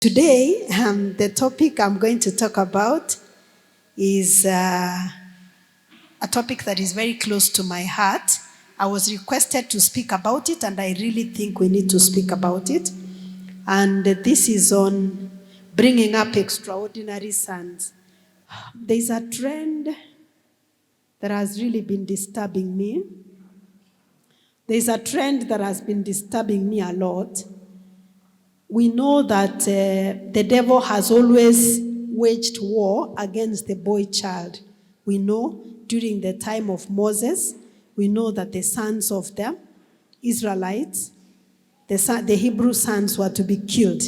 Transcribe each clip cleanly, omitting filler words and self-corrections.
Today, the topic I'm going to talk about is a topic that is very close to my heart. I was requested to speak about it, and I really think we need to speak about it. And this is on bringing up extraordinary sons. There's a trend that has really been disturbing me. There's a trend that has been disturbing me a lot. We know that the devil has always waged war against the boy child. We know during the time of Moses, we know that the sons of the Israelites, the Hebrew sons were to be killed.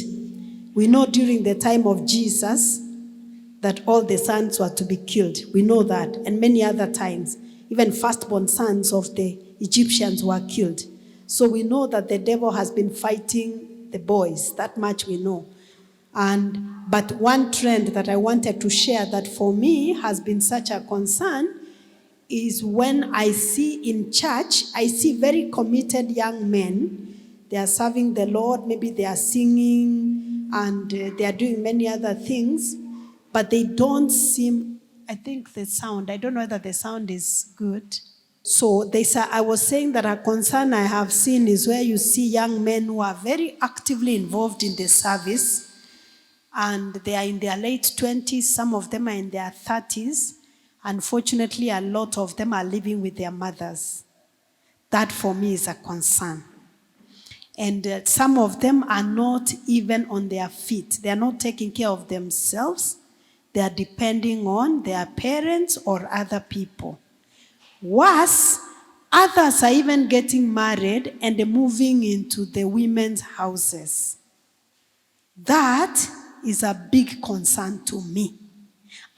We know during the time of Jesus that all the sons were to be killed. We know that. And many other times, even firstborn sons of the Egyptians were killed. So we know that the devil has been fighting the boys, that much we know. But one trend that I wanted to share that for me has been such a concern is when I see in church, I see very committed young men. They are serving the Lord, maybe they are singing and they are doing many other things, but they don't seem, I think the sound, I don't know whether the sound is good. So I was saying that a concern I have seen is where you see young men who are very actively involved in the service, and they are in their late 20s, some of them are in their 30s. Unfortunately, a lot of them are living with their mothers. That for me is a concern. And some of them are not even on their feet. They are not taking care of themselves. They are depending on their parents or other people. Worse, others are even getting married and moving into the women's houses. That is a big concern to me.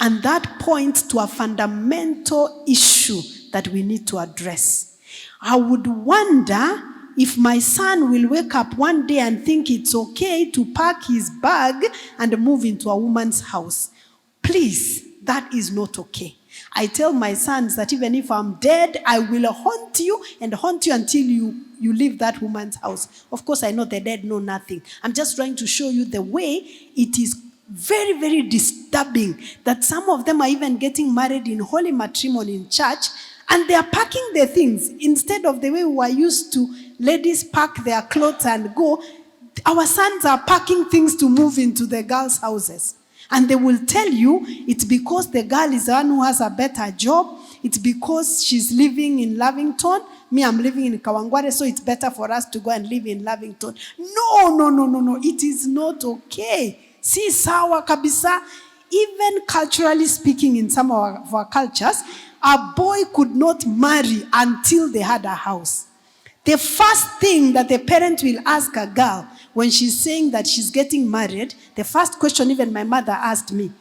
And that points to a fundamental issue that we need to address. I would wonder if my son will wake up one day and think it's okay to pack his bag and move into a woman's house. Please, that is not okay. I tell my sons that even if I'm dead, I will haunt you until you leave that woman's house. Of course, I know the dead know nothing. I'm just trying to show you the way it is very, very disturbing that some of them are even getting married in holy matrimony in church, and they are packing their things. Instead of the way we were used to, ladies pack their clothes and go, our sons are packing things to move into the girls' houses. And they will tell you it's because the girl is the one who has a better job. It's because she's living in Lavington. Me, I'm living in Kawangware, so it's better for us to go and live in Lavington. No. It is not okay. See, sawa kabisa. Even culturally speaking, in some of our cultures, a boy could not marry until they had a house. The first thing that the parent will ask a girl when she's saying that she's getting married, the first question even my mother asked me,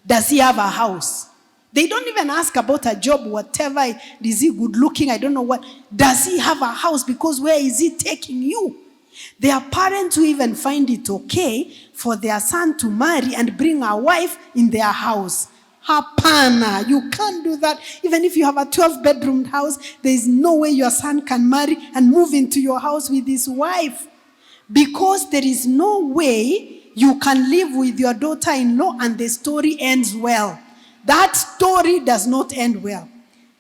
does he have a house? They don't even ask about a job, whatever. Is he good looking? I don't know what. Does he have a house? Because where is he taking you? There are parents who even find it okay for their son to marry and bring a wife in their house. Hapana, you can't do that. Even if you have a 12-bedroom house, there is no way your son can marry and move into your house with his wife. Because there is no way you can live with your daughter-in-law and the story ends well. That story does not end well.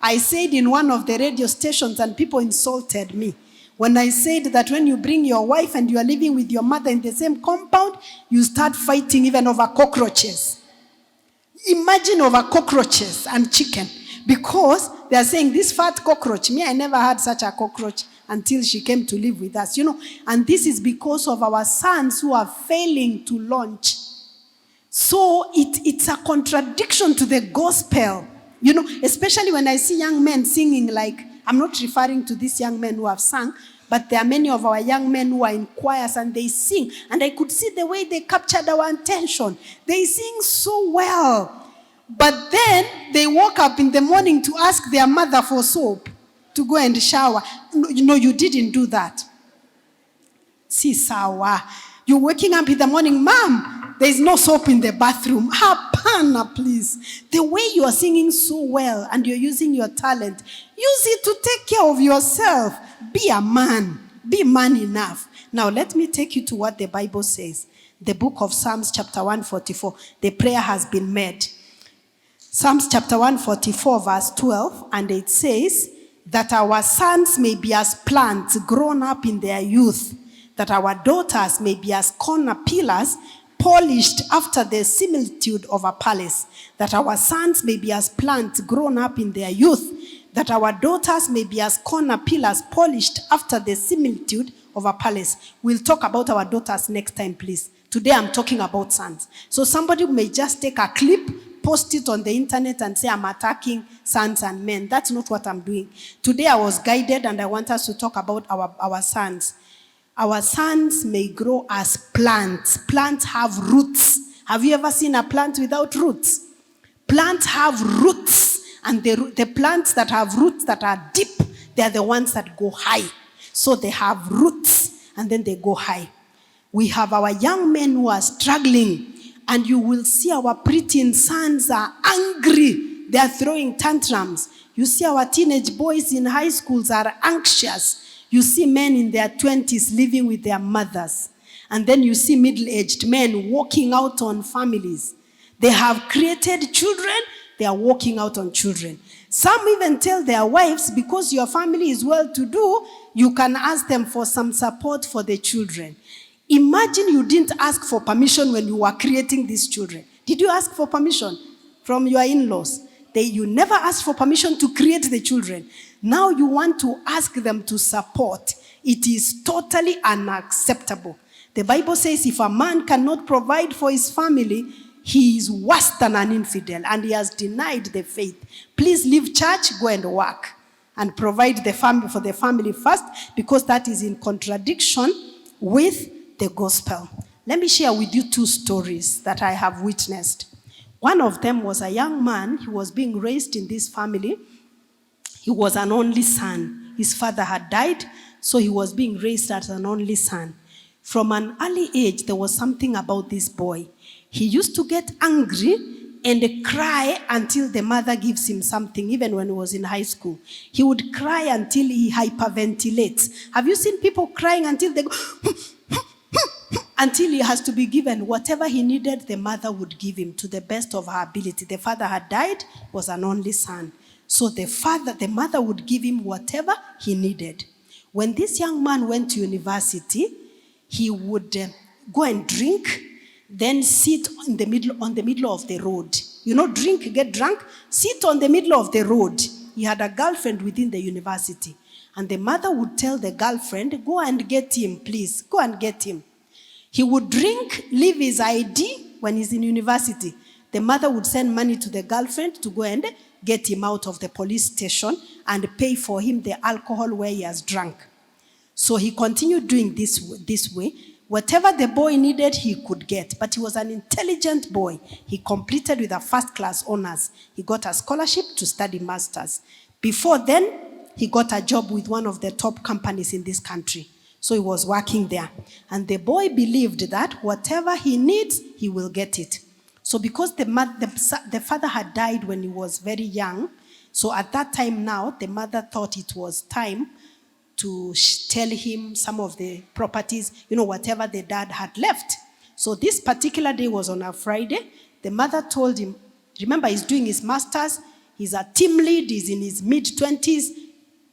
I said in one of the radio stations, and people insulted me, when I said that when you bring your wife and you are living with your mother in the same compound, you start fighting even over cockroaches. Imagine over cockroaches and chicken. Because they are saying, this fat cockroach, me, I never had such a cockroach until she came to live with us, and this is because of our sons who are failing to launch. So it's a contradiction to the gospel, especially when I see young men singing like, I'm not referring to these young men who have sung, but there are many of our young men who are in choirs and they sing, and I could see the way they captured our attention. They sing so well, but then they woke up in the morning to ask their mother for soap to go and shower. No, you didn't do that. See, sawa. You're waking up in the morning, Mom, there is no soap in the bathroom. Hapana, please. The way you are singing so well and you're using your talent, use it to take care of yourself. Be a man. Be man enough. Now, let me take you to what the Bible says. the book of Psalms chapter 144. The prayer has been made. Psalms chapter 144 verse 12, and it says that our sons may be as plants grown up in their youth, that our daughters may be as corner pillars polished after the similitude of a palace, that our sons may be as plants grown up in their youth, that our daughters may be as corner pillars polished after the similitude of a palace. We'll talk about our daughters next time, please. Today I'm talking about sons. So somebody may just take a clip, post it on the internet and say, I'm attacking sons and men. That's not what I'm doing. Today I was guided and I want us to talk about our sons. Our sons may grow as plants. Plants have roots. Have you ever seen a plant without roots? Plants have roots. And the plants that have roots that are deep, they are the ones that go high. So they have roots and then they go high. We have our young men who are struggling, and you will see our preteen sons are angry. They are throwing tantrums. You see our teenage boys in high schools are anxious. You see men in their 20s living with their mothers. And then you see middle-aged men walking out on families. They have created children. They are walking out on children. Some even tell their wives, because your family is well-to-do, you can ask them for some support for the children. Imagine you didn't ask for permission when you were creating these children. Did you ask for permission from your in-laws? You never asked for permission to create the children. Now you want to ask them to support. It is totally unacceptable. The Bible says if a man cannot provide for his family, he is worse than an infidel, and he has denied the faith. Please leave church, go and work, and provide the family for the family first, because that is in contradiction with the gospel. Let me share with you two stories that I have witnessed. One of them was a young man. He was being raised in this family. He was an only son. His father had died, so he was being raised as an only son. From an early age, there was something about this boy. He used to get angry and cry until the mother gives him something, even when he was in high school. He would cry until he hyperventilates. Have you seen people crying until they go until he has to be given whatever he needed? The mother would give him to the best of her ability. The father had died, was an only son. So the mother would give him whatever he needed. When this young man went to university, he would go and drink, then sit on the middle of the road. You know, drink, get drunk, sit on the middle of the road. He had a girlfriend within the university. And the mother would tell the girlfriend, go and get him, please. Go and get him. He would drink, leave his ID when he's in university. The mother would send money to the girlfriend to go and get him out of the police station and pay for him the alcohol where he has drunk. So he continued doing this way. Whatever the boy needed, he could get. But he was an intelligent boy. He completed with a first-class honors. He got a scholarship to study masters. Before then, he got a job with one of the top companies in this country. So he was working there. And the boy believed that whatever he needs, he will get it. So because the father had died when he was very young, so at that time now, the mother thought it was time to tell him some of the properties, whatever the dad had left. So this particular day was on a Friday. The mother told him, remember, he's doing his master's. He's a team lead. He's in his mid-20s.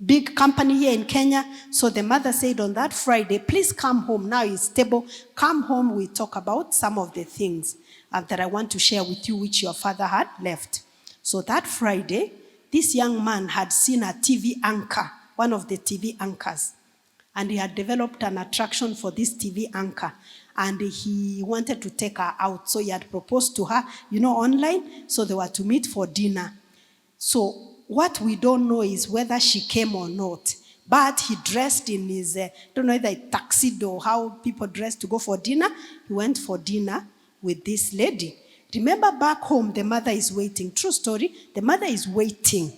Big company here in Kenya. So the mother said on that Friday, please come home. Now he's stable. Come home. We talk about some of the things that I want to share with you, which your father had left. So that Friday, this young man had seen a TV anchor, one of the TV anchors. And he had developed an attraction for this TV anchor. And he wanted to take her out. So he had proposed to her, online. So they were to meet for dinner. So what we don't know is whether she came or not. But he dressed in his, don't know whether a tuxedo or how people dress to go for dinner. He went for dinner with this lady. Remember, back home, the mother is waiting. True story. The mother is waiting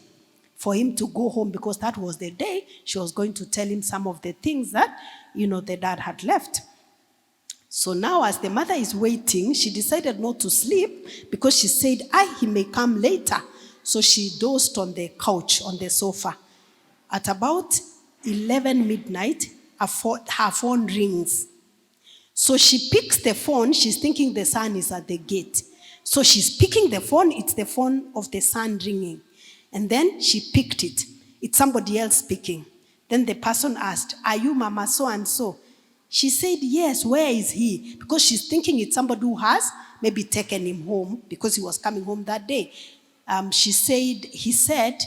for him to go home because that was the day she was going to tell him some of the things that, the dad had left. So now as the mother is waiting, she decided not to sleep because she said, he may come later. So she dozed on the couch, on the sofa. At about 11 midnight, her phone rings. So she picks the phone. She's thinking the son is at the gate. So she's picking the phone. It's the phone of the son ringing. And then she picked it. It's somebody else speaking. Then the person asked, "Are you Mama so-and-so?" She said, "Yes, where is he?" Because she's thinking it's somebody who has maybe taken him home because he was coming home that day. He said,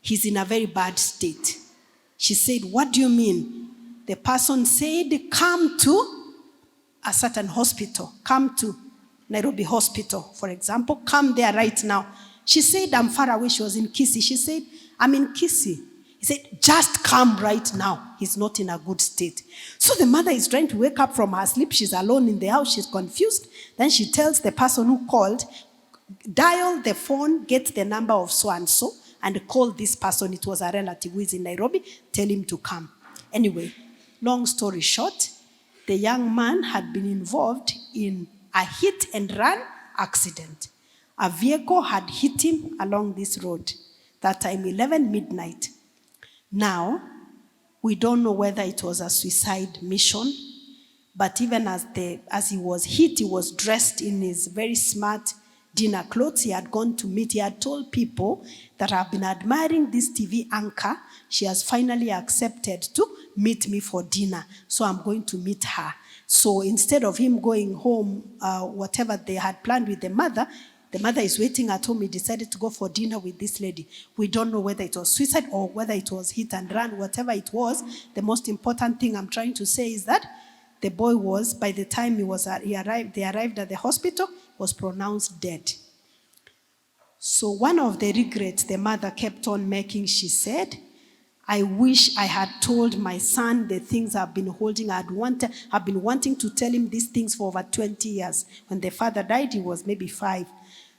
"He's in a very bad state." She said, "What do you mean?" The person said, "Come to a certain hospital. Come to Nairobi Hospital, for example. Come there right now." She said, "I'm far away." She was in Kisii. She said, "I'm in Kisii." He said, "Just come right now. He's not in a good state." So the mother is trying to wake up from her sleep. She's alone in the house. She's confused. Then she tells the person who called, "Dial the phone, get the number of so-and-so, and call this person." It was a relative who is in Nairobi. Tell him to come. Anyway, long story short, the young man had been involved in a hit and run accident. A vehicle had hit him along this road. That time, 11 midnight. Now, we don't know whether it was a suicide mission, but even as he was hit, he was dressed in his very smart dinner clothes. He had gone to meet. He had told people that I've been admiring this TV anchor. She has finally accepted to meet me for dinner, so I'm going to meet her. So instead of him going home, whatever they had planned with the mother is waiting at home. He decided to go for dinner with this lady. We don't know whether it was suicide or whether it was hit and run. Whatever it was, the most important thing I'm trying to say is that the boy was, by the time they arrived at the hospital, was pronounced dead. So one of the regrets the mother kept on making, she said, "I wish I had told my son the things I've been holding. I've been wanting to tell him these things for over 20 years. When the father died, he was maybe 5.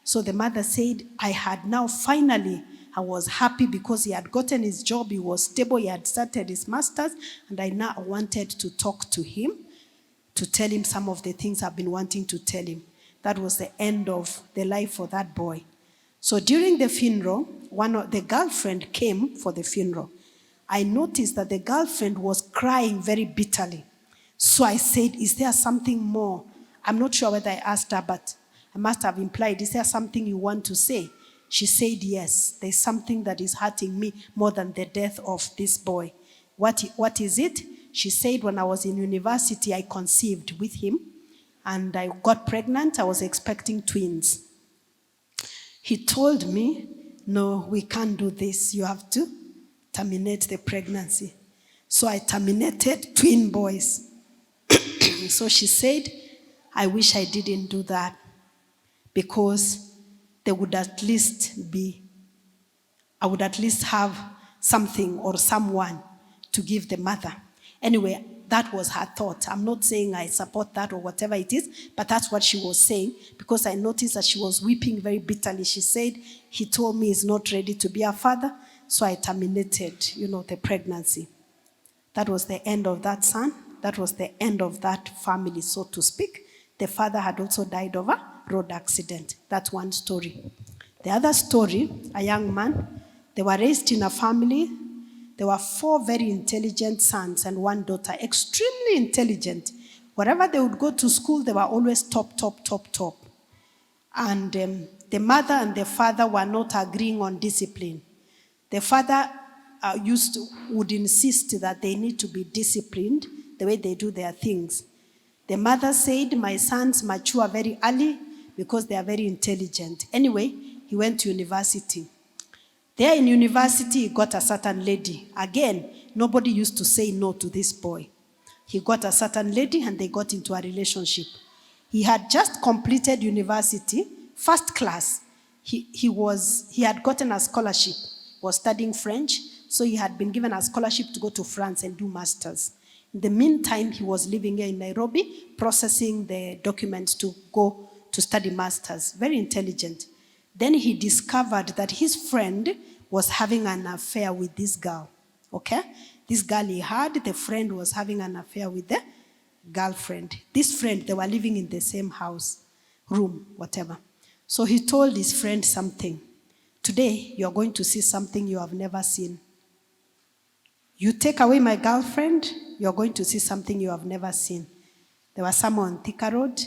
So the mother said, I was happy because he had gotten his job, he was stable, he had started his master's, and I now wanted to talk to him, to tell him some of the things I've been wanting to tell him." That was the end of the life for that boy. So during the funeral, the girlfriend came for the funeral. I noticed that the girlfriend was crying very bitterly. So I said, "Is there something more?" I'm not sure whether I asked her, but I must have implied, "Is there something you want to say?" She said, "Yes, there's something that is hurting me more than the death of this boy." What is it? She said, "When I was in university, I conceived with him, and I got pregnant. I was expecting twins. He told me, 'No, we can't do this. You have to terminate the pregnancy.' So I terminated twin boys." So she said, "I wish I didn't do that, because I would at least have something or someone to give the mother." Anyway, that was her thought. I'm not saying I support that or whatever it is, but that's what she was saying, because I noticed that she was weeping very bitterly. She said, "He told me he's not ready to be a father, so I terminated, the pregnancy." That was the end of that son. That was the end of that family, so to speak. The father had also died of a road accident. That's one story. The other story, a young man, they were raised in a family. There were 4 very intelligent sons and 1 daughter, extremely intelligent. Wherever they would go to school, they were always top. And the mother and the father were not agreeing on discipline. The father would insist that they need to be disciplined the way they do their things. The mother said, "My sons mature very early because they are very intelligent." Anyway, he went to university. There in university, he got a certain lady. Again, nobody used to say no to this boy. He got a certain lady and they got into a relationship. He had just completed university, first class. He had gotten a scholarship, was studying French, so he had been given a scholarship to go to France and do masters. In the meantime, he was living here in Nairobi, processing the documents to go to study masters. Very intelligent. Then he discovered that his friend was having an affair with this girl. Okay? This girl he had, the friend was having an affair with the girlfriend. This friend, they were living in the same house, room, whatever. So he told his friend something. "Today, you're going to see something you have never seen. You take away my girlfriend, you're going to see something you have never seen." There was someone on Thika Road,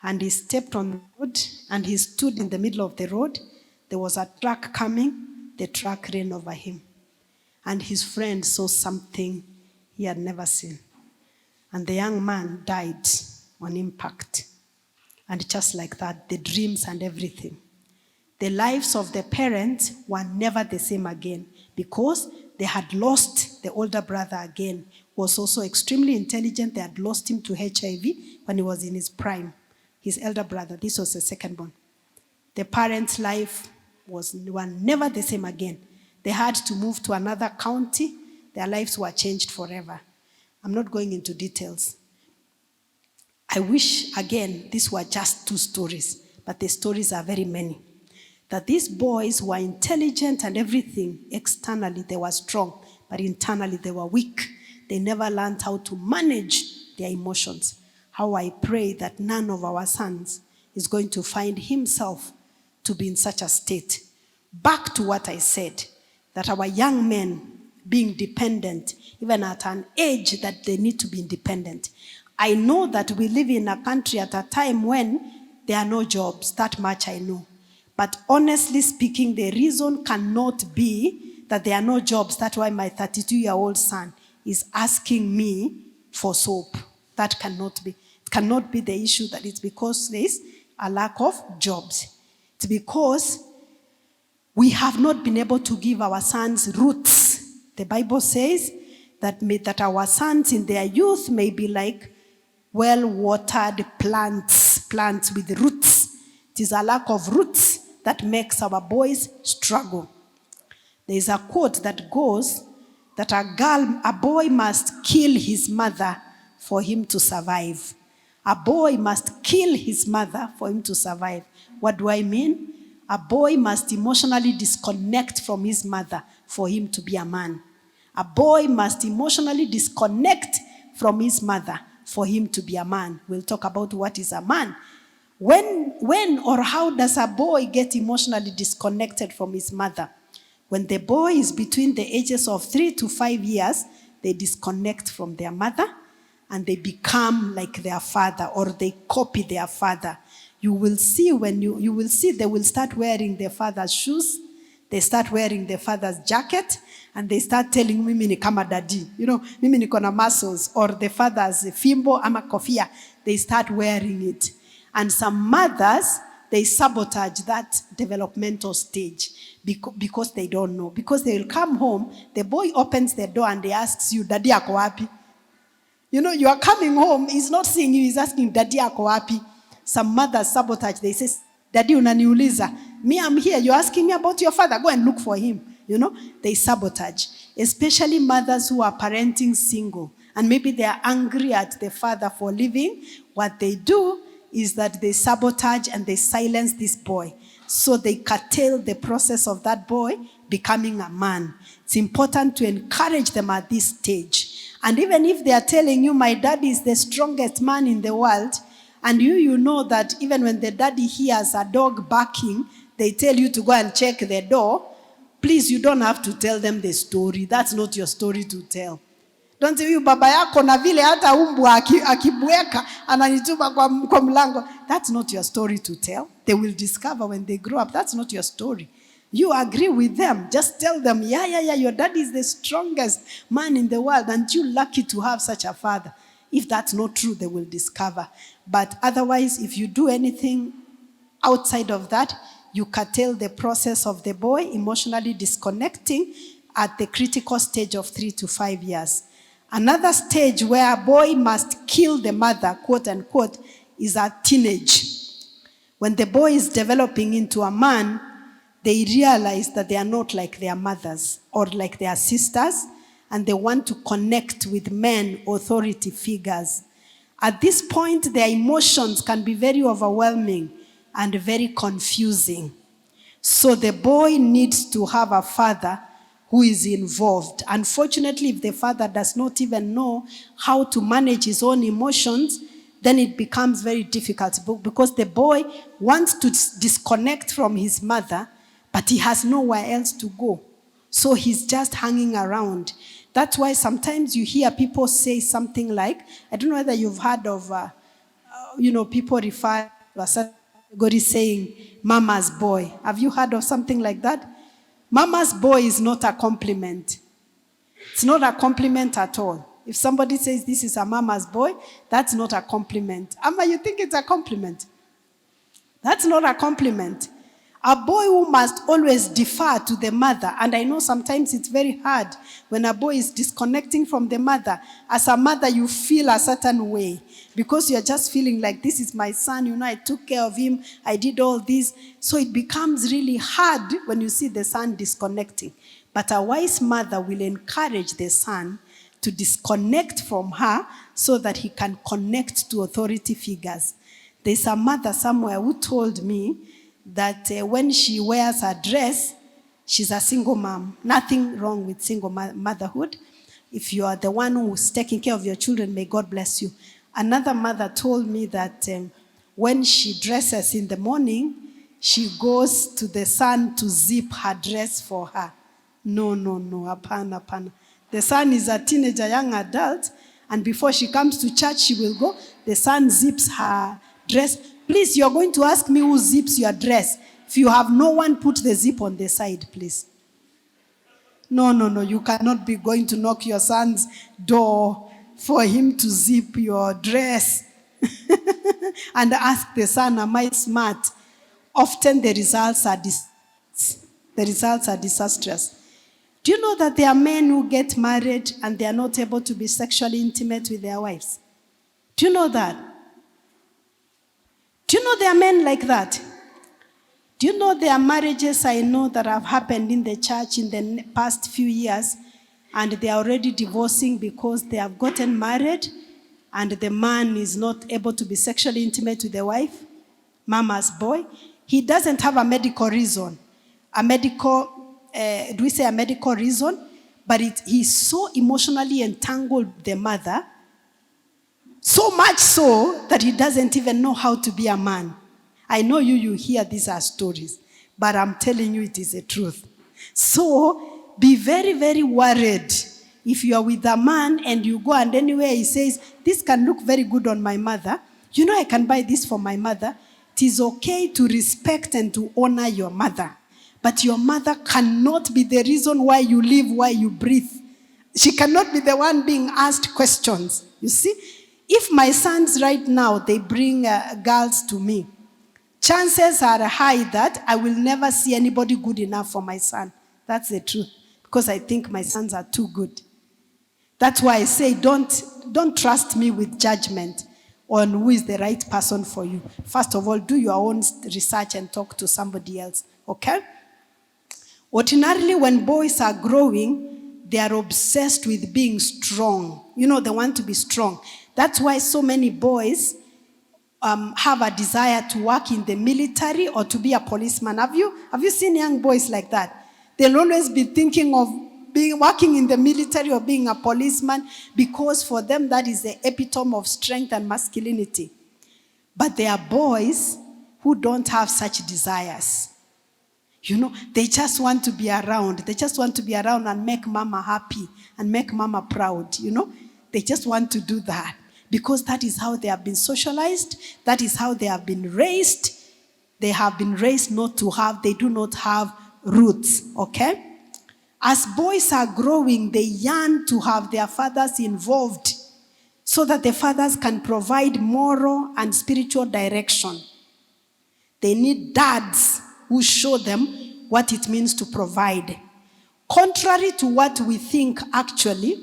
and he stepped on the road, and he stood in the middle of the road. There was a truck coming. The truck ran over him. And his friend saw something he had never seen. And the young man died on impact. And just like that, the dreams and everything. The lives of the parents were never the same again because they had lost the older brother again, who was also extremely intelligent. They had lost him to HIV when he was in his prime. His elder brother, this was the second born. The parents' life were never the same again. They had to move to another county. Their lives were changed forever. I'm not going into details. I wish, again, these were just 2 stories, but the stories are very many. That these boys were intelligent and everything. Externally, they were strong, but internally, they were weak. They never learned how to manage their emotions. How I pray that none of our sons is going to find himself to be in such a state. Back to what I said, that our young men being dependent, even at an age that they need to be independent. I know that we live in a country at a time when there are no jobs. That much I know. But honestly speaking, the reason cannot be that there are no jobs. That's why my 32-year-old son is asking me for soap. That cannot be. It cannot be the issue that it's because there is a lack of jobs. It's because we have not been able to give our sons roots. The Bible says that our sons in their youth may be like well-watered plants with roots. It is a lack of roots that makes our boys struggle. There is a quote that goes that a boy must kill his mother for him to survive. A boy must kill his mother for him to survive. What do I mean? A boy must emotionally disconnect from his mother for him to be a man. A boy must emotionally disconnect from his mother for him to be a man. We'll talk about what is a man. When or how does a boy get emotionally disconnected from his mother? When the boy is between the ages of 3 to 5 years, they disconnect from their mother and they become like their father, or they copy their father. You will see you will see they will start wearing their father's shoes. They start wearing their father's jacket, and they start telling mimi ni kama daddy. Mimi niko na muscles, or the father's fimbo ama kofia. They start wearing it. And some mothers, they sabotage that developmental stage because they don't know. Because they will come home, the boy opens the door and he asks you, Daddy ako wapi? You are coming home, he's not seeing you, he's asking, Daddy ako wapi? Some mothers sabotage. They say, Daddy unaniuliza. Me, I'm here. You're asking me about your father. Go and look for him. They sabotage. Especially mothers who are parenting single. And maybe they are angry at the father for leaving. What they do is that they sabotage and they silence this boy. So they curtail the process of that boy becoming a man. It's important to encourage them at this stage. And even if they are telling you, my daddy is the strongest man in the world, and you know that even when the daddy hears a dog barking, they tell you to go and check the door, please, you don't have to tell them the story. That's not your story to tell. Don't tell you, baba yako na vile hata umbwa akibweka ananituma kwa mlango. That's not your story to tell. They will discover when they grow up. That's not your story. You agree with them. Just tell them, yeah, your daddy is the strongest man in the world, and you're lucky to have such a father. If that's not true, they will discover. But otherwise, if you do anything outside of that, you curtail the process of the boy emotionally disconnecting at the critical stage of 3 to 5 years. Another stage where a boy must kill the mother, quote unquote, is at teenage. When the boy is developing into a man, they realize that they are not like their mothers or like their sisters, and they want to connect with men, authority figures. At this point, their emotions can be very overwhelming and very confusing. So the boy needs to have a father who is involved. Unfortunately, if the father does not even know how to manage his own emotions, then it becomes very difficult because the boy wants to disconnect from his mother, but he has nowhere else to go. So he's just hanging around. That's why sometimes you hear people say something like, I don't know whether you've heard of, people refer to a certain category saying, mama's boy. Have you heard of something like that? Mama's boy is not a compliment. It's not a compliment at all. If somebody says this is a mama's boy, that's not a compliment. Amma, you think it's a compliment? That's not a compliment. A boy who must always defer to the mother, and I know sometimes it's very hard when a boy is disconnecting from the mother. As a mother, you feel a certain way because you're just feeling like, this is my son, I took care of him, I did all this. So it becomes really hard when you see the son disconnecting. But a wise mother will encourage the son to disconnect from her so that he can connect to authority figures. There's a mother somewhere who told me that when she wears her dress, she's a single mom. Nothing wrong with single motherhood. If you are the one who's taking care of your children, may God bless you. Another mother told me that when she dresses in the morning, she goes to the son to zip her dress for her. No, apana. The son is a teenager, young adult, and before she comes to church, she will go. The son zips her dress. Please, you're going to ask me who zips your dress. If you have no one, put the zip on the side, please. No. You cannot be going to knock your son's door for him to zip your dress and ask the son, am I smart? Often the results are disastrous. Do you know that there are men who get married and they are not able to be sexually intimate with their wives? Do you know that? Do you know there are men like that? Do you know there are marriages I know that have happened in the church in the past few years and they are already divorcing because they have gotten married and the man is not able to be sexually intimate with the wife? Mama's boy. He doesn't have a medical reason. Do we say a medical reason? But he's so emotionally entangled with the mother, so much so that he doesn't even know how to be a man. I know you hear these are stories, but I'm telling you it is the truth. So be very, very worried if you are with a man and you go and anywhere he says, this can look very good on my mother. I can buy this for my mother. It is okay to respect and to honor your mother. But your mother cannot be the reason why you live, why you breathe. She cannot be the one being asked questions. You see? If my sons right now, they bring girls to me, chances are high that I will never see anybody good enough for my son. That's the truth. Because I think my sons are too good. That's why I say don't trust me with judgment on who is the right person for you. First of all, do your own research and talk to somebody else. Okay? Ordinarily, when boys are growing, they are obsessed with being strong. They want to be strong. That's why so many boys have a desire to work in the military or to be a policeman. Have you seen young boys like that? They'll always be thinking of working in the military or being a policeman because for them that is the epitome of strength and masculinity. But there are boys who don't have such desires. They just want to be around. They just want to be around and make mama happy and make mama proud. They just want to do that because that is how they have been socialized. That is how they have been raised. They have been raised they do not have roots, okay? As boys are growing, they yearn to have their fathers involved so that the fathers can provide moral and spiritual direction. They need dads who show them what it means to provide. Contrary to what we think, actually,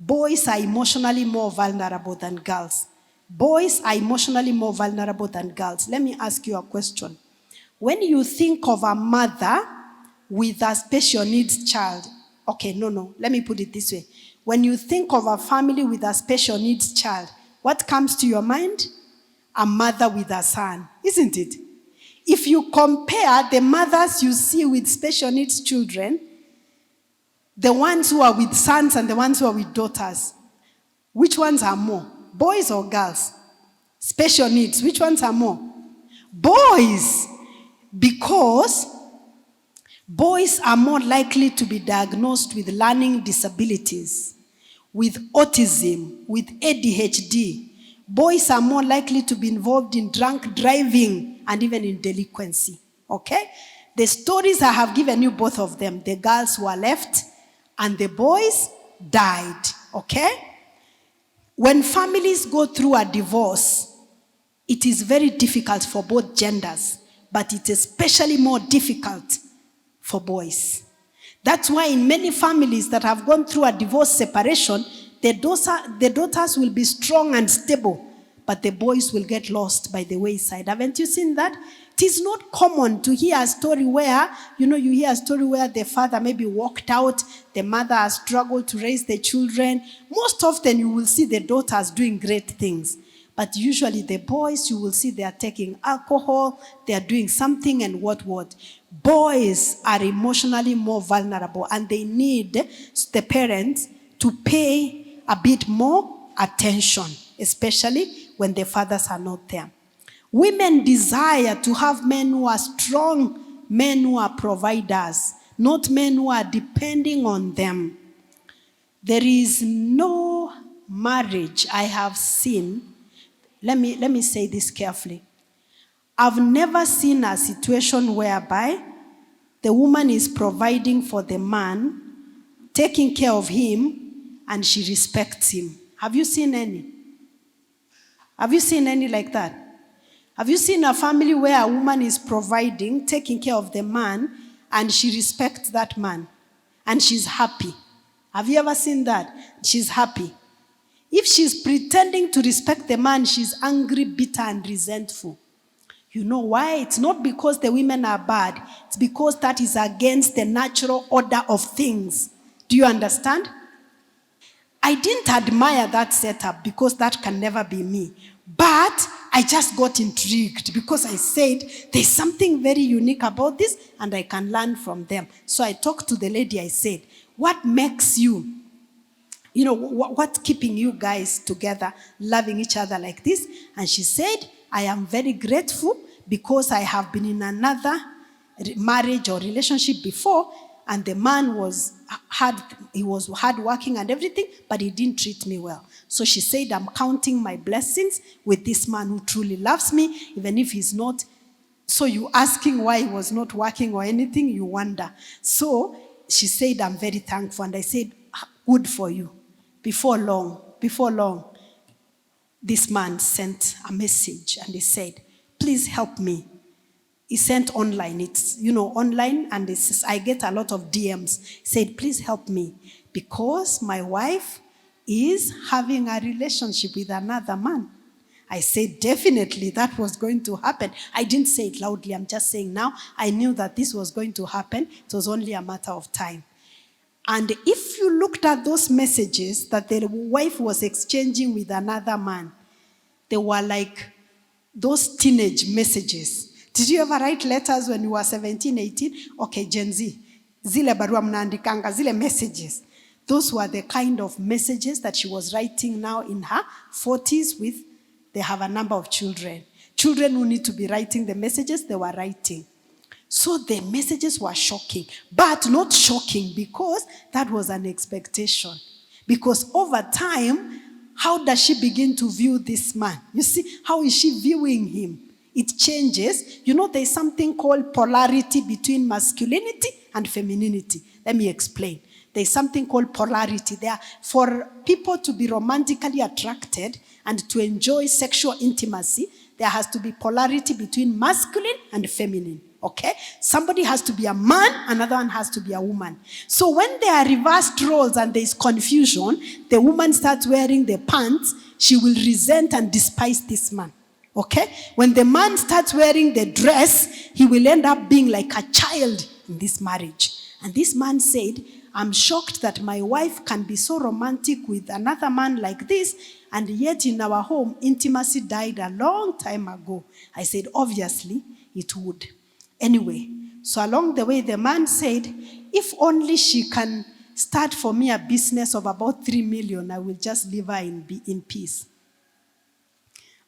boys are emotionally more vulnerable than girls. Boys are emotionally more vulnerable than girls. Let me ask you a question. When you think of a mother with a special needs child, let me put it this way. When you think of a family with a special needs child, what comes to your mind? A mother with a son, isn't it? If you compare the mothers you see with special needs children, the ones who are with sons and the ones who are with daughters, which ones are more? Boys or girls? Special needs, which ones are more? Boys. Because Boys are more likely to be diagnosed with learning disabilities, with autism, with ADHD. Boys are more likely to be involved in drunk driving and even in delinquency. Okay? The stories I have given you, both of them, the girls were left and the boys died. Okay? When families go through a divorce, it is very difficult for both genders, but it's especially more difficult for boys. That's why in many families that have gone through a divorce separation, the daughters will be strong and stable, but the boys will get lost by the wayside. Haven't you seen that? It is not common to hear a story where, you hear a story where the father maybe walked out, the mother has struggled to raise the children. Most often you will see the daughters doing great things. But usually the boys, you will see they are taking alcohol, they are doing something and what. Boys are emotionally more vulnerable and they need the parents to pay a bit more attention, especially when the fathers are not there. Women desire to have men who are strong, men who are providers, not men who are depending on them. There is no marriage I have seen. Let me say this carefully. I've never seen a situation whereby the woman is providing for the man, taking care of him, and she respects him. Have you seen any? Have you seen any like that? Have you seen a family where a woman is providing, taking care of the man, and she respects that man, and she's happy? Have you ever seen that? She's happy. If she's pretending to respect the man, she's angry, bitter, and resentful. You know why? It's not because the women are bad. It's because that is against the natural order of things. Do you understand? I didn't admire that setup because that can never be me. But I just got intrigued because I said, there's something very unique about this and I can learn from them. So I talked to the lady, I said, what makes you, what's keeping you guys together, loving each other like this? And she said, I am very grateful because I have been in another marriage or relationship before, and the man was hardworking and everything, but he didn't treat me well. So she said, I'm counting my blessings with this man who truly loves me, even if he's not. So you asking why he was not working or anything, you wonder. So she said, I'm very thankful. And I said, good for you. Before long, this man sent a message and he said, please help me. He sent online. It's, online, and it says, I get a lot of DMs. He said, please help me because my wife is having a relationship with another man. I said, definitely that was going to happen. I didn't say it loudly. I'm just saying now I knew that this was going to happen. It was only a matter of time. And if you looked at those messages that the wife was exchanging with another man, they were like those teenage messages. Did you ever write letters when you were 17, 18? Okay, Gen Z. Zile barua mnaandikanga, zile messages. Those were the kind of messages that she was writing now in her 40s they have a number of children. Children who need to be writing the messages, they were writing. So the messages were shocking, but not shocking because that was an expectation. Because over time, how does she begin to view this man? You see, how is she viewing him? It changes. There's something called polarity between masculinity and femininity. Let me explain. There's something called polarity. For people to be romantically attracted and to enjoy sexual intimacy, there has to be polarity between masculine and feminine. Okay? Somebody has to be a man, another one has to be a woman. So when there are reversed roles and there's confusion, the woman starts wearing the pants, she will resent and despise this man. Okay? When the man starts wearing the dress, he will end up being like a child in this marriage. And this man said, I'm shocked that my wife can be so romantic with another man like this, and yet in our home, intimacy died a long time ago. I said, obviously, it would. Anyway, so along the way, the man said, if only she can start for me a business of about 3 million, I will just leave her in peace.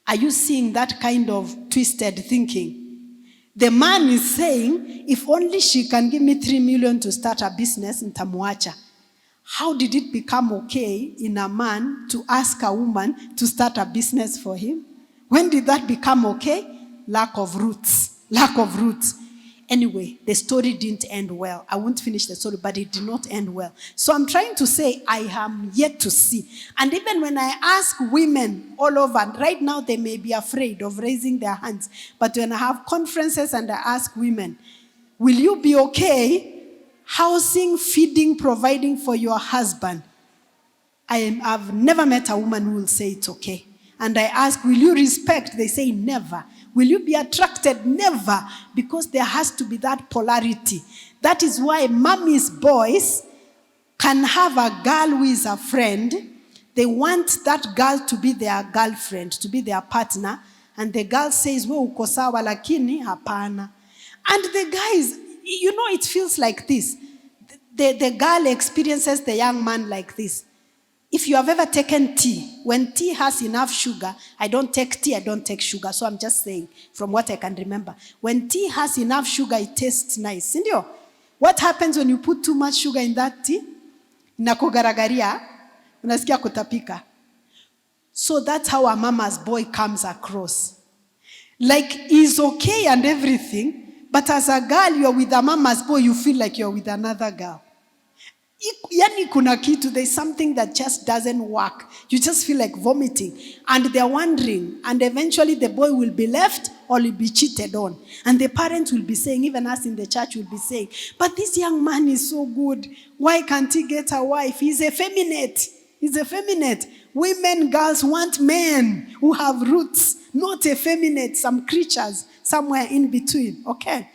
Are you seeing that kind of twisted thinking? The man is saying, if only she can give me 3 million to start a business, nitamuacha. How did it become okay in a man to ask a woman to start a business for him? When did that become okay? Lack of roots. Lack of roots. Anyway, the story didn't end well. I won't finish the story, but it did not end well. So I'm trying to say I am yet to see. And even when I ask women all over, right now they may be afraid of raising their hands. But when I have conferences and I ask women, will you be okay housing, feeding, providing for your husband? I've never met a woman who will say it's okay. And I ask, will you respect? They say never. Will you be attracted? Never. Because there has to be that polarity. That is why mommy's boys can have a girl who is a friend. They want that girl to be their girlfriend, to be their partner. And the girl says, we uko sawa lakini hapana. And the guys, it feels like this. The girl experiences the young man like this. If you have ever taken tea, when tea has enough sugar, I don't take tea, I don't take sugar. So I'm just saying, from what I can remember. When tea has enough sugar, it tastes nice. Sindio? What happens when you put too much sugar in that tea? Inakugaragaria, unasikia kutapika. So that's how a mama's boy comes across. Like, he's okay and everything, but as a girl, you're with a mama's boy, you feel like you're with another girl. Yani kuna kitu, there's something that just doesn't work. You just feel like vomiting. And they're wondering. And eventually the boy will be left or will be cheated on. And the parents will be saying, even us in the church will be saying, but this young man is so good. Why can't he get a wife? He's effeminate. He's effeminate. Women, girls want men who have roots, not effeminate, some creatures somewhere in between. Okay?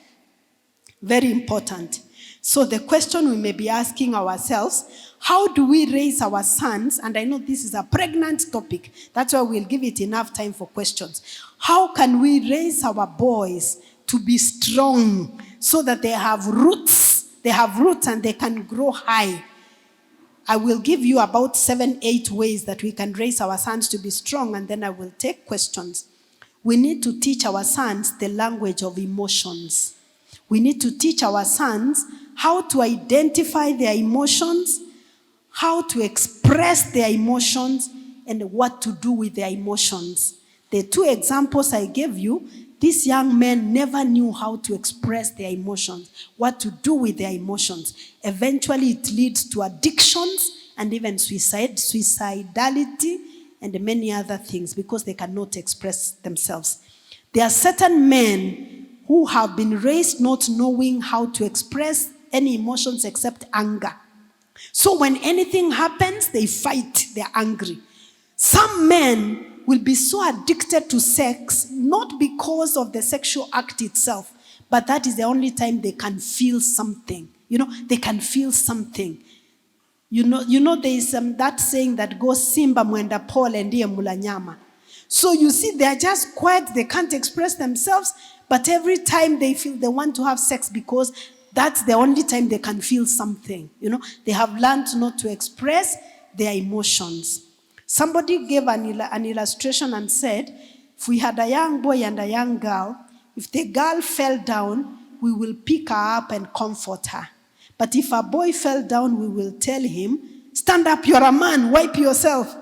Very important. So the question we may be asking ourselves, how do we raise our sons? And I know this is a pregnant topic. That's why we'll give it enough time for questions. How can we raise our boys to be strong so that they have roots? They have roots and they can grow high. I will give you about 7-8 ways that we can raise our sons to be strong, and then I will take questions. We need to teach our sons the language of emotions. We need to teach our sons how to identify their emotions, how to express their emotions, and what to do with their emotions. The 2 examples I gave you, these young men never knew how to express their emotions, what to do with their emotions. Eventually, it leads to addictions and even suicidality and many other things because they cannot express themselves. There are certain men who have been raised not knowing how to express any emotions except anger. So when anything happens, they fight, they're angry. Some men will be so addicted to sex, not because of the sexual act itself, but that is the only time they can feel something. They can feel something. There is that saying that goes, Simba mwenda pole ndiye mula nyama. So you see, they're just quiet, they can't express themselves, but every time they feel they want to have sex because that's the only time they can feel something. They have learned not to express their emotions. Somebody gave an illustration and said, if we had a young boy and a young girl, if the girl fell down, we will pick her up and comfort her. But if a boy fell down, we will tell him, stand up, you're a man, wipe yourself.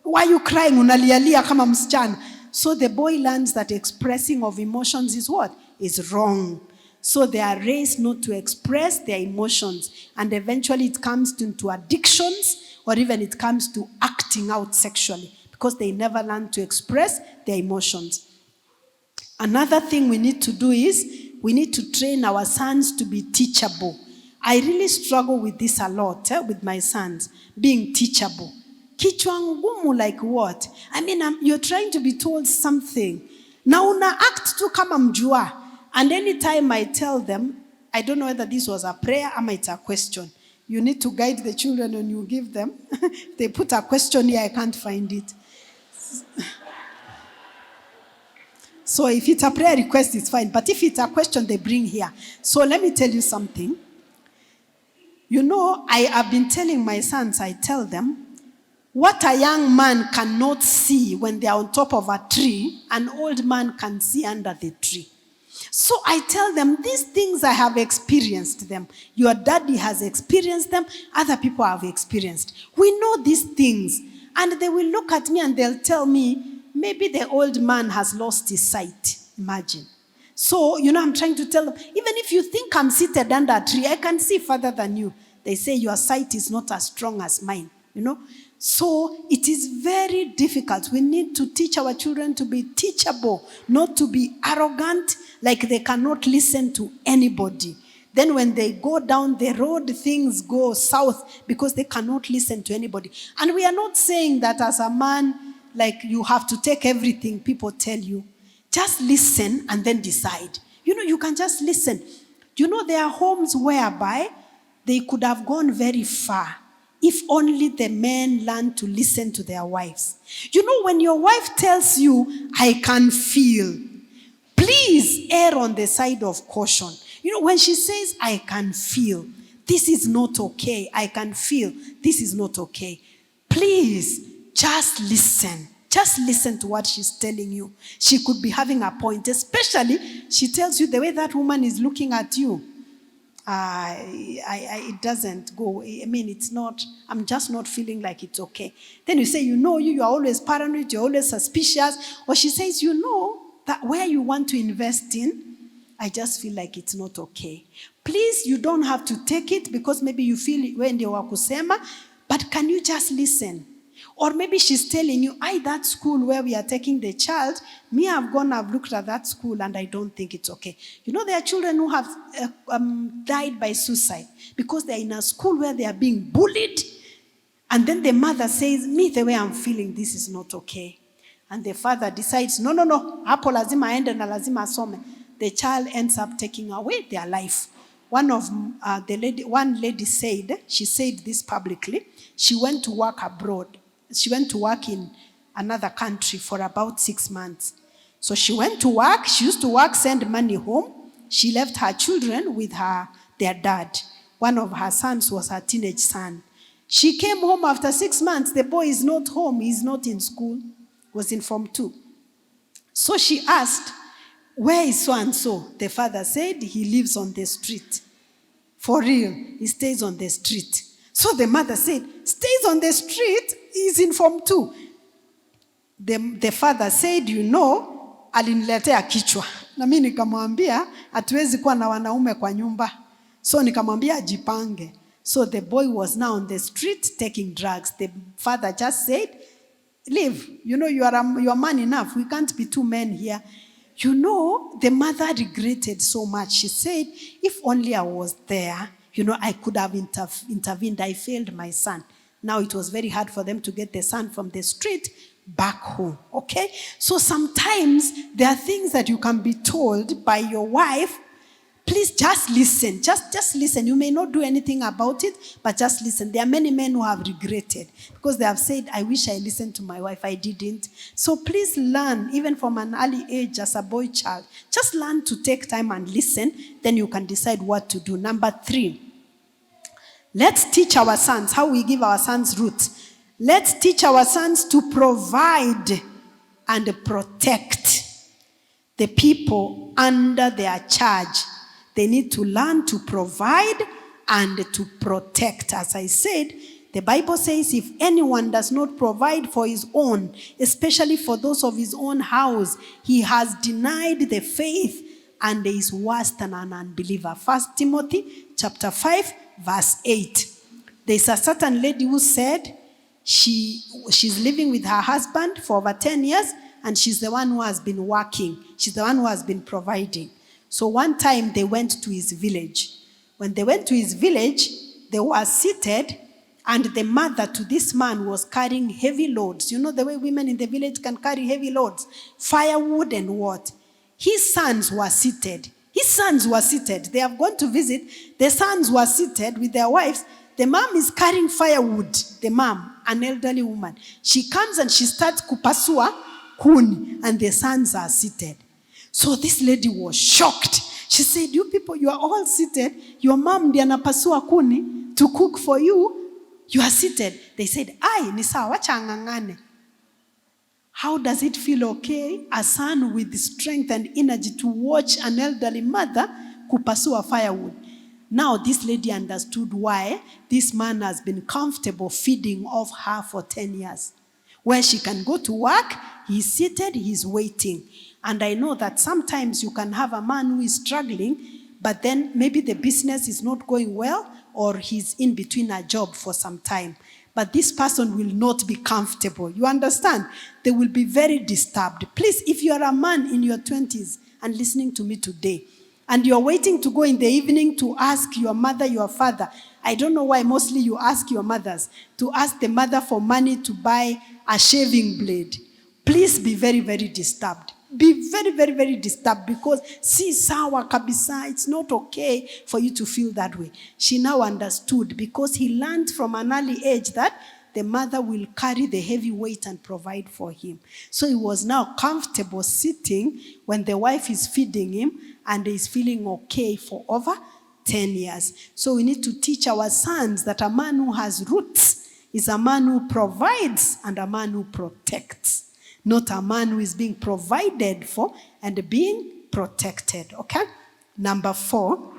Why are you crying? Unalialia kama msichana. So the boy learns that expressing of emotions is what? Is wrong. So they are raised not to express their emotions. And eventually it comes into addictions, or even it comes to acting out sexually because they never learn to express their emotions. Another thing we need to do is we need to train our sons to be teachable. I really struggle with this a lot with my sons, being teachable. Kichwa ngumu like what? I mean, you're trying to be told something. Na una act tu kama mjua. And anytime I tell them, I don't know whether this was a prayer or it's a question. You need to guide the children when you give them. They put a question here, I can't find it. So if it's a prayer request, it's fine. But if it's a question, they bring here. So let me tell you something. I have been telling my sons, I tell them, what a young man cannot see when they are on top of a tree, an old man can see under the tree. So I tell them, these things I have experienced them. Your daddy has experienced them. Other people have experienced. We know these things. And they will look at me and they'll tell me, maybe the old man has lost his sight. Imagine. So, I'm trying to tell them, even if you think I'm seated under a tree, I can see further than you. They say your sight is not as strong as mine, So it is very difficult. We need to teach our children to be teachable, not to be arrogant, like they cannot listen to anybody. Then when they go down the road, things go south because they cannot listen to anybody. And we are not saying that as a man, like you have to take everything people tell you. Just listen and then decide. You can just listen. There are homes whereby they could have gone very far if only the men learn to listen to their wives. When your wife tells you, I can feel, please err on the side of caution. When she says, I can feel, this is not okay. I can feel, this is not okay. Please, just listen. Just listen to what she's telling you. She could be having a point, especially she tells you the way that woman is looking at you. It doesn't go. It's not, I'm just not feeling like it's okay. Then you say, you are always paranoid, you're always suspicious. Or she says, that where you want to invest in, I just feel like it's not okay. Please, you don't have to take it because maybe you feel when they were kusema, but can you just listen? Or maybe she's telling you, that school where we are taking the child, I've looked at that school and I don't think it's okay. There are children who have died by suicide because they're in a school where they are being bullied. And then the mother says, the way I'm feeling, this is not okay. And the father decides, no, hapo lazima aende na lazima asome. The child ends up taking away their life. One lady said, she said this publicly, she went to work abroad. She went to work in another country for about 6 months. So she went to work. She used to work, send money home. She left her children with their dad. One of her sons was her teenage son. She came home after 6 months. The boy is not home. He's not in school. Was in Form 2. So she asked, where is so-and-so? The father said, he lives on the street. For real, he stays on the street. So the mother said, stays on the street? He's in Form 2. The father said, aliniletea kichwa. Na mimi nikamwambia, hatuwezi kuwa na wanaume kwa nyumba. So nikamwambia ajipange. So the boy was now on the street taking drugs. The father just said, leave. You are man enough. We can't be 2 men here. The mother regretted so much. She said, if only I was there, I could have intervened. I failed my son. Now it was very hard for them to get the son from the street back home. Okay? So sometimes there are things that you can be told by your wife. Please just listen. Just listen. You may not do anything about it, but just listen. There are many men who have regretted because they have said, I wish I listened to my wife. I didn't. So please learn, even from an early age as a boy child. Just learn to take time and listen. Then you can decide what to do. Number 3. Let's teach our sons how we give our sons roots. Let's teach our sons to provide and protect the people under their charge. They need to learn to provide and to protect. As I said, the Bible says if anyone does not provide for his own, especially for those of his own house, he has denied the faith and is worse than an unbeliever. 1 Timothy chapter 5, verse 8. There's a certain lady who said she's living with her husband for over 10 years and she's the one who has been working. She's the one who has been providing. So one time they went to his village. When they went to his village, they were seated and the mother to this man was carrying heavy loads. You know the way women in the village can carry heavy loads. Firewood and what? His sons were seated. They have gone to visit. The sons were seated with their wives. The mom is carrying firewood. The mom, an elderly woman. She comes and she starts kupasua kuni and the sons are seated. So this lady was shocked. She said, you people, you are all seated. Your mom ndiye anapasua kuni to cook for you. You are seated. They said, ai, ni sawa, wacha angangane. How does it feel okay, a son with strength and energy to watch an elderly mother kupasua firewood? Now this lady understood why this man has been comfortable feeding off her for 10 years. When she can go to work, he's seated, he's waiting. And I know that sometimes you can have a man who is struggling, but then maybe the business is not going well, or he's in between a job for some time. But this person will not be comfortable. You understand? They will be very disturbed. Please, if you are a man in your 20s and listening to me today, and you're waiting to go in the evening to ask your mother, your father, I don't know why mostly you ask your mothers, to ask the mother for money to buy a shaving blade. Please be very, very disturbed. Be very, very, very disturbed, because si sawa kabisa, it's not okay for you to feel that way. She now understood, because he learned from an early age that the mother will carry the heavy weight and provide for him. So he was now comfortable sitting when the wife is feeding him, and is feeling okay for over 10 years. So we need to teach our sons that a man who has roots is a man who provides and a man who protects. Not a man who is being provided for and being protected. Okay? Number 4,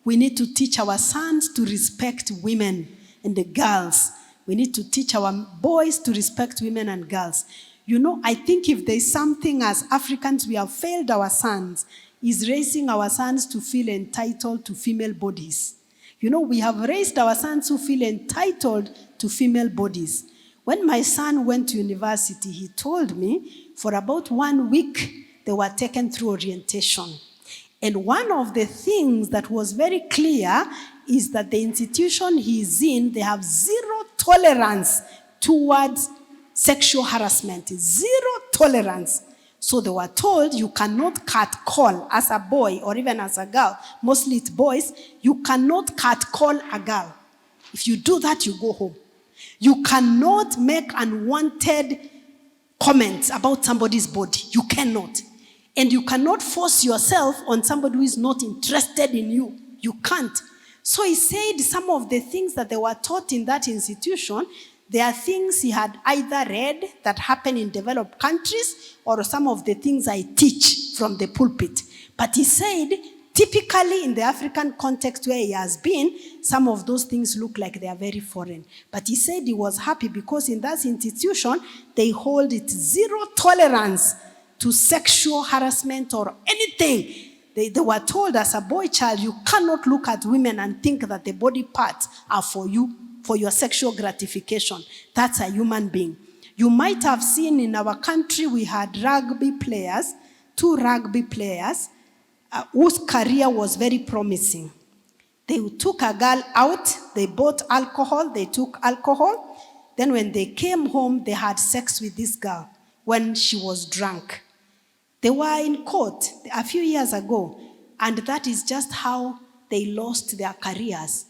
we need to teach our sons to respect women and the girls. We need to teach our boys to respect women and girls. You know, I think if there's something as Africans we have failed our sons, is raising our sons to feel entitled to female bodies. You know, we have raised our sons who feel entitled to female bodies. When my son went to university, he told me for about 1 week, they were taken through orientation. And one of the things that was very clear is that the institution he is in, they have zero tolerance towards sexual harassment. Zero tolerance. So they were told you cannot catcall as a boy or even as a girl. Mostly it's boys. You cannot catcall a girl. If you do that, you go home. You cannot make unwanted comments about somebody's body. You cannot. And you cannot force yourself on somebody who is not interested in you. You can't. So he said some of the things that they were taught in that institution, there are things he had either read that happen in developed countries, or some of the things I teach from the pulpit. But he said, typically in the African context where he has been, some of those things look like they are very foreign. But he said he was happy because in that institution, they hold it zero tolerance to sexual harassment or anything. They were told as a boy child, you cannot look at women and think that the body parts are for you, for your sexual gratification. That's a human being. You might have seen in our country, we had rugby players, 2 rugby players, whose career was very promising. They took a girl out, they bought alcohol, they took alcohol. Then when they came home, they had sex with this girl when she was drunk. They were in court a few years ago, and that is just how they lost their careers.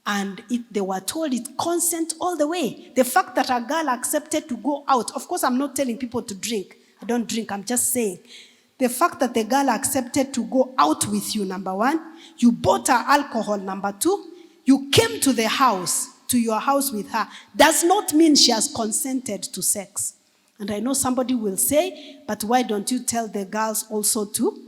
And they were told it consent all the way. The fact that a girl accepted to go out, of course I'm not telling people to drink. I don't drink, I'm just saying. The fact that the girl accepted to go out with you, number 1. You bought her alcohol, number 2. You came to the house, to your house with her, does not mean she has consented to sex. And I know somebody will say, but why don't you tell the girls also to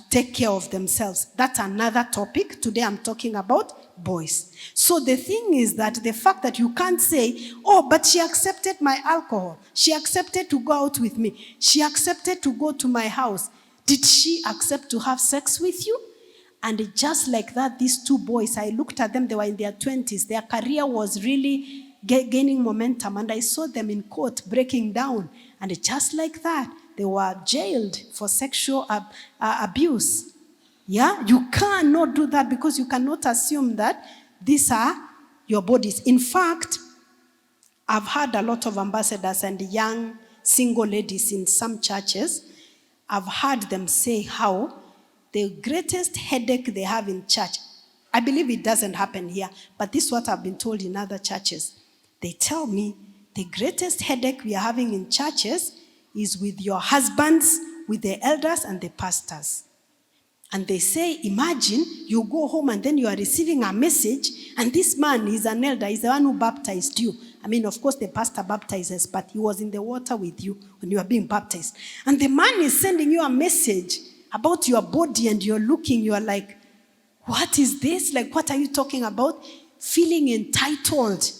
take care of themselves? That's another topic. Today I'm talking about boys. So the thing is that the fact that you can't say, oh, but she accepted my alcohol. She accepted to go out with me. She accepted to go to my house. Did she accept to have sex with you? And just like that, these 2 boys, I looked at them, they were in their 20s. Their career was really gaining momentum. And I saw them in court breaking down. And just like that, they were jailed for sexual abuse. Yeah, you cannot do that because you cannot assume that these are your bodies. In fact, I've had a lot of ambassadors and young single ladies in some churches. I've heard them say how the greatest headache they have in church, I believe it doesn't happen here, but this is what I've been told in other churches. They tell me the greatest headache we are having in churches is with your husbands, with the elders and the pastors. And they say, imagine you go home and then you are receiving a message, and this man is an elder, he's the one who baptized you. I mean, of course, the pastor baptizes, but he was in the water with you when you are being baptized. And the man is sending you a message about your body, and you're looking, you are like, what is this? Like, what are you talking about? Feeling entitled.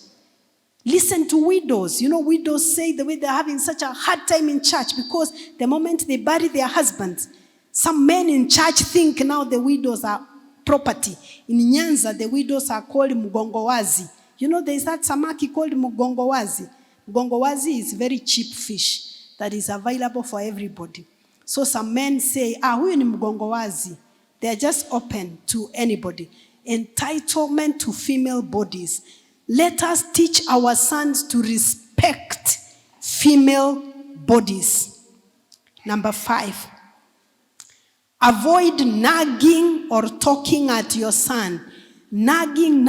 Listen to widows. You know, widows say the way they're having such a hard time in church because the moment they bury their husbands, some men in church think now the widows are property. In Nyanza, the widows are called mugongowazi. You know, there's that samaki called mugongowazi. Mugongowazi is very cheap fish that is available for everybody. So some men say, huyu ni mugongowazi. They are just open to anybody. Entitlement to female bodies. Let us teach our sons to respect female bodies. Number 5. Avoid nagging or talking at your son. Nagging,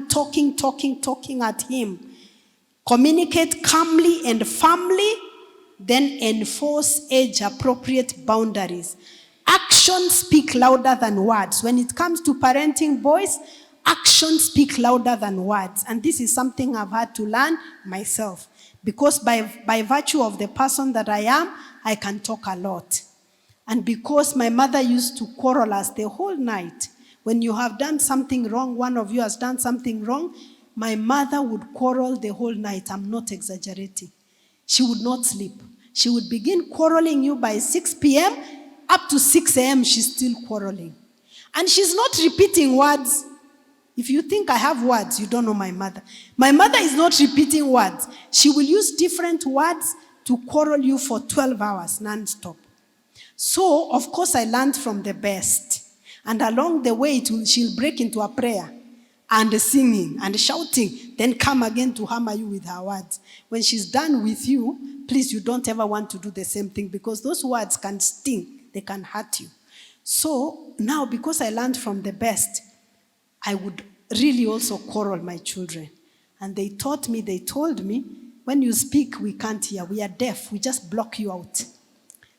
talking at him. Communicate calmly and firmly, then enforce age-appropriate boundaries. Actions speak louder than words. When it comes to parenting boys, actions speak louder than words. And this is something I've had to learn myself. Because by virtue of the person that I am, I can talk a lot. And because my mother used to quarrel us the whole night, when you have done something wrong, one of you has done something wrong, my mother would quarrel the whole night. I'm not exaggerating. She would not sleep. She would begin quarreling you by 6 p.m., up to 6 a.m., she's still quarreling. And she's not repeating words. If you think I have words, you don't know my mother. My mother is not repeating words. She will use different words to quarrel you for 12 hours, non-stop. So, of course, I learned from the best. And along the way, she'll break into a prayer and singing and shouting, then come again to hammer you with her words. When she's done with you, please, you don't ever want to do the same thing because those words can sting. They can hurt you. So now, because I learned from the best, I would really also quarrel my children. And they told me, when you speak, we can't hear. We are deaf. We just block you out.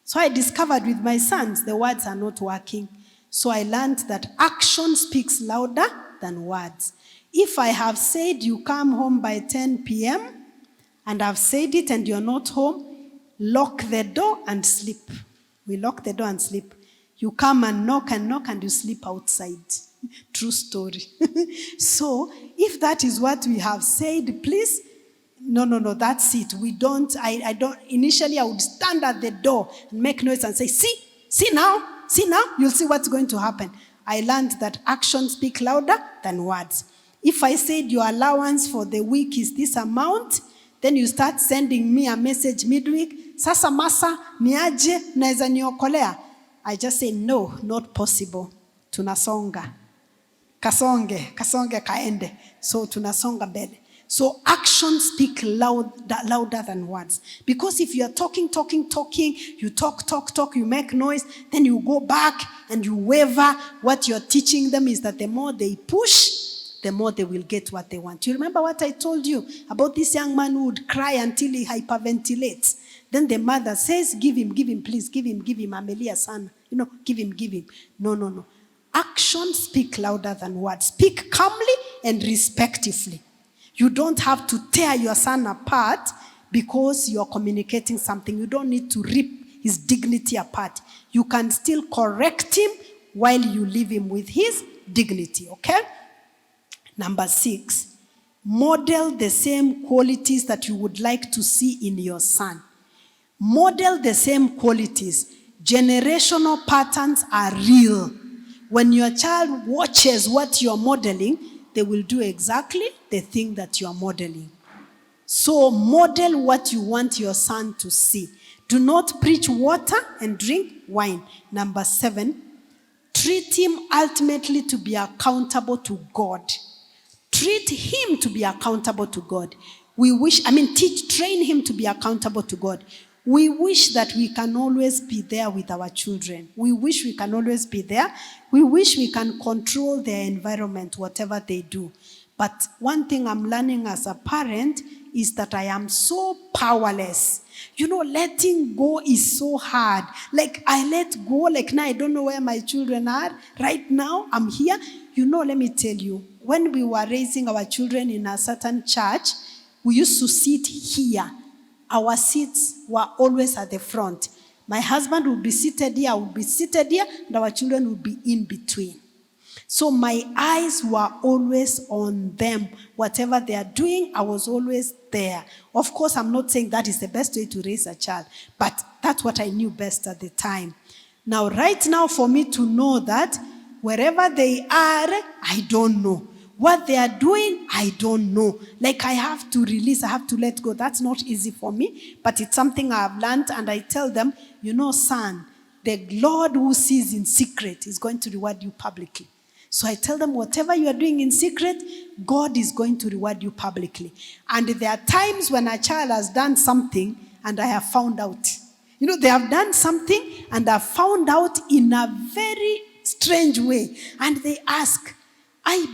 So I discovered with my sons, the words are not working. So I learned that action speaks louder than words. If I have said you come home by 10 p.m., and I've said it and you're not home, lock the door and sleep. We lock the door and sleep. You come and knock and you sleep outside. True story. So, if that is what we have said, please, no, that's it. We don't, I don't, initially I would stand at the door and make noise and say, see now, you'll see what's going to happen. I learned that actions speak louder than words. If I said your allowance for the week is this amount, then you start sending me a message midweek, sasa masa, niaje, naeza niokolea. I just say, no, not possible. Tunasonga. Kasonge kaende. So tunasonga mbele. So actions speak louder than words. Because if you are talking, you talk, you make noise, then you go back and you waver. What you're teaching them is that the more they push, the more they will get what they want. You remember what I told you about this young man who would cry until he hyperventilates? Then the mother says, give him, please, give him, Amelia son. Give him. No. Actions speak louder than words. Speak calmly and respectfully. You don't have to tear your son apart because you're communicating something. You don't need to rip his dignity apart. You can still correct him while you leave him with his dignity, okay? Number 6, model the same qualities that you would like to see in your son. Model the same qualities. Generational patterns are real. When your child watches what you're modeling, they will do exactly the thing that you're modeling. So model what you want your son to see. Do not preach water and drink wine. Number 7, treat him ultimately to be accountable to God. Treat him to be accountable to God. Train him to be accountable to God. We wish that we can always be there with our children. We wish we can always be there. We wish we can control their environment, whatever they do. But one thing I'm learning as a parent is that I am so powerless Letting go is so hard. Like, I let go, like now I don't know where my children are. Right now, I'm here. Let me tell you, when we were raising our children in a certain church, we used to sit here. Our seats were always at the front. My husband would be seated here, I would be seated here, and our children would be in between. So my eyes were always on them. Whatever they are doing, I was always there. Of course, I'm not saying that is the best way to raise a child, but that's what I knew best at the time. Now, right now, for me to know that wherever they are, I don't know. What they are doing, I don't know. Like, I have to release, I have to let go. That's not easy for me, but it's something I have learned, and I tell them, son, the Lord who sees in secret is going to reward you publicly. So I tell them, whatever you are doing in secret, God is going to reward you publicly. And there are times when a child has done something and I have found out. They have done something and I have found out in a very strange way. And they ask,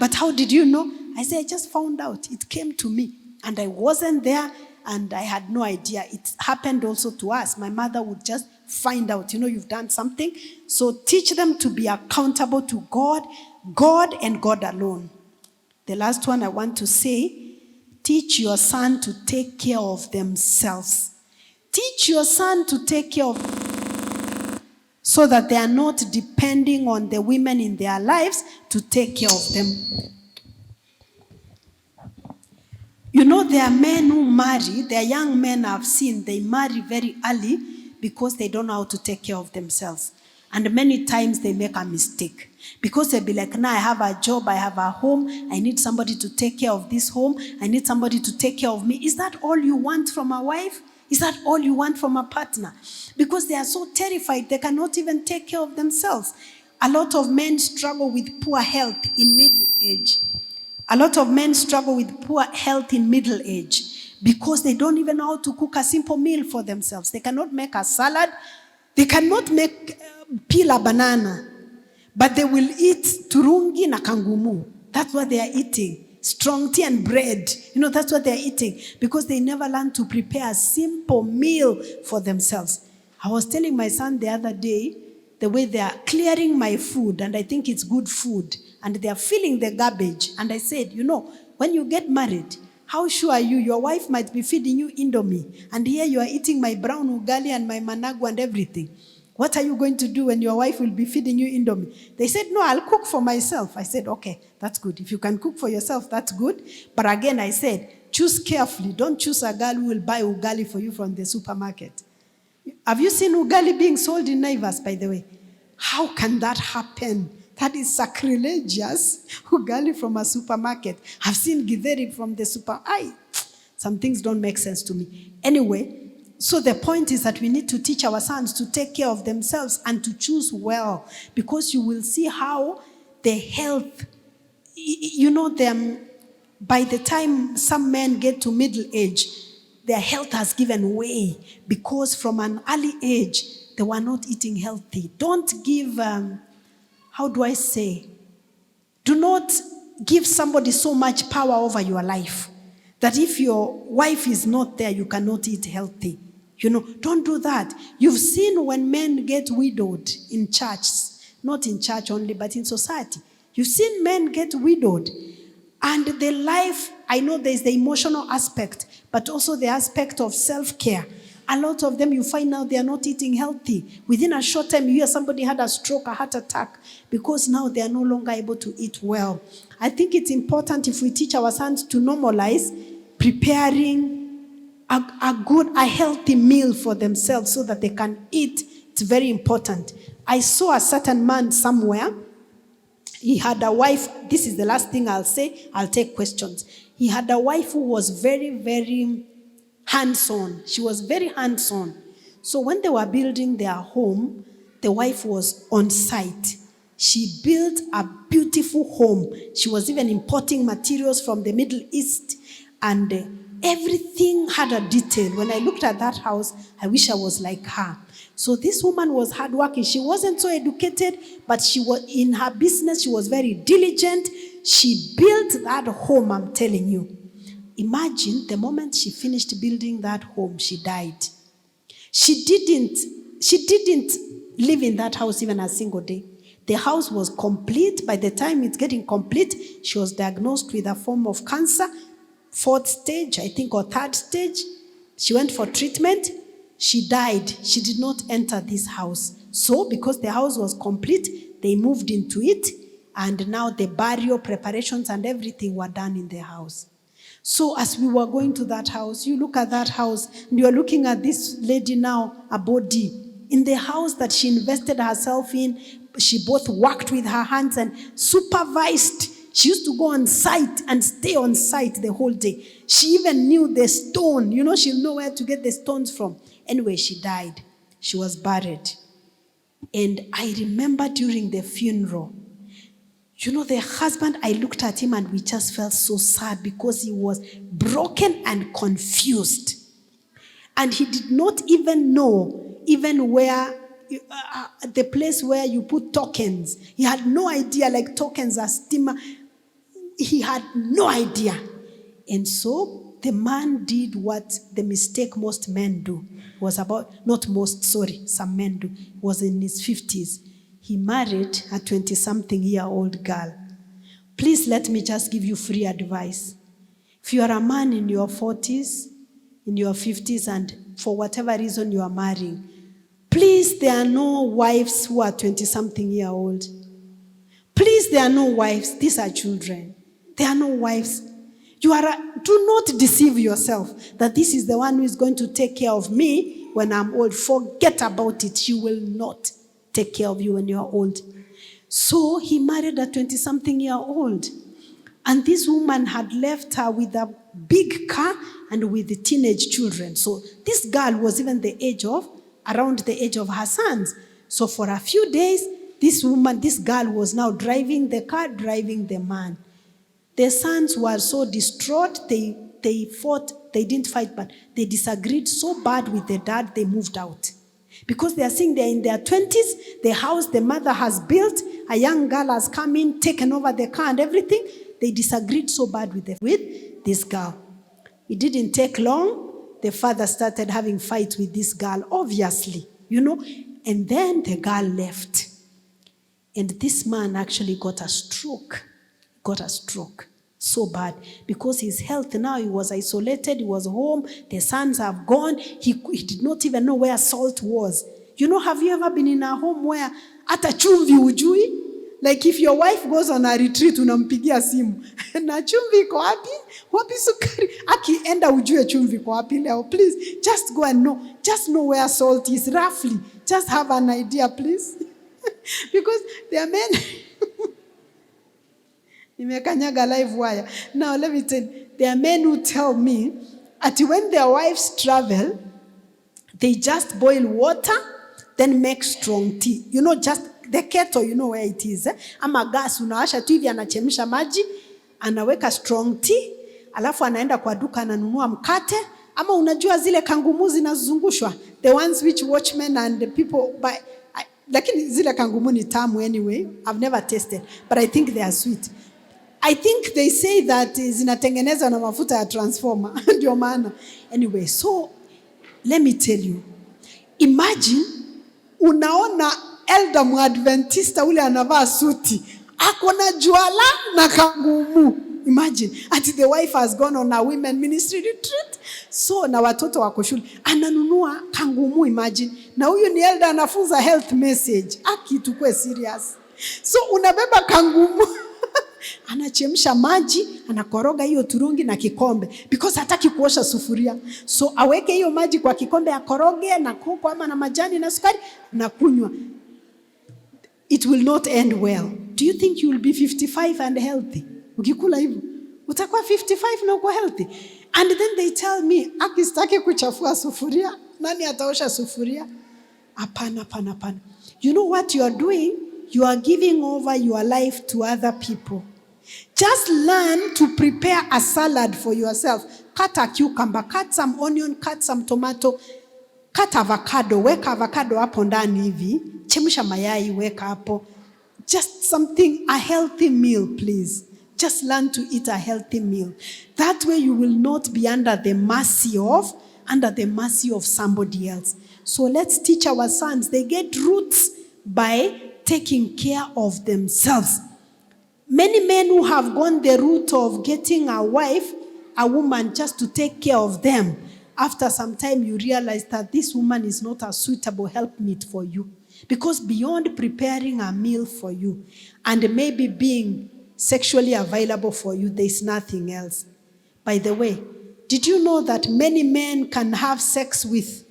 but how did you know? I say, I just found out. It came to me. And I wasn't there and I had no idea. It happened also to us. My mother would just find out, you've done something. So teach them to be accountable to God and God alone. The last one I want to say, teach your son to take care of themselves. Teach your son to take care of so that they are not depending on the women in their lives to take care of them. There are men who marry, there are young men I've seen, they marry very early because they don't know how to take care of themselves. And many times they make a mistake. Because they'll be like, now I have a job, I have a home, I need somebody to take care of this home, I need somebody to take care of me. Is that all you want from a wife? Is that all you want from a partner? Because they are so terrified, they cannot even take care of themselves. A lot of men struggle with poor health in middle age. A lot of men struggle with poor health in middle age because they don't even know how to cook a simple meal for themselves. They cannot make a salad. They cannot peel a banana. But they will eat turungi na kangumu. That's what they are eating. Strong tea and bread. That's what they are eating. Because they never learn to prepare a simple meal for themselves. I was telling my son the other day, the way they are clearing my food, and I think it's good food, and they are filling the garbage. And I said, when you get married, how sure are you? Your wife might be feeding you Indomie, and here you are eating my brown ugali and my managu and everything. What are you going to do when your wife will be feeding you Indomie? They said, no, I'll cook for myself. I said, okay, that's good. If you can cook for yourself, that's good. But again, I said, choose carefully. Don't choose a girl who will buy ugali for you from the supermarket. Have you seen ugali being sold in Naivas, by the way? How can that happen? That is sacrilegious. Ugali from a supermarket. I've seen githeri from the some things don't make sense to me. Anyway, so the point is that we need to teach our sons to take care of themselves and to choose well, because you will see how the health, them, by the time some men get to middle age, their health has given way because from an early age, they were not eating healthy. Don't give, do not give somebody so much power over your life that if your wife is not there, you cannot eat healthy. Don't do that. You've seen when men get widowed in church, not in church only, but in society. You've seen men get widowed. And the life, I know there's the emotional aspect, but also the aspect of self-care. A lot of them, you find out they are not eating healthy. Within a short time, you hear somebody had a stroke, a heart attack, because now they are no longer able to eat well. I think it's important if we teach our sons to normalize preparing a healthy meal for themselves so that they can eat. It's very important. I saw a certain man somewhere. He had a wife. This is the last thing I'll say. I'll take questions. He had a wife who was very, very hands-on. She was very hands-on. So when they were building their home, the wife was on site. She built a beautiful home. She was even importing materials from the Middle East, and everything had a detail. When I looked at that house, I wish I was like her. So this woman was hardworking. She wasn't so educated, but she was in her business. She was very diligent. She built that home, I'm telling you. Imagine the moment she finished building that home, she died. She didn't live in that house even a single day. The house was complete. By the time it's getting complete, she was diagnosed with a form of cancer, 4th stage, I think, or 3rd stage. She went for treatment. She died. She did not enter this house. So, because the house was complete, they moved into it, and now the burial preparations and everything were done in the house. So as we were going to that house, you look at that house, and you're looking at this lady now, a body, in the house that she invested herself in. She both worked with her hands and supervised. She used to go on site and stay on site the whole day. She even knew the stone. She'll know where to get the stones from. Anyway, she died. She was buried. And I remember during the funeral, the husband, I looked at him and we just felt so sad because he was broken and confused. And he did not even know where, the place where you put tokens. He had no idea, like tokens are steamer. He had no idea. And so the man did what the mistake most men do. Some men do. Was in his 50s. He married a 20-something-year-old girl. Please let me just give you free advice. If you are a man in your 40s, in your 50s, and for whatever reason you are marrying, please, there are no wives who are 20-something-year-old. Please, there are no wives. These are children. There are no wives. Do not deceive yourself that this is the one who is going to take care of me when I'm old. Forget about it. She will not take care of you when you're old. So he married a 20-something-year-old. And this woman had left her with a big car and with the teenage children. So this girl was even around the age of her sons. So for a few days, this girl was now driving the car, driving the man. The sons were so distraught, they fought, they didn't fight, but they disagreed so bad with the dad, they moved out. Because they are saying they're in their 20s, the house the mother has built, a young girl has come in, taken over the car and everything. They disagreed so bad with this girl. It didn't take long. The father started having fights with this girl, obviously, and then the girl left. And this man actually got a stroke. So bad. Because his health now, he was isolated, he was home, the sons have gone, he did not even know where salt was. Have you ever been in a home where ata chumvi ujui? Like if your wife goes on a retreat, unampigia simu. Na chumvi iko wapi? Wapi sukari? Akienda ujue chumvi iko wapi leo. Please, just go and know. Just know where salt is, roughly. Just have an idea, please. Because there are men... Nimekanyaga live wire. Now let me tell you, there are men who tell me that when their wives travel, they just boil water, then make strong tea. Just the kettle, where it is. Ama gas, unawasha tu hivi anachemsha maji, anaweka strong tea, alafu anaenda kwa duka ananunua mkate, ama unajua zile kangumu zinazungushwa, the ones which watchmen and the people buy. Lakini zile kangumu ni tamu anyway. I've never tasted, but I think they are sweet. I think they say that zinatengenezwa na mafuta ya transformer. Ndio maana. Anyway, so let me tell you. Imagine unaona elder Adventista ule anavaa suti. Ako na juala na kangumu. Imagine. Ati the wife has gone on a women ministry retreat. So na watoto wako shule. Ananunua kangumu, imagine. Na huyu ni elder anafunza health message. Tukue serious. So unabeba kangumu. Anachemsha maji, anakoroga hiyo turungi na kikombe because hataki kuosha sufuria. So aweke hiyo maji kwa kikombe, akoroge na koko ama na majani na sukari na kunywa. It will not end well. Do you think you will be 55 and healthy? Ukikula hivyo, utakuwa 55 na uko healthy. And then they tell me, akistaki kuchafua sufuria, nani ataosha sufuria? Hapana. You know what you are doing? You are giving over your life to other people. Just learn to prepare a salad for yourself. Cut a cucumber, cut some onion, cut some tomato, cut avocado, weka avocado hapo ndani hivi, chemsha mayai, weka hapo. Just something, a healthy meal, please. Just learn to eat a healthy meal. That way you will not be under the mercy of somebody else. So let's teach our sons. They get roots by taking care of themselves. Many men who have gone the route of getting a wife, a woman, just to take care of them, after some time you realize that this woman is not a suitable helpmeet for you. Because beyond preparing a meal for you and maybe being sexually available for you, there's nothing else. By the way, did you know that many men can have sex with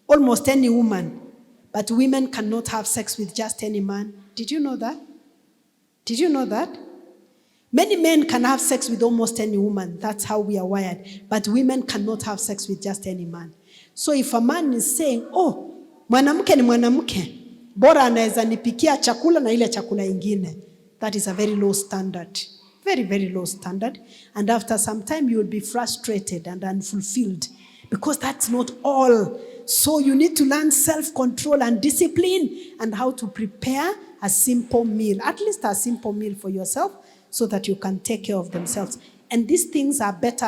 almost any woman, but women cannot have sex with just any man? Did you know that? Did you know that? Many men can have sex with almost any woman. That's how we are wired. But women cannot have sex with just any man. So if a man is saying, oh, mwanamke ni mwanamke, bora anaweza nipikia chakula na ile chakula ingine, that is a very low standard. Very, very low standard. And after some time, you will be frustrated and unfulfilled because that's not all. So you need to learn self-control and discipline and how to prepare a simple meal, at least a simple meal for yourself so that you can take care of themselves. And these things are best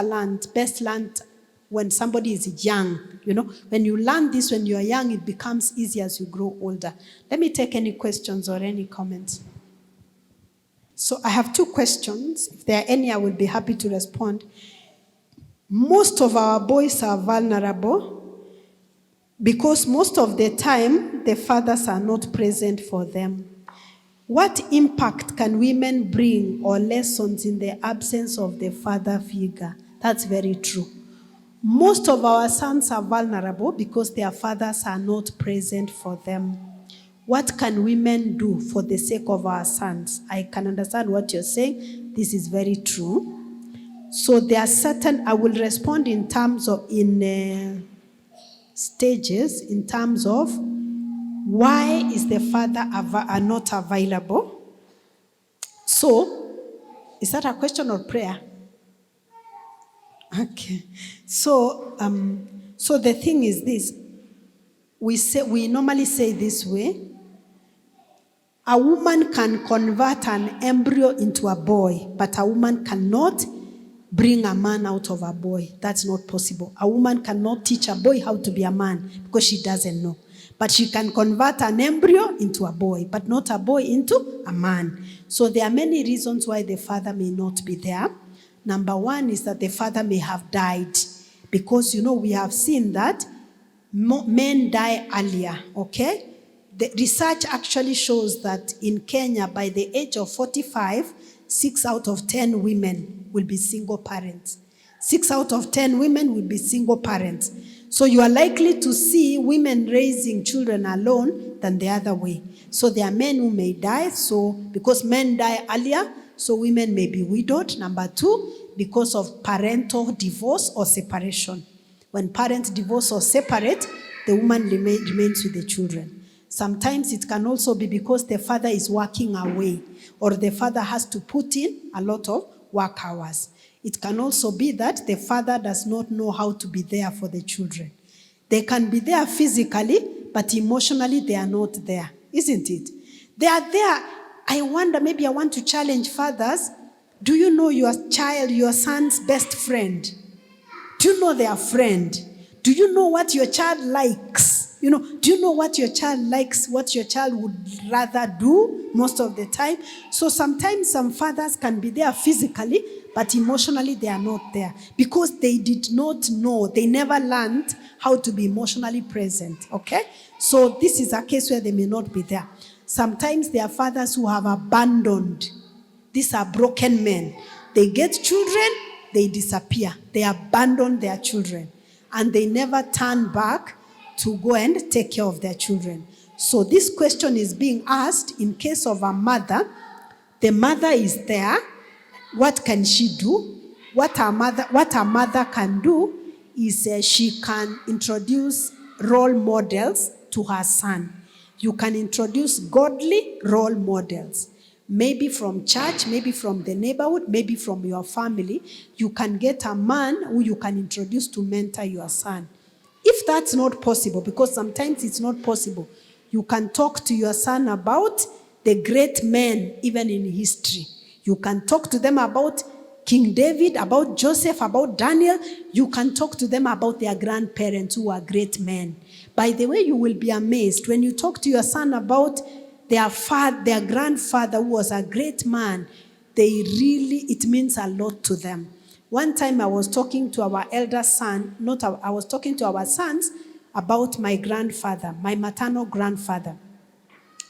learned when somebody is young. You know, when you learn this when you are young, it becomes easier as you grow older. Let me take any questions or any comments. So I have 2 questions. If there are any, I will be happy to respond. Most of our boys are vulnerable because most of the time, the fathers are not present for them. What impact can women bring or lessons in the absence of the father figure? That's very true. Most of our sons are vulnerable because their fathers are not present for them. What can women do for the sake of our sons? I can understand what you're saying. This is very true. So there are certain, I will respond in terms of, stages, in terms of why is the father not available? So, is that a question or prayer? Okay. So the thing is this. We normally say this way. A woman can convert an embryo into a boy, but a woman cannot bring a man out of a boy. That's not possible. A woman cannot teach a boy how to be a man because she doesn't know. But she can convert an embryo into a boy, but not a boy into a man. So there are many reasons why the father may not be there. Number 1 is that the father may have died. Because, we have seen that men die earlier, okay? The research actually shows that in Kenya, by the age of 45, 6 out of 10 women will be single parents. 6 out of 10 women will be single parents. So you are likely to see women raising children alone than the other way. So there are men who may die, so because men die earlier, so women may be widowed. Number 2, because of parental divorce or separation. When parents divorce or separate, the woman remains with the children. Sometimes it can also be because the father is working away or the father has to put in a lot of work hours. It can also be that the father does not know how to be there for the children. They can be there physically, but emotionally they are not there, isn't it? They are there. I wonder, maybe I want to challenge fathers. Do you know your son's best friend? Do you know their friend? Do you know what your child likes? Do you know what your child likes, what your child would rather do most of the time? So sometimes some fathers can be there physically, but emotionally they are not there because they did not know, they never learned how to be emotionally present, okay? So this is a case where they may not be there. Sometimes there are fathers who have abandoned. These are broken men. They get children, they disappear. They abandon their children. And they never turn back to go and take care of their children. So this question is being asked in case of a mother. The mother is there. What can she do? What a mother can do is she can introduce role models to her son. You can introduce godly role models. Maybe from church, maybe from the neighborhood, maybe from your family. You can get a man who you can introduce to mentor your son. If that's not possible, because sometimes it's not possible, you can talk to your son about the great men, even in history. You can talk to them about King David, about Joseph, about Daniel. You can talk to them about their grandparents who are great men. By the way, you will be amazed when you talk to your son about their grandfather who was a great man. It means a lot to them. One time I was talking to our elder son, I was talking to our sons about my grandfather, my maternal grandfather.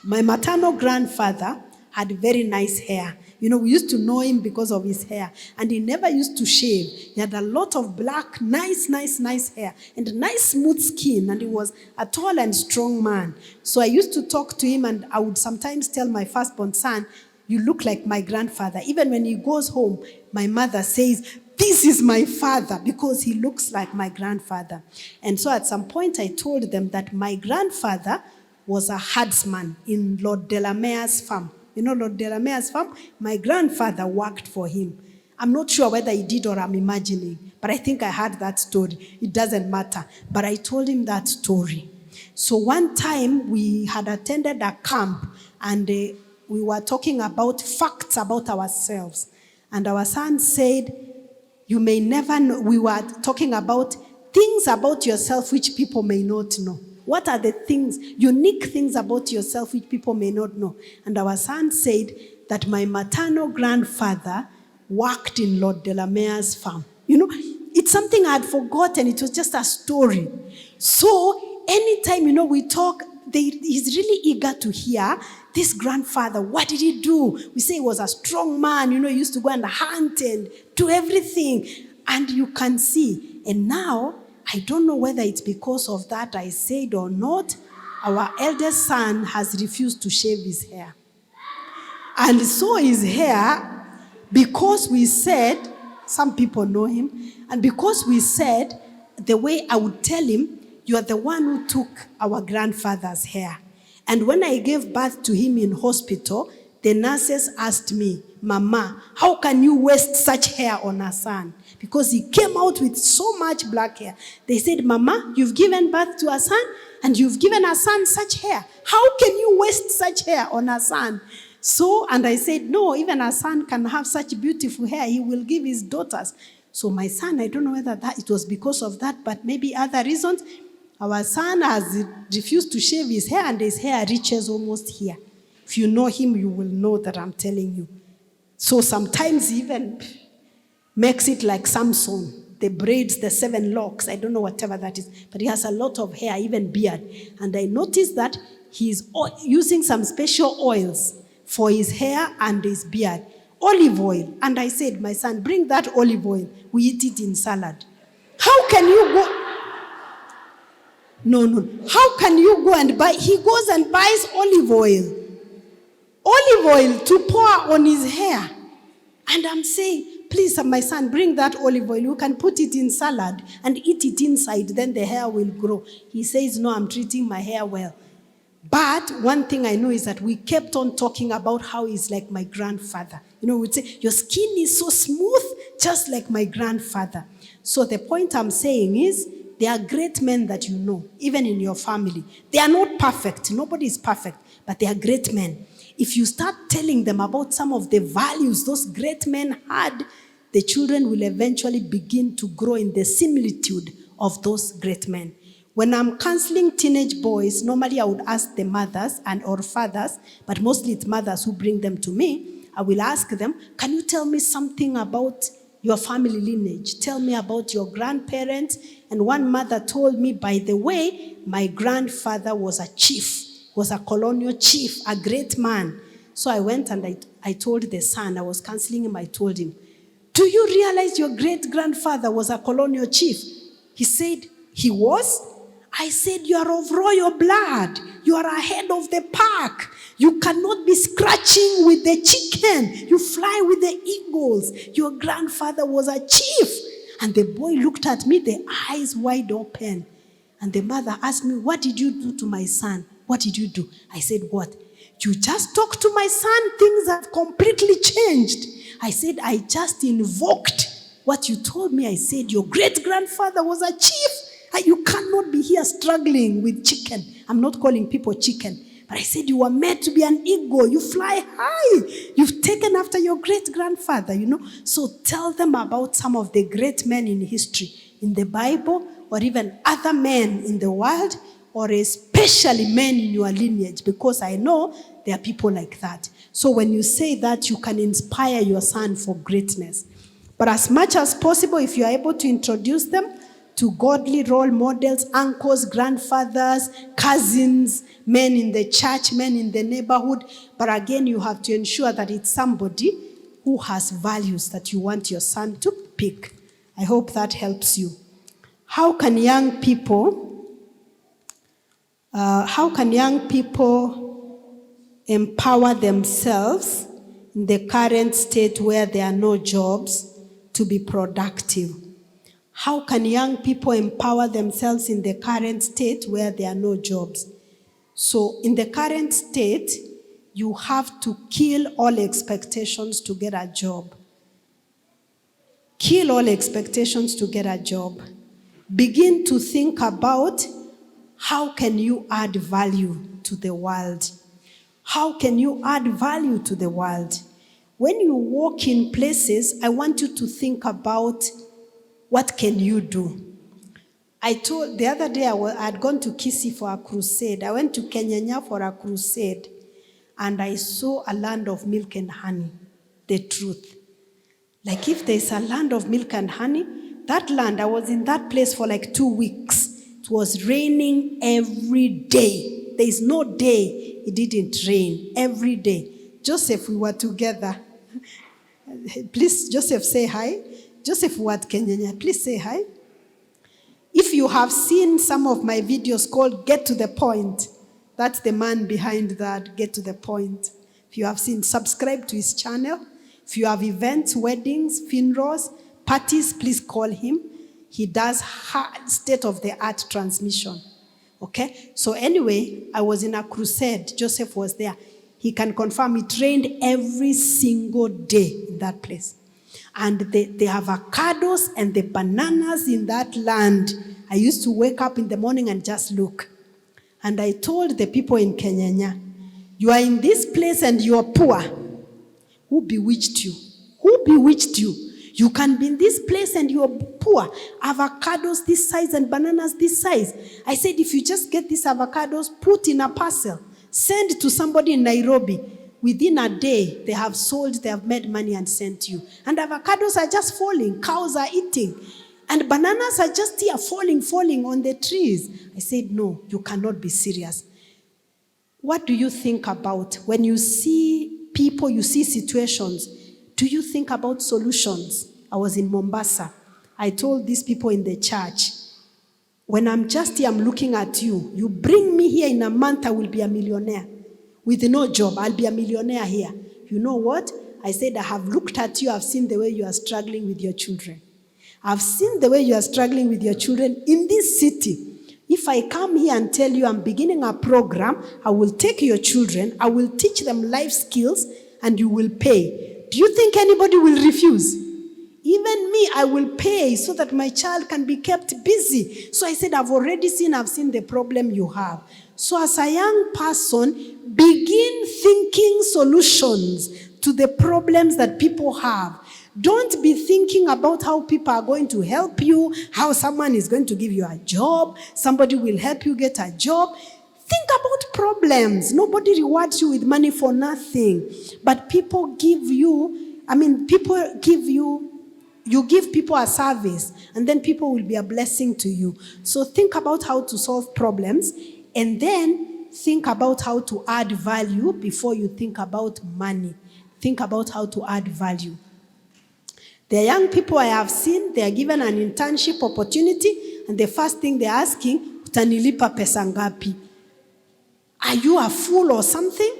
My maternal grandfather had very nice hair. We used to know him because of his hair. And he never used to shave. He had a lot of black, nice hair. And a nice smooth skin. And he was a tall and strong man. So I used to talk to him, and I would sometimes tell my firstborn son, you look like my grandfather. Even when he goes home, my mother says, this is my father, because he looks like my grandfather. And so at some point I told them that my grandfather was a herdsman in Lord Delamere's farm. Lord Delamere's farm? My grandfather worked for him. I'm not sure whether he did or I'm imagining, but I think I heard that story. It doesn't matter. But I told him that story. So one time we had attended a camp, and we were talking about facts about ourselves. And our son said, you may never know. We were talking about things about yourself which people may not know. What are the things, unique things about yourself which people may not know? And our son said that my maternal grandfather worked in Lord Delamere's farm. It's something I had forgotten. It was just a story. So anytime, we talk, he's really eager to hear this grandfather. What did he do? We say he was a strong man. He used to go and hunt and do everything. And you can see. And now, I don't know whether it's because of that I said or not, our eldest son has refused to shave his hair. And so his hair, because we said, some people know him, and because we said, the way I would tell him, you are the one who took our grandfather's hair. And when I gave birth to him in hospital, the nurses asked me, Mama, how can you waste such hair on a son? Because he came out with so much black hair. They said, Mama, you've given birth to a son, and you've given a son such hair. How can you waste such hair on a son? So, and I said, no, even a son can have such beautiful hair. He will give his daughters. So my son, I don't know whether it was because of that, but maybe other reasons. Our son has refused to shave his hair, and his hair reaches almost here. If you know him, you will know that I'm telling you. So sometimes he even makes it like Samson. The braids, the 7 locks, I don't know whatever that is. But he has a lot of hair, even beard. And I noticed that he's using some special oils for his hair and his beard. Olive oil. And I said, my son, bring that olive oil. We eat it in salad. How can you go? No. How can you go and buy? He goes and buys olive oil. Olive oil to pour on his hair. And I'm saying, please, my son, bring that olive oil. You can put it in salad and eat it inside. Then the hair will grow. He says, no, I'm treating my hair well. But one thing I know is that we kept on talking about how he's like my grandfather. We'd say, your skin is so smooth, just like my grandfather. So the point I'm saying is, there are great men that you know, even in your family. They are not perfect. Nobody is perfect, but they are great men. If you start telling them about some of the values those great men had, the children will eventually begin to grow in the similitude of those great men. When I'm counseling teenage boys, normally I would ask the mothers or fathers, but mostly it's mothers who bring them to me. I will ask them, can you tell me something about your family lineage? Tell me about your grandparents. And one mother told me, by the way, my grandfather was a chief, was a colonial chief, a great man. So I went and I told the son, I was counseling him, I told him, do you realize your great-grandfather was a colonial chief? He said, he was? I said, you are of royal blood. You are ahead of the pack. You cannot be scratching with the chicken. You fly with the eagles. Your grandfather was a chief. And the boy looked at me, the eyes wide open. And the mother asked me, what did you do to my son? What did you do? I said, what? You just talked to my son. Things have completely changed. I said, I just invoked what you told me. I said, your great-grandfather was a chief. You cannot be here struggling with chicken. I'm not calling people chicken. But I said, you were made to be an eagle. You fly high. You've taken after your great-grandfather, So tell them about some of the great men in history, in the Bible, or even other men in the world, or especially men in your lineage, because I know there are people like that. So when you say that, you can inspire your son for greatness. But as much as possible, if you are able to introduce them to godly role models, uncles, grandfathers, cousins, men in the church, men in the neighborhood. But again, you have to ensure that it's somebody who has values that you want your son to pick. I hope that helps you. How can young people empower themselves in the current state where there are no jobs to be productive? How can young people empower themselves in the current state where there are no jobs? So in the current state, you have to kill all expectations to get a job. Kill all expectations to get a job. Begin to think about how can you add value to the world. How can you add value to the world? When you walk in places, I want you to think about what can you do. The other day I had gone to Kisii for a crusade. I went to Kenya for a crusade, and I saw a land of milk and honey, the truth. Like if there's a land of milk and honey, that land, I was in that place for like 2 weeks. It was raining every day. There is no day it didn't rain, every day. Joseph, we were together. Please, Joseph, say hi. Joseph Ward Kenya, please say hi. If you have seen some of my videos called Get to the Point, that's the man behind that, Get to the Point. If you have seen, subscribe to his channel. If you have events, weddings, funerals, parties, please call him. He does state-of-the-art transmission. Okay? So anyway, I was in a crusade. Joseph was there. He can confirm it rained every single day in that place. And the avocados and the bananas in that land, I used to wake up in the morning and just look. And I told the people in Kenya, you are in this place and you are poor. Who bewitched you? Who bewitched you? You can be in this place and you are poor. Avocados this size and bananas this size. I said, if you just get these avocados, put in a parcel, send to somebody in Nairobi. Within a day, they have sold, they have made money and sent you. And avocados are just falling. Cows are eating. And bananas are just here falling on the trees. I said, no, you cannot be serious. What do you think about when you see people, you see situations? Do you think about solutions? I was in Mombasa. I told these people in the church, when I'm just here, I'm looking at you. You bring me here in a month, I will be a millionaire. With no job, I'll be a millionaire here. You know what? I said, I have looked at you. I've seen the way you are struggling with your children. I've seen the way you are struggling with your children in this city. If I come here and tell you I'm beginning a program, I will take your children, I will teach them life skills, and you will pay. Do you think anybody will refuse? Even me, I will pay so that my child can be kept busy. So I said, I've seen the problem you have. So as a young person, begin thinking solutions to the problems that people have. Don't be thinking about how people are going to help you, how someone is going to give you a job, somebody will help you get a job. Think about problems. Nobody rewards you with money for nothing. But people give you, you give people a service, and then people will be a blessing to you. So think about how to solve problems, and then think about how to add value before you think about money. Think about how to add value. The young people I have seen, they are given an internship opportunity, and the first thing they're asking, utanilipa pesa ngapi? Are you a fool or something?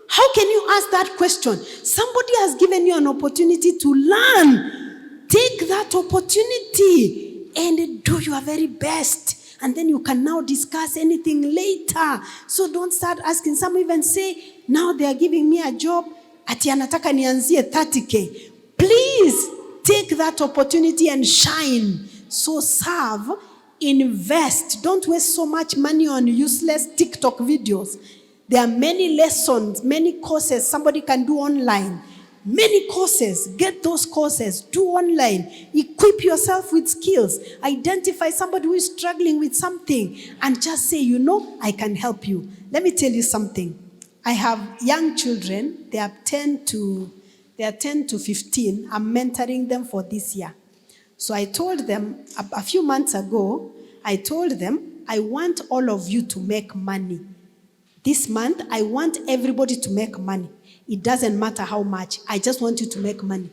How can you ask that question? Somebody has given you an opportunity to learn. Take that opportunity and do your very best. And then you can now discuss anything later. So don't start asking. Some even say, now they are giving me a job. Ati anataka nianzie 30K. Please take that opportunity and shine. So serve, invest. Don't waste so much money on useless TikTok videos. There are many lessons, many courses somebody can do online. Many courses. Get those courses. Do online. Equip yourself with skills. Identify somebody who is struggling with something and just say, I can help you. Let me tell you something. I have young children. They are 10 to 15. I'm mentoring them for this year. So I told them a few months ago, I told them, I want all of you to make money. This month, I want everybody to make money. It doesn't matter how much. I just want you to make money.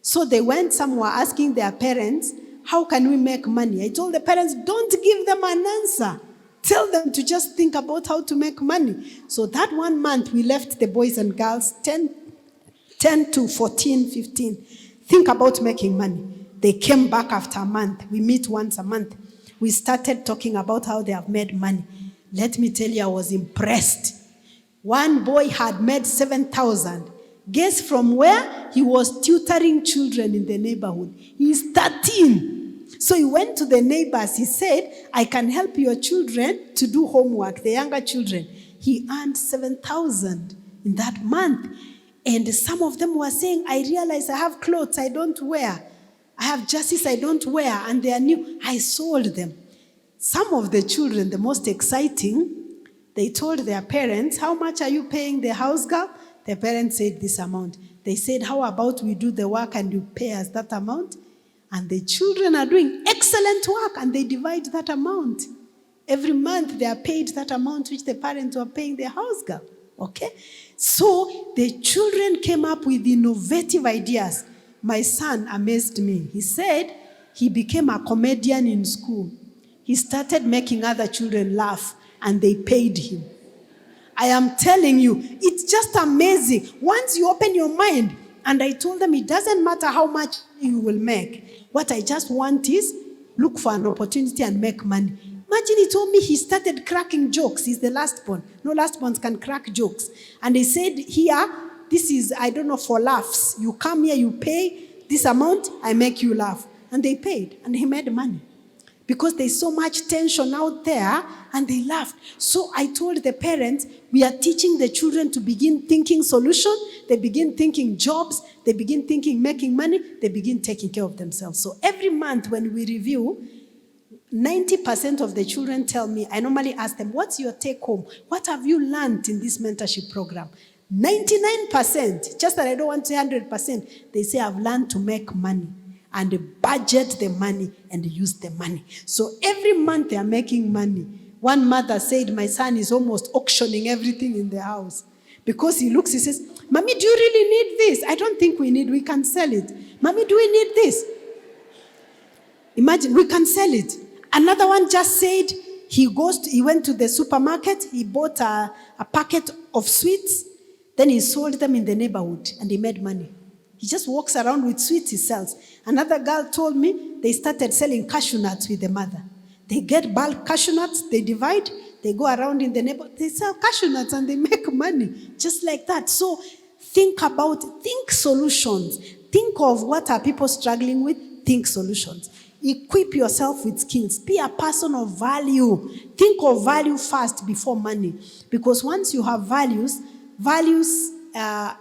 So they went, some were asking their parents, how can we make money? I told the parents, don't give them an answer. Tell them to just think about how to make money. So that 1 month, we left the boys and girls 10 to 14, 15. Think about making money. They came back after a month. We meet once a month. We started talking about how they have made money. Let me tell you, I was impressed. One boy had made 7,000. Guess from where? He was tutoring children in the neighborhood. He's 13. So he went to the neighbors. He said, I can help your children to do homework, the younger children. He earned 7,000 in that month. And some of them were saying, I realize I have clothes I don't wear. I have jerseys I don't wear, and they are new. I sold them. Some of the children, the most exciting, they told their parents, how much are you paying the house girl? The parents said this amount. They said, how about we do the work and you pay us that amount? And the children are doing excellent work and they divide that amount. Every month they are paid that amount which the parents were paying the house girl. Okay? So the children came up with innovative ideas. My son amazed me. He said he became a comedian in school. He started making other children laugh and they paid him. I am telling you, it's just amazing. Once you open your mind, and I told them it doesn't matter how much you will make. What I just want is look for an opportunity and make money. Imagine he told me he started cracking jokes. He's the last born. No last borns can crack jokes. And they said here, this is, I don't know, for laughs. You come here, you pay this amount, I make you laugh. And they paid, and he made money. Because there's so much tension out there, and they laughed. So I told the parents, we are teaching the children to begin thinking solution. They begin thinking jobs. They begin thinking making money. They begin taking care of themselves. So every month when we review, 90% of the children tell me, I normally ask them, what's your take home? What have you learned in this mentorship program? 99%, just that I don't want to say 100%, they say I've learned to make money and budget the money and use the money. So every month they are making money. One mother said, my son is almost auctioning everything in the house. Because he looks, he says, Mommy, do you really need this? I don't think we can sell it. Mommy, do we need this? Imagine, we can sell it. Another one just said, he went to the supermarket, he bought a packet of sweets, then he sold them in the neighborhood and he made money. He just walks around with sweets he sells. Another girl told me they started selling cashew nuts with the mother. They get bulk cashew nuts, they divide, they go around in the neighborhood, they sell cashew nuts and they make money. Just like that. So think solutions. Think of what are people struggling with, think solutions. Equip yourself with skills. Be a person of value. Think of value first before money. Because once you have values,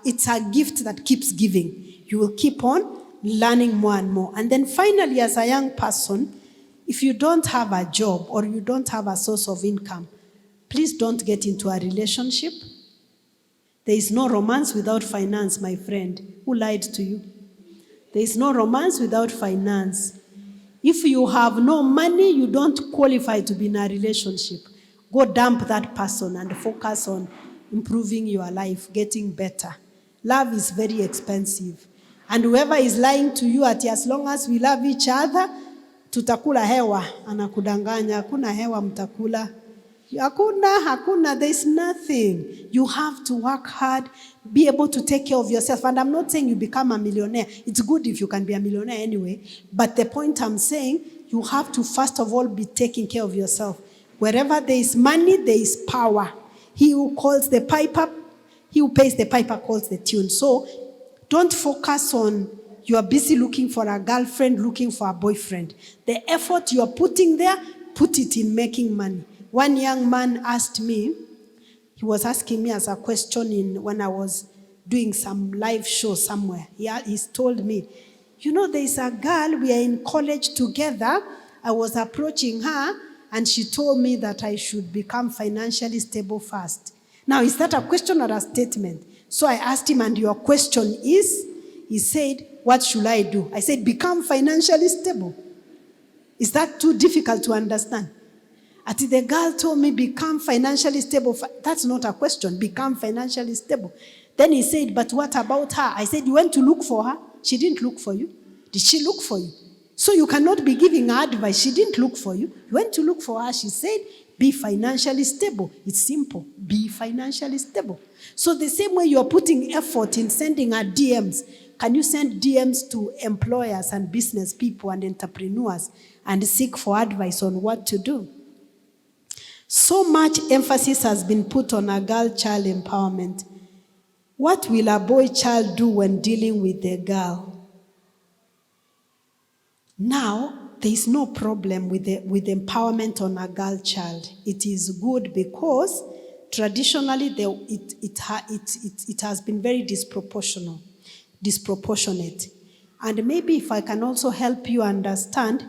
it's a gift that keeps giving. You will keep on learning more and more. And then finally, as a young person, if you don't have a job or you don't have a source of income, please don't get into a relationship. There is no romance without finance, my friend. Who lied to you? There is no romance without finance. If you have no money, you don't qualify to be in a relationship. Go dump that person and focus on improving your life, getting better. Love is very expensive. And whoever is lying to you as long as we love each other, tutakula hewa, anakudanganya, hakuna hewa mtakula. Hakuna, there's nothing. You have to work hard, be able to take care of yourself. And I'm not saying you become a millionaire. It's good if you can be a millionaire anyway. But the point I'm saying, you have to first of all be taking care of yourself. Wherever there is money, there is power. He who calls the piper, he who pays the piper calls the tune. So don't focus on you are busy looking for a girlfriend, looking for a boyfriend. The effort you are putting there, put it in making money. One young man asked me, He was asking me as a question when I was doing some live show somewhere. He's told me, there is a girl, we are in college together. I was approaching her, and she told me that I should become financially stable first. Now, is that a question or a statement? So I asked him, and your question is? He said, what should I do? I said, become financially stable. Is that too difficult to understand? The girl told me, become financially stable. That's not a question. Become financially stable. Then he said, but what about her? I said, you went to look for her? She didn't look for you. Did she look for you? So you cannot be giving her advice. She didn't look for you. You went to look for her. She said, be financially stable. It's simple. Be financially stable. So the same way you're putting effort in sending her DMs, can you send DMs to employers and business people and entrepreneurs and seek for advice on what to do? So much emphasis has been put on a girl-child empowerment. What will a boy-child do when dealing with a girl? Now, there is no problem with empowerment on a girl child. It is good because traditionally it has been very disproportionate. And maybe if I can also help you understand,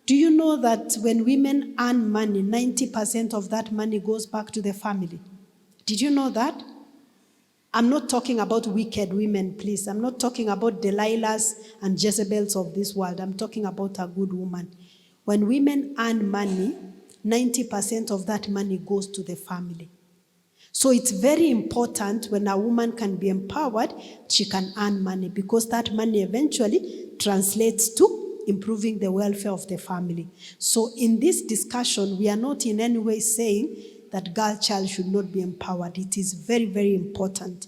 do you know that when women earn money, 90% of that money goes back to the family? Did you know that? I'm not talking about wicked women, please. I'm not talking about Delilahs and Jezebels of this world. I'm talking about a good woman. When women earn money, 90% of that money goes to the family. So it's very important when a woman can be empowered, she can earn money, because that money eventually translates to improving the welfare of the family. So in this discussion, we are not in any way saying that girl child should not be empowered. It is very, very important.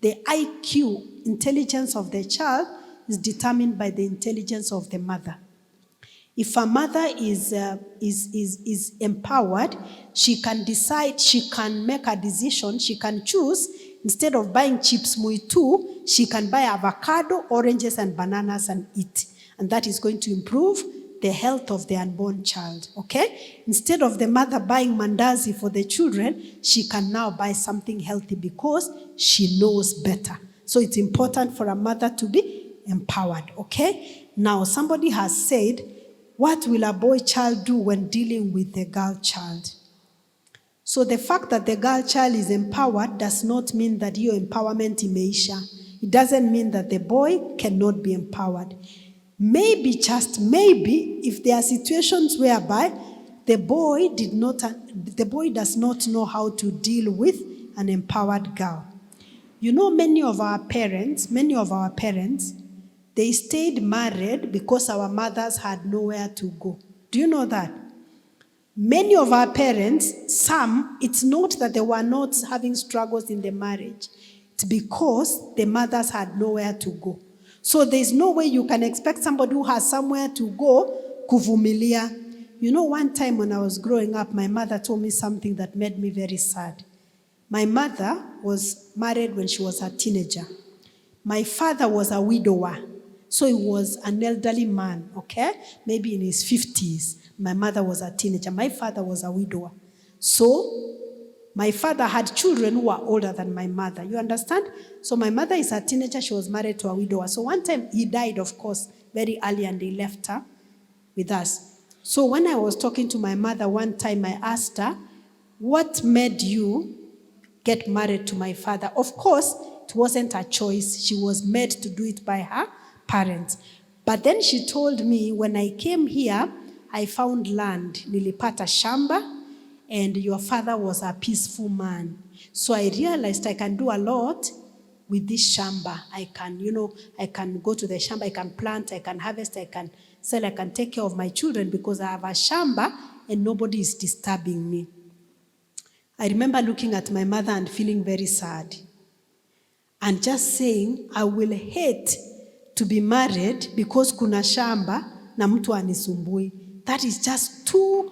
The IQ, intelligence of the child, is determined by the intelligence of the mother. If a mother is empowered, she can decide, she can make a decision, she can choose, instead of buying chips Mui2, she can buy avocado, oranges, and bananas and eat. And that is going to improve the health of the unborn child, okay? Instead of the mother buying mandazi for the children, she can now buy something healthy because she knows better. So it's important for a mother to be empowered, okay? Now, somebody has said, what will a boy child do when dealing with the girl child? So the fact that the girl child is empowered does not mean that your empowerment imeisha. It doesn't mean that the boy cannot be empowered. Maybe, just maybe, if there are situations whereby the boy does not know how to deal with an empowered girl. Many of our parents, they stayed married because our mothers had nowhere to go. Do you know that? Many of our parents, it's not that they were not having struggles in the marriage. It's because the mothers had nowhere to go. So there's no way you can expect somebody who has somewhere to go, kuvumilia. One time when I was growing up, my mother told me something that made me very sad. My mother was married when she was a teenager. My father was a widower. So he was an elderly man, okay? Maybe in his 50s. My mother was a teenager. My father was a widower. So my father had children who were older than my mother. You understand? So my mother is a teenager. She was married to a widower. So one time he died, of course, very early, and they left her with us. So when I was talking to my mother one time, I asked her, what made you get married to my father? Of course, it wasn't a choice. She was made to do it by her parents. But then she told me, when I came here, I found land. Nilipata shamba. And your father was a peaceful man. So I realized I can do a lot with this shamba. I can go to the shamba, I can plant, I can harvest, I can sell, I can take care of my children because I have a shamba and nobody is disturbing me. I remember looking at my mother and feeling very sad. And just saying, I will hate to be married because kuna shamba na mtu anisumbui. That is just too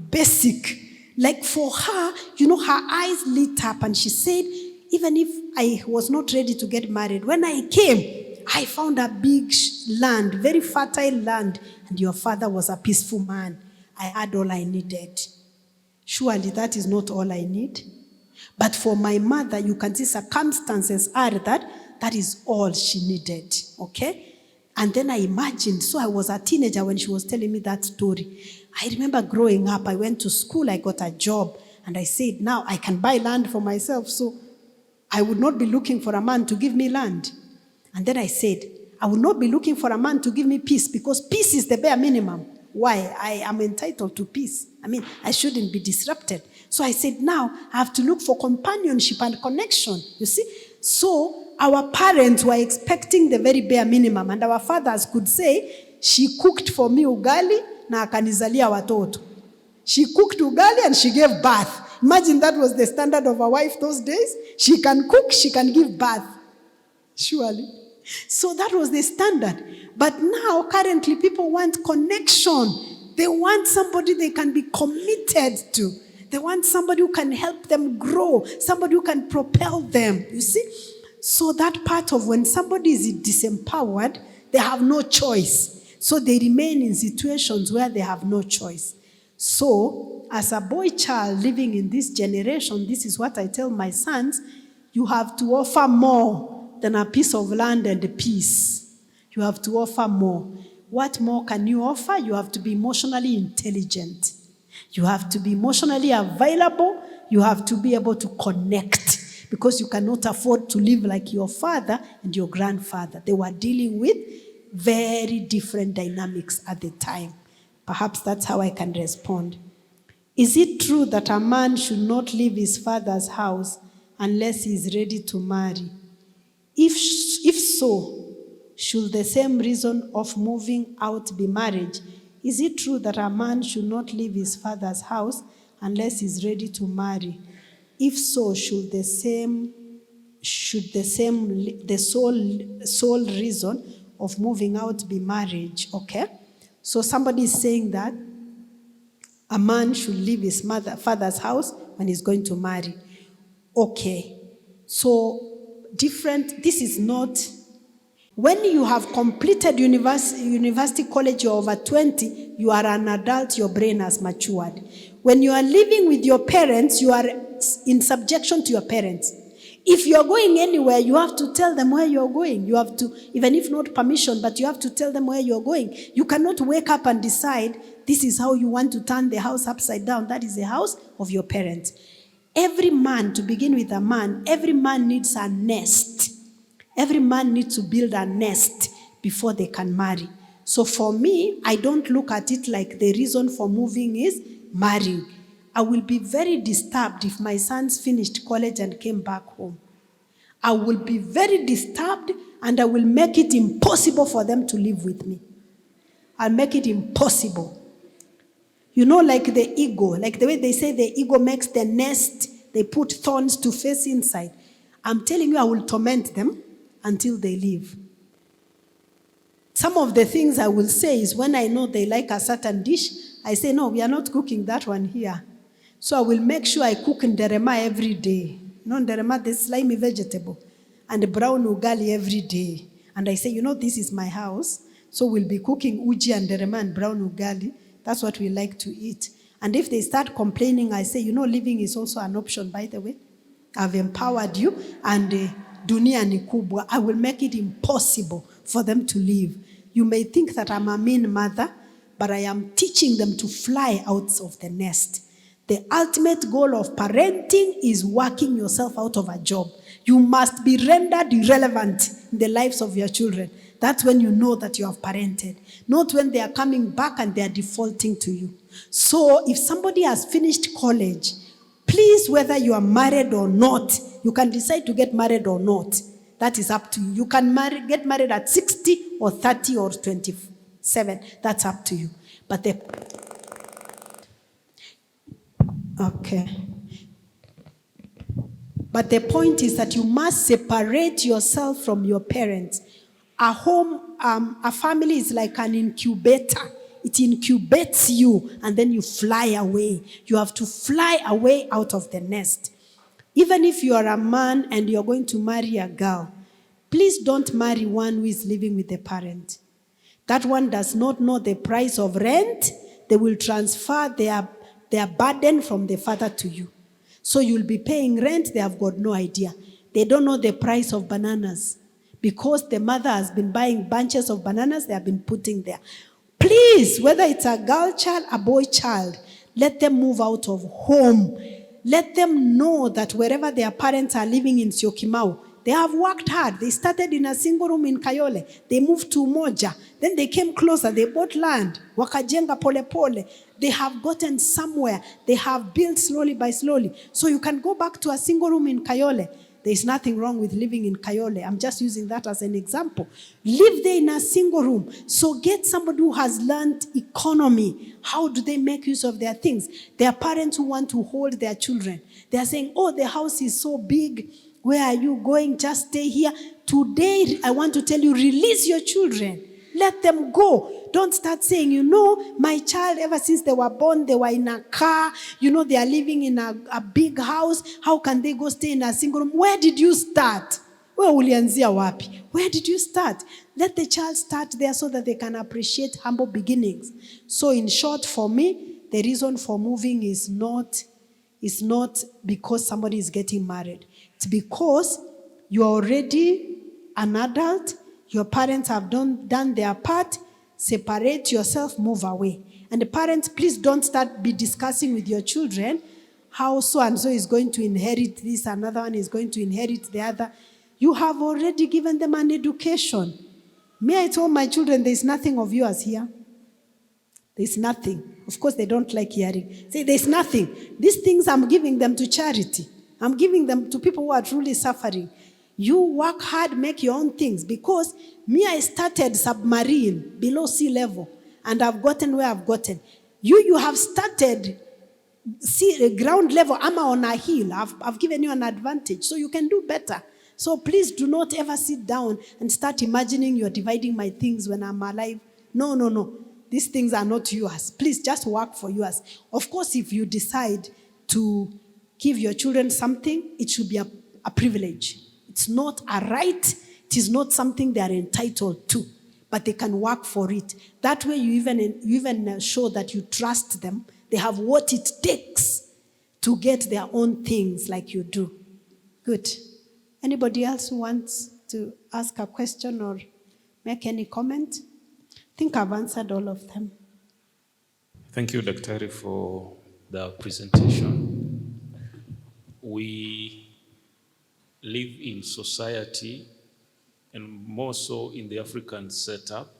basic. Like for her, her eyes lit up and she said, even if I was not ready to get married, when I came, I found a big land, very fertile land, and your father was a peaceful man. I had all I needed. Surely that is not all I need. But for my mother, you can see circumstances are that is all she needed, okay? And then I imagined, so I was a teenager when she was telling me that story. I remember growing up, I went to school, I got a job, and I said, now I can buy land for myself, so I would not be looking for a man to give me land. And then I said, I will not be looking for a man to give me peace, because peace is the bare minimum. Why? I am entitled to peace. I shouldn't be disrupted. So I said, now I have to look for companionship and connection. You see? So our parents were expecting the very bare minimum, and our fathers could say, she cooked for me ugali na akanizalia watoto. She cooked ugali and she gave birth. Imagine that was the standard of a wife those days. She can cook, she can give birth. Surely. So that was the standard. But now, currently, people want connection. They want somebody they can be committed to. They want somebody who can help them grow, somebody who can propel them. You see? So that part of when somebody is disempowered, they have no choice. So they remain in situations where they have no choice. So, as a boy child living in this generation, this is what I tell my sons, you have to offer more than a piece of land and a peace. You have to offer more. What more can you offer? You have to be emotionally intelligent. You have to be emotionally available. You have to be able to connect, because you cannot afford to live like your father and your grandfather. They were dealing with very different dynamics at the time. Perhaps that's how I can respond. Is it true that a man should not leave his father's house unless he is ready to marry? If so, should the same reason of moving out be marriage? Is it true that a man should not leave his father's house unless he is ready to marry? If so, should the sole reason of moving out be marriage? Okay? So somebody is saying that a man should leave his father's house when he's going to marry. Okay. So this is not, when you have completed university college, you're over 20, you are an adult, your brain has matured. When you are living with your parents, you are in subjection to your parents. If you're going anywhere, you have to tell them where you're going. You have to, even if not permission, but you have to tell them where you're going. You cannot wake up and decide, this is how you want to turn the house upside down. That is the house of your parents. Every man, to begin with a man, every man needs a nest. Every man needs to build a nest before they can marry. So for me, I don't look at it like the reason for moving is marrying. I will be very disturbed if my sons finished college and came back home. I will be very disturbed, and I will make it impossible for them to live with me. I'll make it impossible. You know, like the ego, like the way they say the ego makes the nest, they put thorns to face inside. I'm telling you, I will torment them until they leave. Some of the things I will say is when I know they like a certain dish, I say, no, we are not cooking that one here. So I will make sure I cook nderema every day. Nderema, the slimy vegetable. And brown ugali every day. And I say, this is my house. So we'll be cooking uji and nderema and brown ugali. That's what we like to eat. And if they start complaining, I say, living is also an option, by the way. I've empowered you. And dunia ni kubwa. I will make it impossible for them to live. You may think that I'm a mean mother, but I am teaching them to fly out of the nest. The ultimate goal of parenting is working yourself out of a job. You must be rendered irrelevant in the lives of your children. That's when you know that you have parented. Not when they are coming back and they are defaulting to you. So if somebody has finished college, please, whether you are married or not, you can decide to get married or not. That is up to you. You can get married at 60 or 30 or 27. That's up to you. But the point is that you must separate yourself from your parents. A home, a family is like an incubator. It incubates you and then you fly away. You have to fly away out of the nest. Even if you are a man and you're going to marry a girl, please don't marry one who is living with a parent. That one does not know the price of rent. They will transfer their burden from the father to you. So you'll be paying rent, they have got no idea. They don't know the price of bananas because the mother has been buying bunches of bananas they have been putting there. Please, whether it's a girl child, a boy child, let them move out of home. Let them know that wherever their parents are living in Syokimau, they have worked hard. They started in a single room in Kayole. They moved to Umoja. Then they came closer. They bought land. Wakajenga pole pole. They have gotten somewhere. They have built slowly by slowly. So you can go back to a single room in Kayole. There is nothing wrong with living in Kayole. I'm just using that as an example. Live there in a single room. So get somebody who has learned economy. How do they make use of their things? There are parents who want to hold their children. They are saying, oh, the house is so big. Where are you going? Just stay here. Today, I want to tell you, release your children. Let them go. Don't start saying, my child, ever since they were born, they were in a car. They are living in a big house. How can they go stay in a single room? Where did you start? Where did you start? Let the child start there so that they can appreciate humble beginnings. So in short, for me, the reason for moving is not because somebody is getting married. It's because you're already an adult. Your parents have done their part. Separate yourself, move away. And the parents, please don't be discussing with your children how so-and-so is going to inherit this, another one is going to inherit the other. You have already given them an education. May I tell my children there's nothing of yours here? There's nothing. Of course, they don't like hearing. Say, there's nothing. These things I'm giving them to charity. I'm giving them to people who are truly suffering. You work hard, make your own things. Because I started submarine below sea level. And I've gotten where I've gotten. You have started ground level. I'm on a hill. I've given you an advantage. So you can do better. So please do not ever sit down and start imagining you're dividing my things when I'm alive. No. These things are not yours. Please just work for yours. Of course, if you decide to give your children something, it should be a privilege. It's not a right. It is not something they are entitled to. But they can work for it. That way you even show that you trust them. They have what it takes to get their own things like you do. Good. Anybody else who wants to ask a question or make any comment? I think I've answered all of them. Thank you, Daktari, for the presentation. We live in society, and more so in the African setup,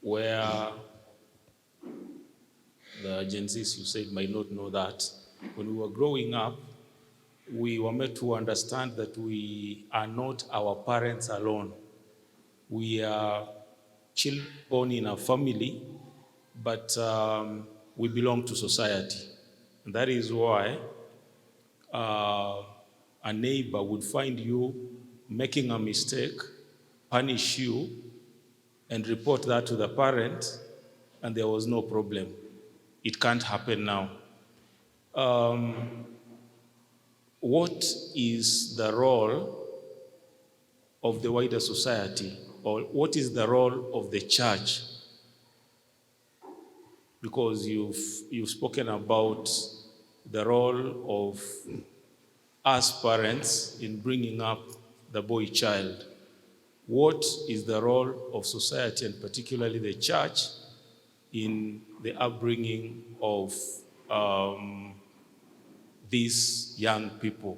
where the Gen Zs, you said, might not know that. When we were growing up, we were made to understand that we are not our parents alone. We are children born in a family, but we belong to society. And that is why a neighbor would find you making a mistake, punish you, and report that to the parent, and there was no problem. It can't happen now. What is the role of the wider society, or what is the role of the church? Because you've spoken about the role of us parents in bringing up the boy child. What is the role of society, and particularly the church, in the upbringing of these young people?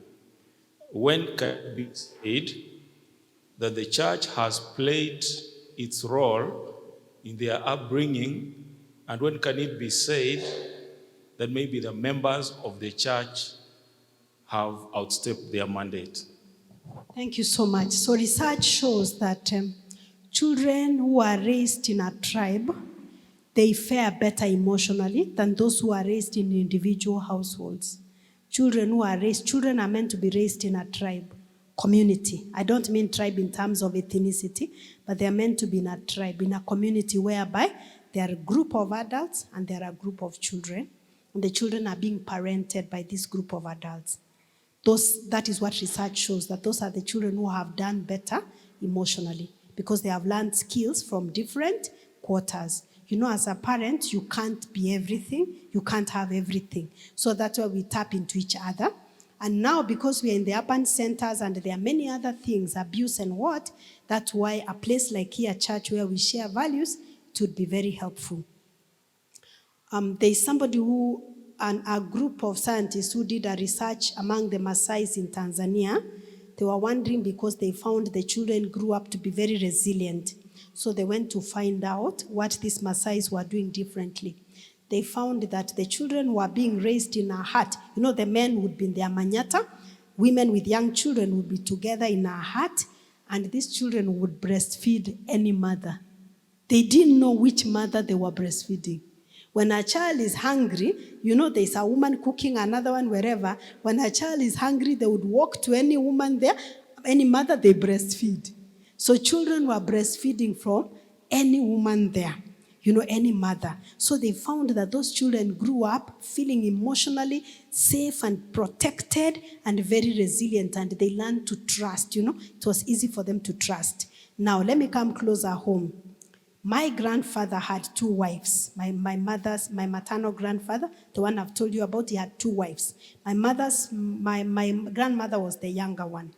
When can it be said that the church has played its role in their upbringing, and when can it be said that maybe the members of the church have outstepped their mandate? Thank you so much. So research shows that children who are raised in a tribe, they fare better emotionally than those who are raised in individual households. Children are meant to be raised in a tribe, community. I don't mean tribe in terms of ethnicity, but they are meant to be in a tribe, in a community whereby there are a group of adults and there are a group of children, and the children are being parented by this group of adults. That is what research shows, that those are the children who have done better emotionally because they have learned skills from different quarters. You know, as a parent, you can't be everything. You can't have everything. So that's why we tap into each other. And now, because we are in the urban centers and there are many other things, abuse and what, that's why a place like here, church, where we share values, it would be very helpful. There's somebody a group of scientists who did a research among the Maasais in Tanzania. They were wondering because they found the children grew up to be very resilient. So they went to find out what these Maasais were doing differently. They found that the children were being raised in a hut. You know, the men would be in their manyata. Women with young children would be together in a hut. And these children would breastfeed any mother. They didn't know which mother they were breastfeeding. When a child is hungry, you know, there's a woman cooking, another one wherever. When a child is hungry, they would walk to any woman there, any mother, they breastfeed. So children were breastfeeding from any woman there, you know, any mother. So they found that those children grew up feeling emotionally safe and protected and very resilient, and they learned to trust, you know. It was easy for them to trust. Now, let me come closer home. My grandfather had 2 wives. My maternal grandfather, the one I've told you about, he had 2 wives. My grandmother was the younger one.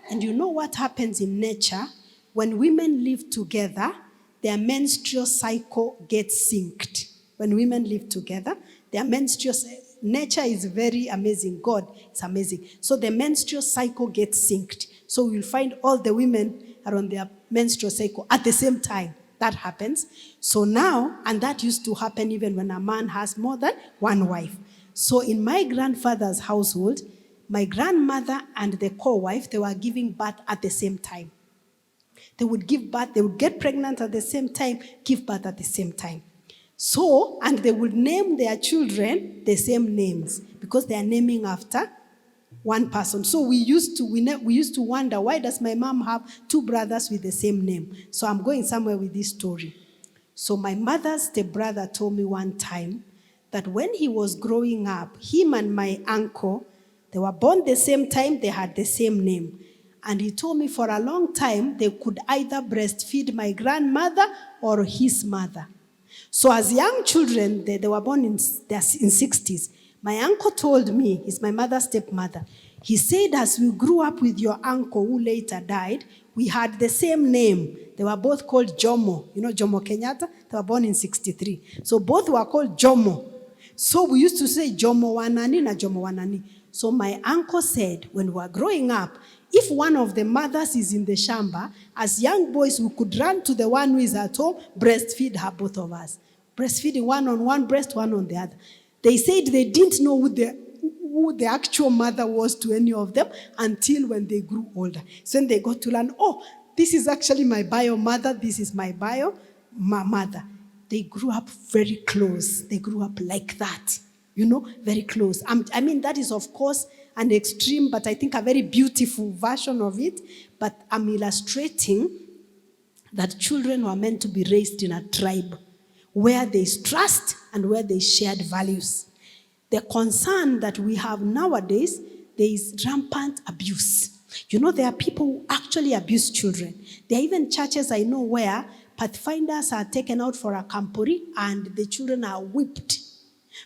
And you know what happens in nature? When women live together, their menstrual cycle gets synced. When women live together, their nature is very amazing. God is amazing. So the menstrual cycle gets synced. So we'll find all the women are on their menstrual cycle at the same time. That happens. So now, and that used to happen even when a man has more than 1 wife. So in my grandfather's household, my grandmother and the co-wife, they were giving birth at the same time. They would give birth, they would get pregnant at the same time, give birth at the same time. So, and they would name their children the same names because they are naming after one person. So we used to wonder, why does my mom have 2 brothers with the same name? So I'm going somewhere with this story. So my mother's stepbrother told me one time that when he was growing up, him and my uncle, they were born the same time, they had the same name. And he told me for a long time, they could either breastfeed my grandmother or his mother. So as young children, they were born in 60s. My uncle told me, he's my mother's stepmother, he said as we grew up with your uncle who later died, we had the same name. They were both called Jomo. You know Jomo Kenyatta? They were born in 63. So both were called Jomo. So we used to say Jomo Wanani na Jomo Wanani. So my uncle said when we were growing up, if one of the mothers is in the shamba, as young boys, we could run to the one who is at home, breastfeed her, both of us. Breastfeeding one on one breast, one on the other. They said they didn't know who the actual mother was to any of them until when they grew older. So then they got to learn, oh, this is actually my bio mother, this is my bio mother. They grew up very close. They grew up like that, you know, very close. I mean, that is, of course, an extreme, but I think a very beautiful version of it. But I'm illustrating that children were meant to be raised in a tribe where there is trust and where there is shared values. The concern that we have nowadays, there is rampant abuse. You know, there are people who actually abuse children. There are even churches I know where pathfinders are taken out for a campori and the children are whipped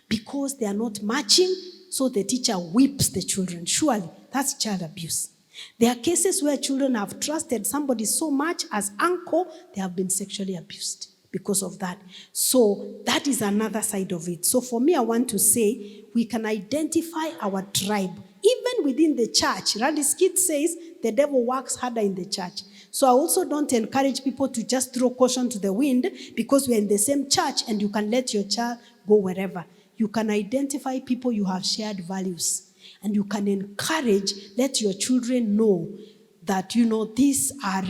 because they are not matching, so the teacher whips the children. Surely, that's child abuse. There are cases where children have trusted somebody so much as uncle, they have been sexually abused because of that. So that is another side of it. So for me, I want to say we can identify our tribe. Even within the church, Randy Skid says the devil works harder in the church. So I also don't encourage people to just throw caution to the wind because we're in the same church and you can let your child go wherever. You can identify people you have shared values. And you can encourage, let your children know that, you know, these are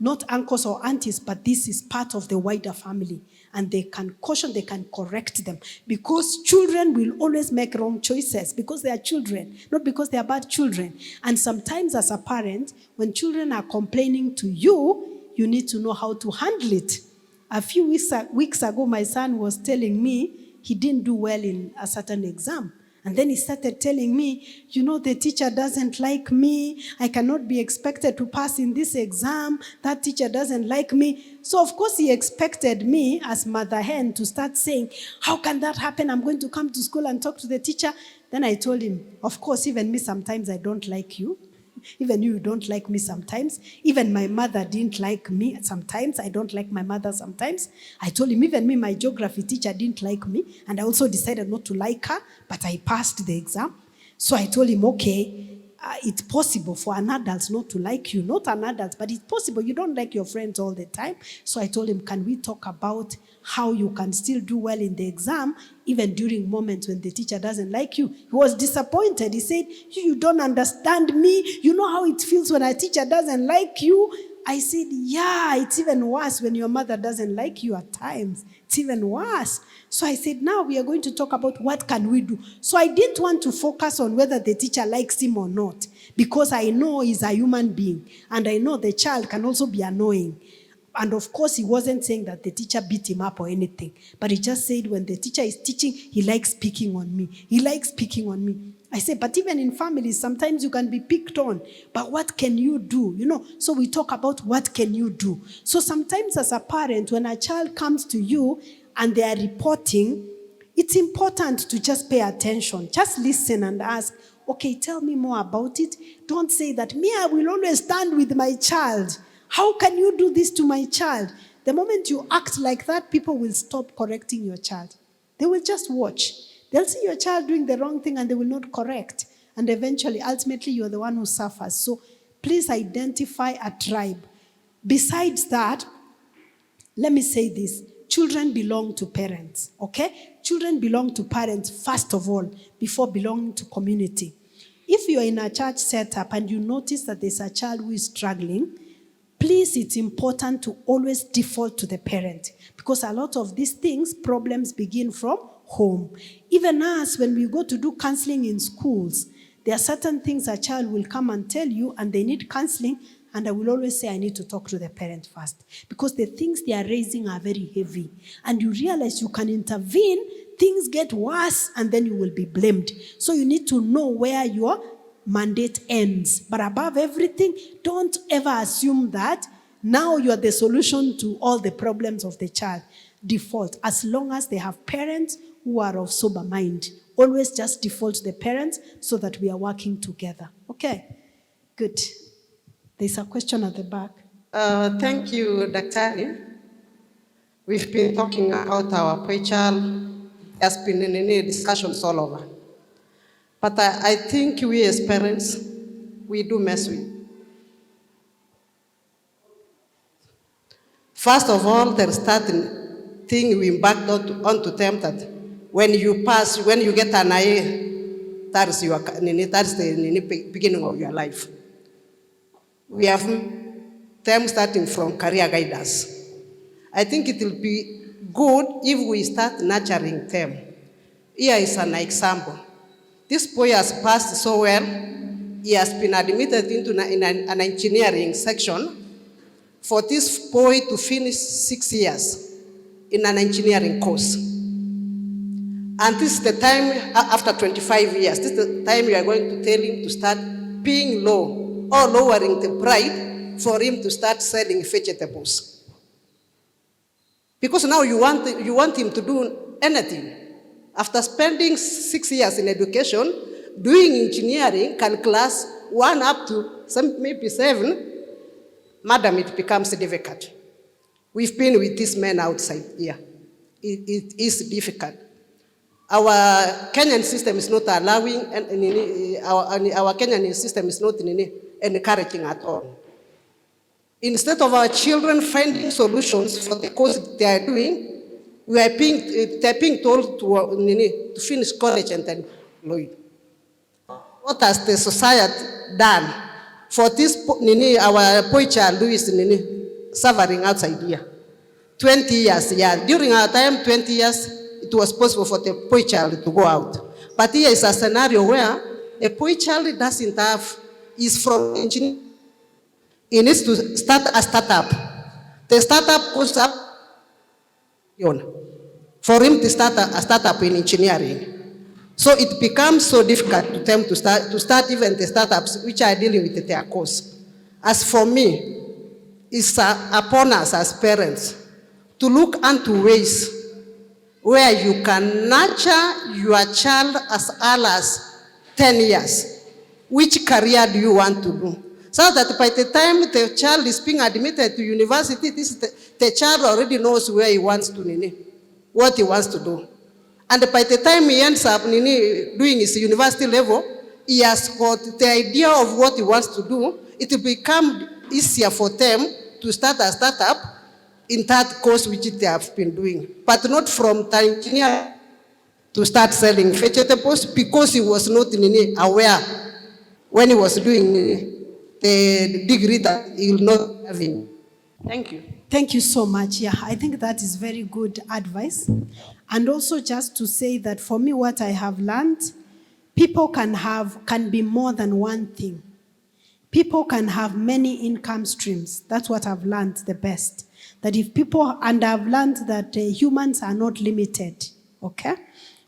not uncles or aunties, but this is part of the wider family. And they can caution, they can correct them. Because children will always make wrong choices because they are children, not because they are bad children. And sometimes as a parent, when children are complaining to you, you need to know how to handle it. A few weeks ago, my son was telling me he didn't do well in a certain exam. And then he started telling me, the teacher doesn't like me. I cannot be expected to pass in this exam. That teacher doesn't like me. So, of course, he expected me as mother hen to start saying, how can that happen? I'm going to come to school and talk to the teacher. Then I told him, of course, even me, sometimes I don't like you. Even you don't like me sometimes. Even my mother didn't like me sometimes. I don't like my mother sometimes. I told him, even me, my geography teacher didn't like me. And I also decided not to like her, but I passed the exam. So I told him, okay, it's possible for an adult not to like you. Not an adult, but it's possible. You don't like your friends all the time. So I told him, can we talk about how you can still do well in the exam, even during moments when the teacher doesn't like you? He was disappointed. He said, you don't understand me. You know how it feels when a teacher doesn't like you? I said, yeah, it's even worse when your mother doesn't like you at times. It's even worse. So I said, now we are going to talk about what can we do. So I didn't want to focus on whether the teacher likes him or not, because I know he's a human being, and I know the child can also be annoying. And of course, he wasn't saying that the teacher beat him up or anything, but he just said when the teacher is teaching, he likes picking on me. He likes picking on me. I said, but even in families, sometimes you can be picked on. But what can you do? So we talk about what can you do. So sometimes as a parent, when a child comes to you and they are reporting, it's important to just pay attention. Just listen and ask, okay, tell me more about it. Don't say that, me, I will always stand with my child. How can you do this to my child? The moment you act like that, people will stop correcting your child. They will just watch. They'll see your child doing the wrong thing and they will not correct. And eventually, ultimately, you're the one who suffers. So please identify a tribe. Besides that, let me say this. Children belong to parents, okay? Children belong to parents first of all, before belonging to community. If you're in a church setup and you notice that there's a child who is struggling, please, it's important to always default to the parent, because a lot of these things, problems begin from home. Even us, when we go to do counseling in schools, there are certain things a child will come and tell you and they need counseling, and I will always say I need to talk to the parent first, because the things they are raising are very heavy, and you realize you can intervene, things get worse, and then you will be blamed. So you need to know where your mandate ends. But above everything, don't ever assume that now you are the solution to all the problems of the child. Default. As long as they have parents who are of sober mind, always just default to the parents so that we are working together. Okay? Good. There's a question at the back. Thank you, Dr. We've been talking about our boy child. There's been any discussions all over. But I think we as parents, we do mess with. First of all, there's starting thing we embarked onto them that when you pass, when you get an IA, that's the beginning of your life. We have them starting from career guidance. I think it will be good if we start nurturing them. Here is an example. This boy has passed so well. He has been admitted into an engineering section. For this boy to finish 6 years in an engineering course. And this is the time, after 25 years, this is the time you are going to tell him to start being low or lowering the pride for him to start selling vegetables. Because now you want him to do anything. After spending 6 years in education, doing engineering, class 1 up to maybe 7, madam, it becomes difficult. We've been with these men outside here. It is difficult. Our Kenyan system is not allowing, our Kenyan system is not encouraging at all. Instead of our children finding solutions for the course they are doing, they're being told to finish college and then employed. What has the society done for this, our boy child who is suffering outside here? 20 years, yeah. During our time, 20 years, it was possible for the boy child to go out. But here is a scenario where a boy child doesn't have, is from engineering. He needs to start a startup. The startup goes up for him to start a startup in engineering. So it becomes so difficult to them to start even the startups which are dealing with their course. As for me, it's upon us as parents to look into ways where you can nurture your child as early as 10 years. Which career do you want to do? So that by the time the child is being admitted to university, the child already knows where he wants to, what he wants to do. And by the time he ends up doing his university level, he has got the idea of what he wants to do. It will become easier for them to start a startup in that course which they have been doing. But not from the engineer to start selling vegetables because he was not aware when he was doing the degree that he will not have in. Thank you. Thank you so much. Yeah, I think that is very good advice. And also just to say that for me, what I have learned, people can be more than one thing. People can have many income streams. That's what I've learned the best. That if people, and I've learned that humans are not limited, okay?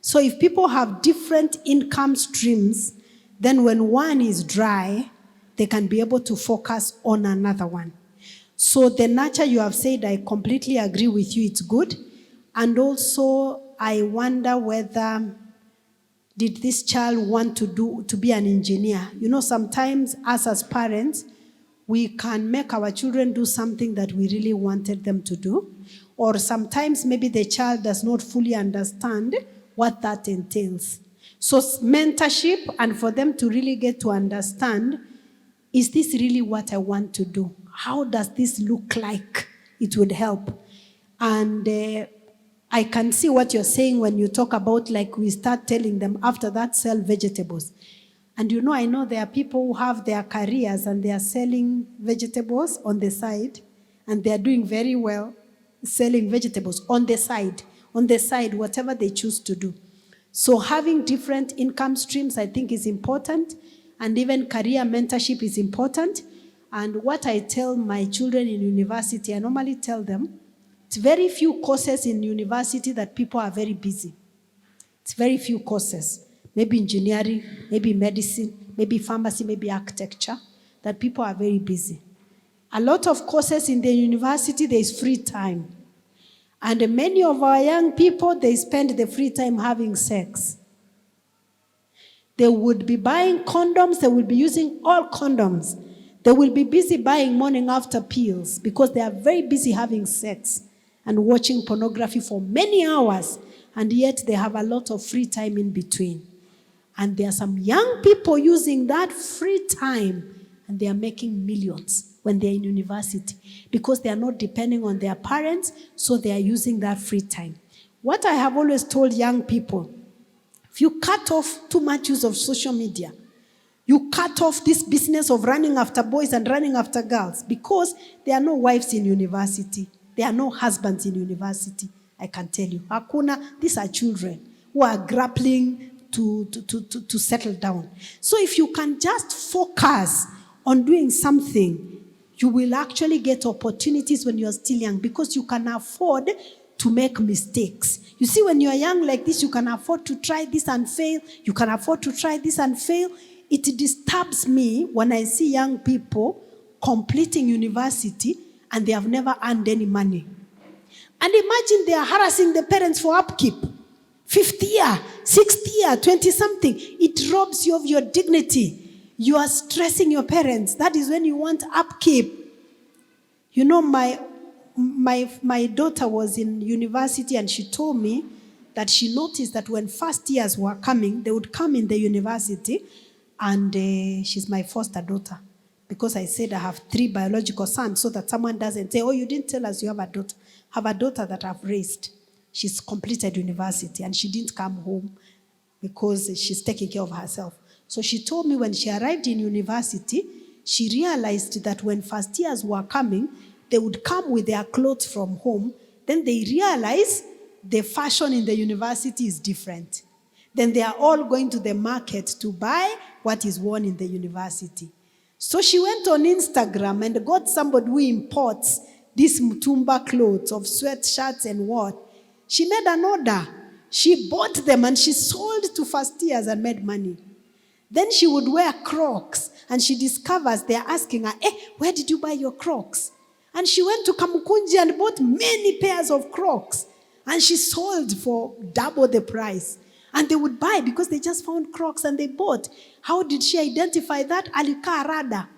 So if people have different income streams, then when one is dry, they can be able to focus on another one. So the nurture you have said, I completely agree with you, it's good. And also, I wonder whether, did this child want to be an engineer? You know, sometimes us as parents, we can make our children do something that we really wanted them to do. Or sometimes maybe the child does not fully understand what that entails. So mentorship, and for them to really get to understand, is this really what I want to do? How does this look like? It would help. And I can see what you're saying when you talk about, like, we start telling them after that, sell vegetables. And you know, I know there are people who have their careers and they are selling vegetables on the side, and they are doing very well selling vegetables on the side, whatever they choose to do. So having different income streams, I think, is important, and even career mentorship is important. And what I tell my children in university, I normally tell them, it's very few courses in university that people are very busy. It's very few courses. Maybe engineering, maybe medicine, maybe pharmacy, maybe architecture, that people are very busy. A lot of courses in the university, there is free time. And many of our young people, they spend the free time having sex. They would be buying condoms, they will be using all condoms. They will be busy buying morning after pills because they are very busy having sex and watching pornography for many hours, and yet they have a lot of free time in between. And there are some young people using that free time, and they are making millions when they're in university because they are not depending on their parents, so they are using that free time. What I have always told young people, if you cut off too much use of social media, you cut off this business of running after boys and running after girls, because there are no wives in university. There are no husbands in university, I can tell you. Hakuna, these are children who are grappling to settle down. So if you can just focus on doing something, you will actually get opportunities when you're still young, because you can afford to make mistakes. You see, when you're young like this, you can afford to try this and fail. You can afford to try this and fail. It disturbs me when I see young people completing university and they have never earned any money. And imagine they are harassing the parents for upkeep. 5th year, 6th year, 20-something. It robs you of your dignity. You are stressing your parents. That is when you want upkeep. You know, my daughter was in university, and she told me that she noticed that when first years were coming, they would come in the university, and she's my foster daughter. Because I said I have 3 biological sons, so that someone doesn't say, oh, you didn't tell us you have a daughter. I have a daughter that I've raised. She's completed university, and she didn't come home because she's taking care of herself. So she told me when she arrived in university, she realized that when first years were coming, they would come with their clothes from home. Then they realize the fashion in the university is different. Then they are all going to the market to buy what is worn in the university. So she went on Instagram and got somebody who imports these Mutumba clothes of sweatshirts and what. She made an order. She bought them and she sold to first years and made money. Then she would wear Crocs and she discovers they're asking her, where did you buy your Crocs? And she went to Kamukunji and bought many pairs of Crocs. And she sold for double the price. And they would buy because they just found Crocs and they bought. How did she identify that? Alika rada.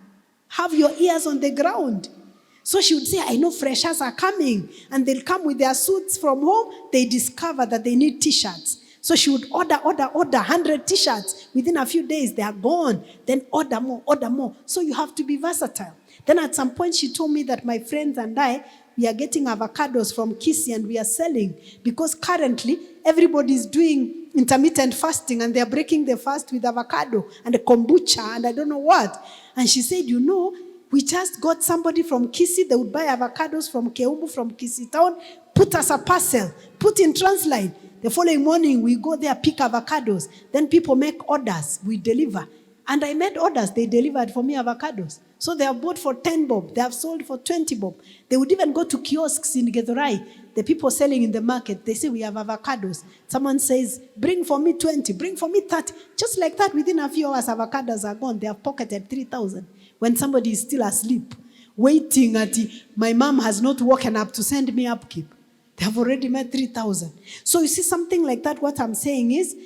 Have your ears on the ground. So she would say, I know freshers are coming. And they'll come with their suits from home. They discover that they need t-shirts. So she would order 100 t-shirts. Within a few days, they are gone. Then order more. So you have to be versatile. Then at some point, she told me that my friends and I, we are getting avocados from Kisii and we are selling. Because currently, everybody is doing intermittent fasting and they are breaking the fast with avocado and a kombucha and I don't know what. And she said, we just got somebody from Kisii. They would buy avocados from Keumbu, from Kisii town, put us a parcel, put in Transline. The following morning, we go there, pick avocados. Then people make orders. We deliver. And I made orders. They delivered for me avocados. So they have bought for 10 bob. They have sold for 20 bob. They would even go to kiosks in Githurai. The people selling in the market, they say, we have avocados. Someone says, bring for me 20, bring for me 30. Just like that, within a few hours, avocados are gone. They have pocketed 3,000. When somebody is still asleep, waiting at my mom has not woken up to send me upkeep. They have already made 3,000. So you see something like that, what I'm saying is,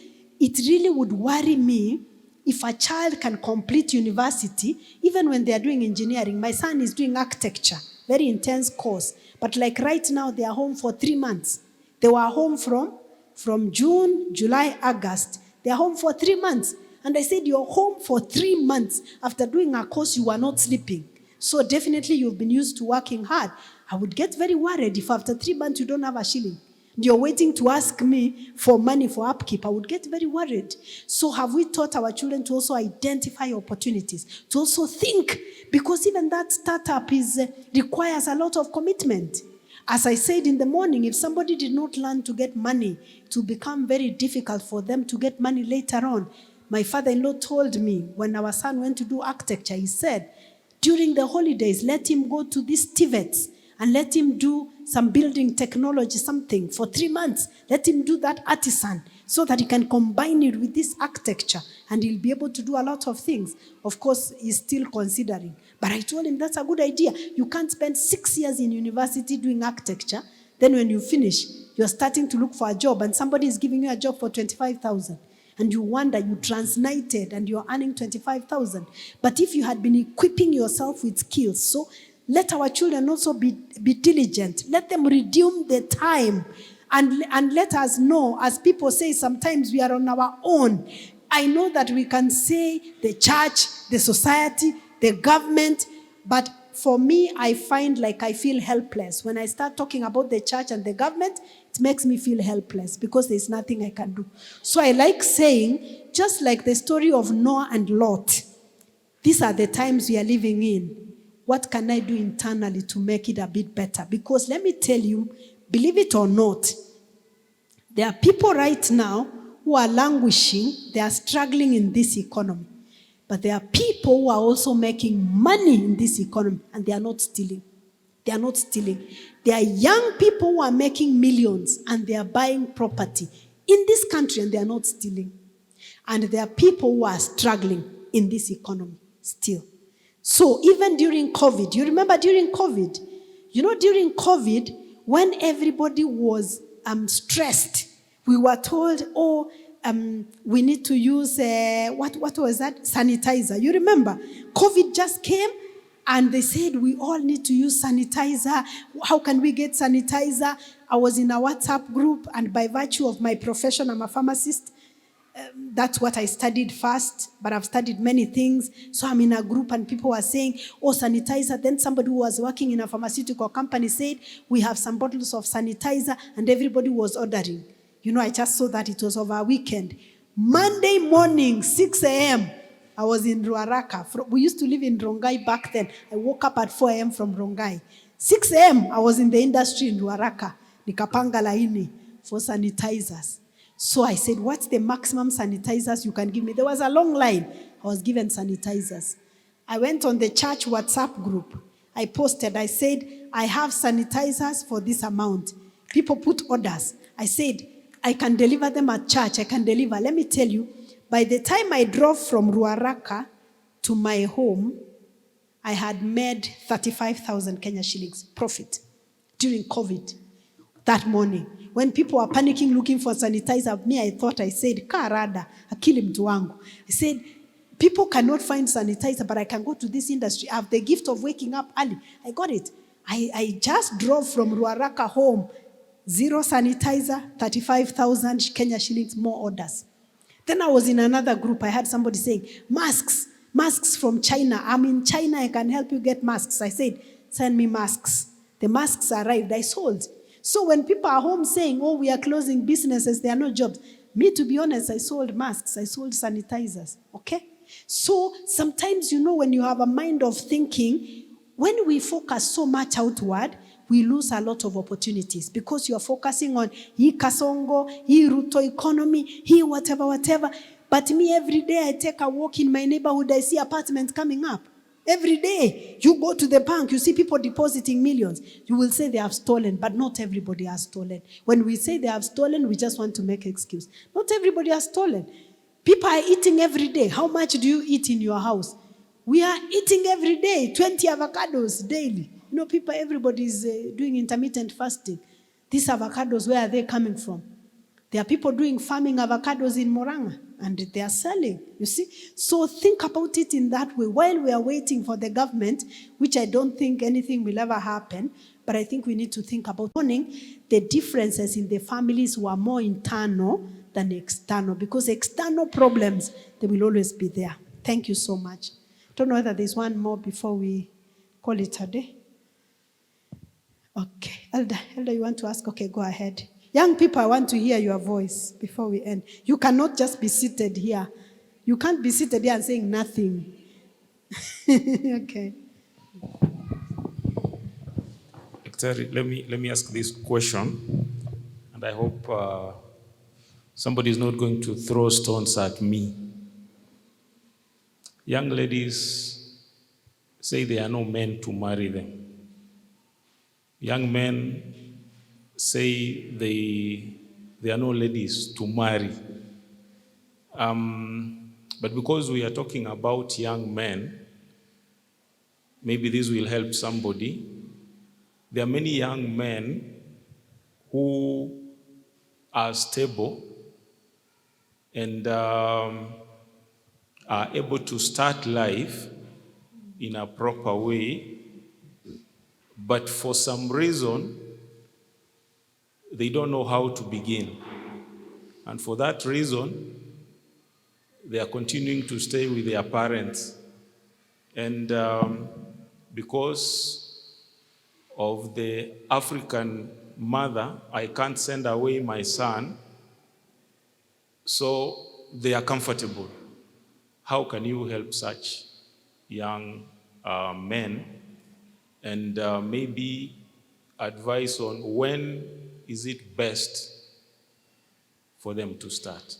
it really would worry me if a child can complete university, even when they are doing engineering. My son is doing architecture, very intense course. But like right now, they are home for 3 months. They were home from June, July, August. They are home for 3 months. And I said, you're home for 3 months. After doing a course, you are not sleeping. So definitely you've been used to working hard. I would get very worried if after 3 months you don't have a shilling. You're waiting to ask me for money for upkeep. I would get very worried. So have we taught our children to also identify opportunities, to also think? Because even that startup requires a lot of commitment. As I said in the morning, if somebody did not learn to get money, it will become very difficult for them to get money later on. My father-in-law told me when our son went to do architecture, he said, during the holidays, let him go to these TVETs and let him do some building technology, something for 3 months. Let him do that artisan so that he can combine it with this architecture and he'll be able to do a lot of things. Of course, he's still considering. But I told him that's a good idea. You can't spend 6 years in university doing architecture. Then when you finish, you're starting to look for a job and somebody is giving you a job for 25,000. And you wonder, you translated and you're earning 25,000. But if you had been equipping yourself with skills, so let our children also be diligent. Let them redeem the time. And let us know, as people say, sometimes we are on our own. I know that we can say the church, the society, the government, but for me, I find like I feel helpless. When I start talking about the church and the government, it makes me feel helpless because there's nothing I can do. So I like saying, just like the story of Noah and Lot, these are the times we are living in. What can I do internally to make it a bit better? Because let me tell you, believe it or not, there are people right now who are languishing, they are struggling in this economy. But there are people who are also making money in this economy and they are not stealing. They are not stealing. There are young people who are making millions and they are buying property in this country and they are not stealing. And there are people who are struggling in this economy still. So even during COVID, you remember during COVID? During COVID, when everybody was stressed, we were told, we need to use, what was that? Sanitizer. You remember? COVID just came and they said, we all need to use sanitizer. How can we get sanitizer? I was in a WhatsApp group and by virtue of my profession, I'm a pharmacist. That's what I studied first, but I've studied many things. So I'm in a group and people were saying, sanitizer. Then somebody who was working in a pharmaceutical company said, we have some bottles of sanitizer and everybody was ordering. I just saw that it was over a weekend. Monday morning, 6 a.m., I was in Ruaraka. We used to live in Rongai back then. I woke up at 4 a.m. from Rongai. 6 a.m., I was in the industry in Ruaraka. Nikapanga laini for sanitizers. So I said, what's the maximum sanitizers you can give me? There was a long line. I was given sanitizers. I went on the church WhatsApp group. I posted, I said, I have sanitizers for this amount. People put orders. I said, I can deliver them at church. I can deliver. Let me tell you, by the time I drove from Ruaraka to my home, I had made 35,000 Kenya shillings profit during COVID that morning. When people were panicking looking for sanitizer, I said, Karada, akili mtu wangu. I said, people cannot find sanitizer, but I can go to this industry. I have the gift of waking up early. I got it. I just drove from Ruaraka home. 0 sanitizer, 35,000 Kenya shillings, more orders. Then I was in another group. I had somebody saying, masks from China. I'm in China. I can help you get masks. I said, send me masks. The masks arrived. I sold. So when people are home saying, oh, we are closing businesses, there are no jobs. Me, to be honest, I sold masks. I sold sanitizers. Okay? So sometimes, when you have a mind of thinking, when we focus so much outward, we lose a lot of opportunities because you are focusing on hii kasongo, hii Ruto economy, hii whatever. But me, every day I take a walk in my neighborhood, I see apartments coming up. Every day. You go to the bank, you see people depositing millions. You will say they have stolen, but not everybody has stolen. When we say they have stolen, we just want to make excuse. Not everybody has stolen. People are eating every day. How much do you eat in your house? We are eating every day, 20 avocados daily. Everybody is doing intermittent fasting. These avocados, where are they coming from? There are people doing farming avocados in Moranga, and they are selling, you see. So think about it in that way. While we are waiting for the government, which I don't think anything will ever happen, but I think we need to think about the differences in the families who are more internal than external, because external problems, they will always be there. Thank you so much. Don't know whether there's one more before we call it a day. Okay. Elder, you want to ask? Okay, go ahead. Young people, I want to hear your voice before we end. You cannot just be seated here. You can't be seated here and saying nothing. Okay. Let me ask this question, and I hope somebody is not going to throw stones at me. Young ladies say there are no men to marry them. Young men say there are no ladies to marry. But because we are talking about young men, maybe this will help somebody. There are many young men who are stable and are able to start life in a proper way, but for some reason, they don't know how to begin. And for that reason, they are continuing to stay with their parents. And because of the African mother, I can't send away my son, so they are comfortable. How can you help such young men? And maybe advice on when is it best for them to start?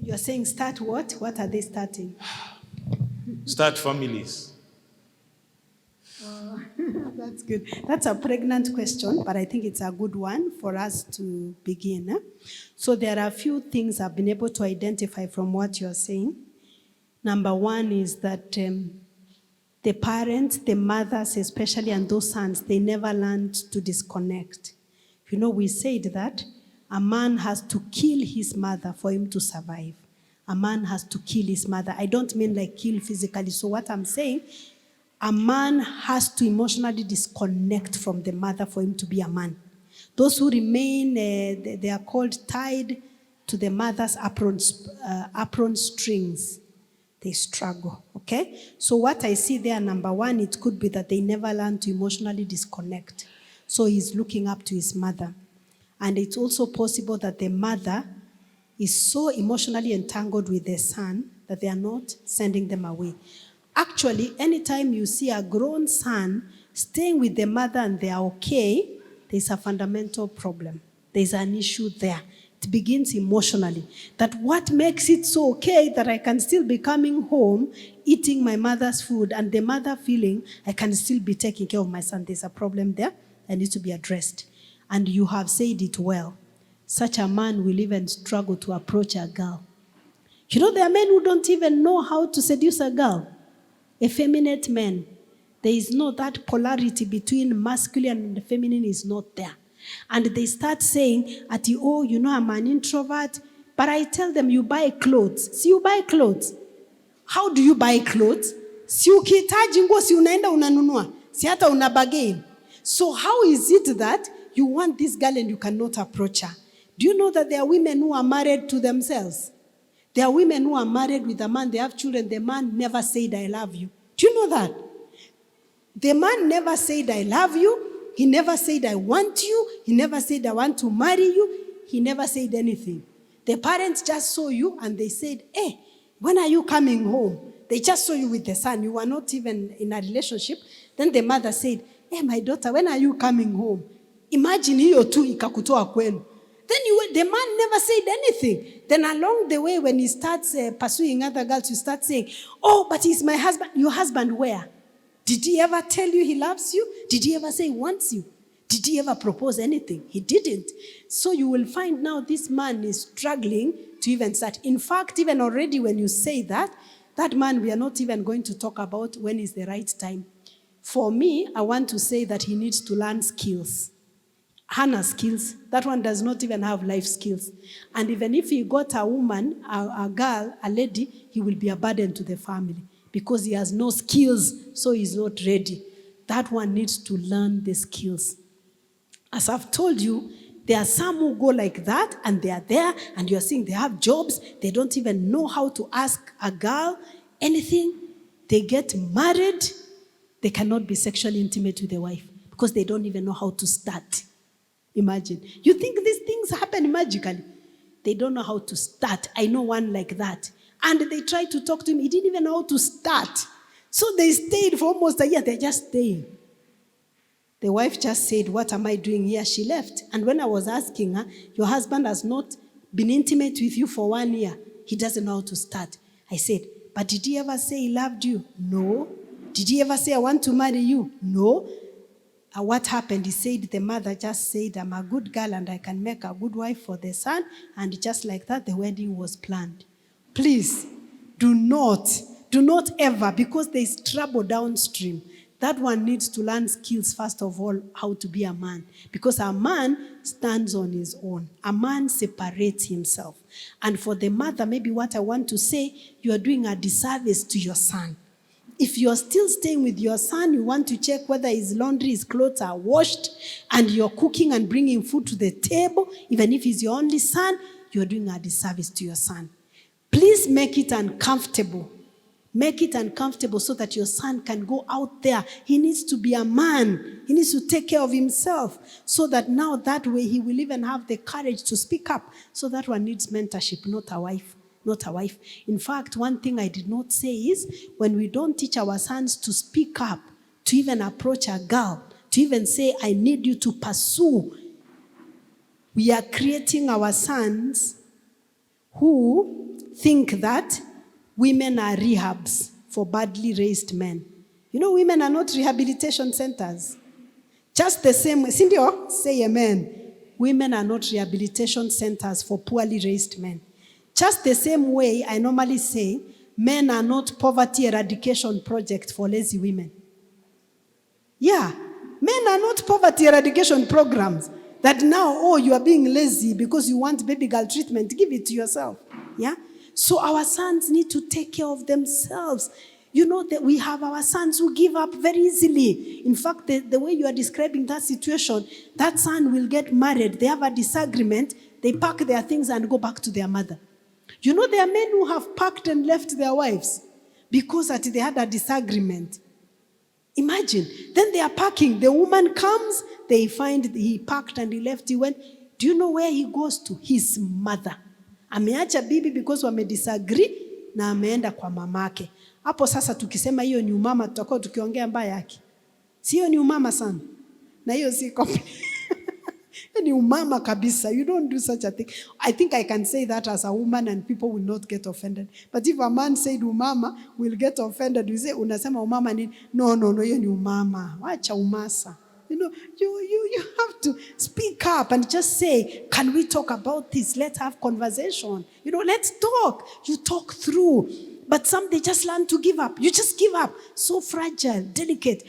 You're saying start what? What are they starting? Start families. That's good. That's a pregnant question, but I think it's a good one for us to begin. So there are a few things I've been able to identify from what you're saying. Number one is that the parents, the mothers especially, and those sons, they never learned to disconnect. We said that a man has to kill his mother for him to survive. A man has to kill his mother. I don't mean like kill physically. So what I'm saying, a man has to emotionally disconnect from the mother for him to be a man. Those who remain, they are called tied to the mother's apron strings. They struggle, okay? So what I see there, number one, it could be that they never learn to emotionally disconnect. So he's looking up to his mother. And it's also possible that the mother is so emotionally entangled with the son that they are not sending them away. Actually, anytime you see a grown son staying with the mother and they are okay, there's a fundamental problem. There's an issue there. It begins emotionally. That what makes it so okay that I can still be coming home, eating my mother's food, and the mother feeling I can still be taking care of my son. There's a problem there that needs to be addressed. And you have said it well. such a man will even struggle to approach a girl. You know, there are men who don't even know how to seduce a girl. Effeminate men. There is no that polarity between masculine and feminine is not there. And they start saying, oh, you know, I'm an introvert. But I tell them, you buy clothes. See, you buy clothes. How do you buy clothes? Si ukihitaji nguo si unaenda unanunua. Si hata una bargain. So how is it that you want this girl and you cannot approach her? Do you know that there are women who are married to themselves? There are women who are married with a man, they have children, the man never said, I love you. Do you know that? The man never said, I love you. He never said, I want you. He never said, I want to marry you. He never said anything. The parents just saw you and they said, hey, when are you coming home? They just saw you with the son. You were not even in a relationship. Then the mother said, hey, my daughter, when are you coming home? Imagine hiyo tu ikakutoa kwenu. Then the man never said anything. Then along the way, when he starts pursuing other girls, you start saying, oh, but he's my husband. Your husband where? Did he ever tell you he loves you? Did he ever say he wants you? Did he ever propose anything? He didn't. So you will find now this man is struggling to even start. In fact, even already when you say that man we are not even going to talk about when is the right time. For me, I want to say that he needs to learn skills. Hannah skills. That one does not even have life skills. And even if he got a woman, a girl, a lady, he will be a burden to the family because he has no skills, so he's not ready. That one needs to learn the skills. As I've told you, there are some who go like that and they are there and you're seeing they have jobs. They don't even know how to ask a girl anything. They get married. They cannot be sexually intimate with their wife because they don't even know how to start. Imagine. You think these things happen magically. They don't know how to start. I know one like that. And they tried to talk to him. He didn't even know how to start. So they stayed for almost a year. They're just staying. The wife just said, what am I doing here? She left. And when I was asking her, your husband has not been intimate with you for 1 year. He doesn't know how to start. I said, but did he ever say he loved you? No. Did he ever say, I want to marry you? No. What happened? He said, the mother just said, I'm a good girl and I can make a good wife for the son. And just like that, the wedding was planned. Please, do not ever, because there is trouble downstream. That one needs to learn skills, first of all, how to be a man. Because a man stands on his own. A man separates himself. And for the mother, maybe what I want to say, you are doing a disservice to your son. If you're still staying with your son, you want to check whether his laundry, his clothes are washed, and you're cooking and bringing food to the table, even if he's your only son, you're doing a disservice to your son. Please make it uncomfortable. Make it uncomfortable so that your son can go out there. He needs to be a man. He needs to take care of himself so that now that way he will even have the courage to speak up. So that one needs mentorship, not a wife. Not a wife. In fact, one thing I did not say is when we don't teach our sons to speak up, to even approach a girl, to even say, I need you to pursue, we are creating our sons who think that women are rehabs for badly raised men. You know, women are not rehabilitation centers. Just the same way, Cindy, say amen. Women are not rehabilitation centers for poorly raised men. Just the same way I normally say, men are not poverty eradication projects for lazy women. Yeah, men are not poverty eradication programs that now, you are being lazy because you want baby girl treatment. Give it to yourself. Yeah? So our sons need to take care of themselves. You know that we have our sons who give up very easily. In fact, the way you are describing that situation, that son will get married. They have a disagreement. They pack their things and go back to their mother. You know, there are men who have packed and left their wives because they had a disagreement. Imagine. Then they are packing. The woman comes. They find he packed and he left. He went. Do you know where he goes to? His mother. Ameacha bibi because wamedisagree na ameenda kwa mamake. Hapo sasa tukisema hiyo ni umama tutakuwa tukiongea mbaya yake. Sio ni umama sana. Na hiyo si ni umama kabisa. You don't do such a thing. I think I can say that as a woman and people will not get offended. But if a man said umama, we'll get offended. We say unasema umama ni no, hiyo ni umama. Wacha umasa. You have to speak up and just say, can we talk about this? Let's have conversation. Let's talk. You talk through. But some, they just learn to give up. You just give up. So fragile, delicate.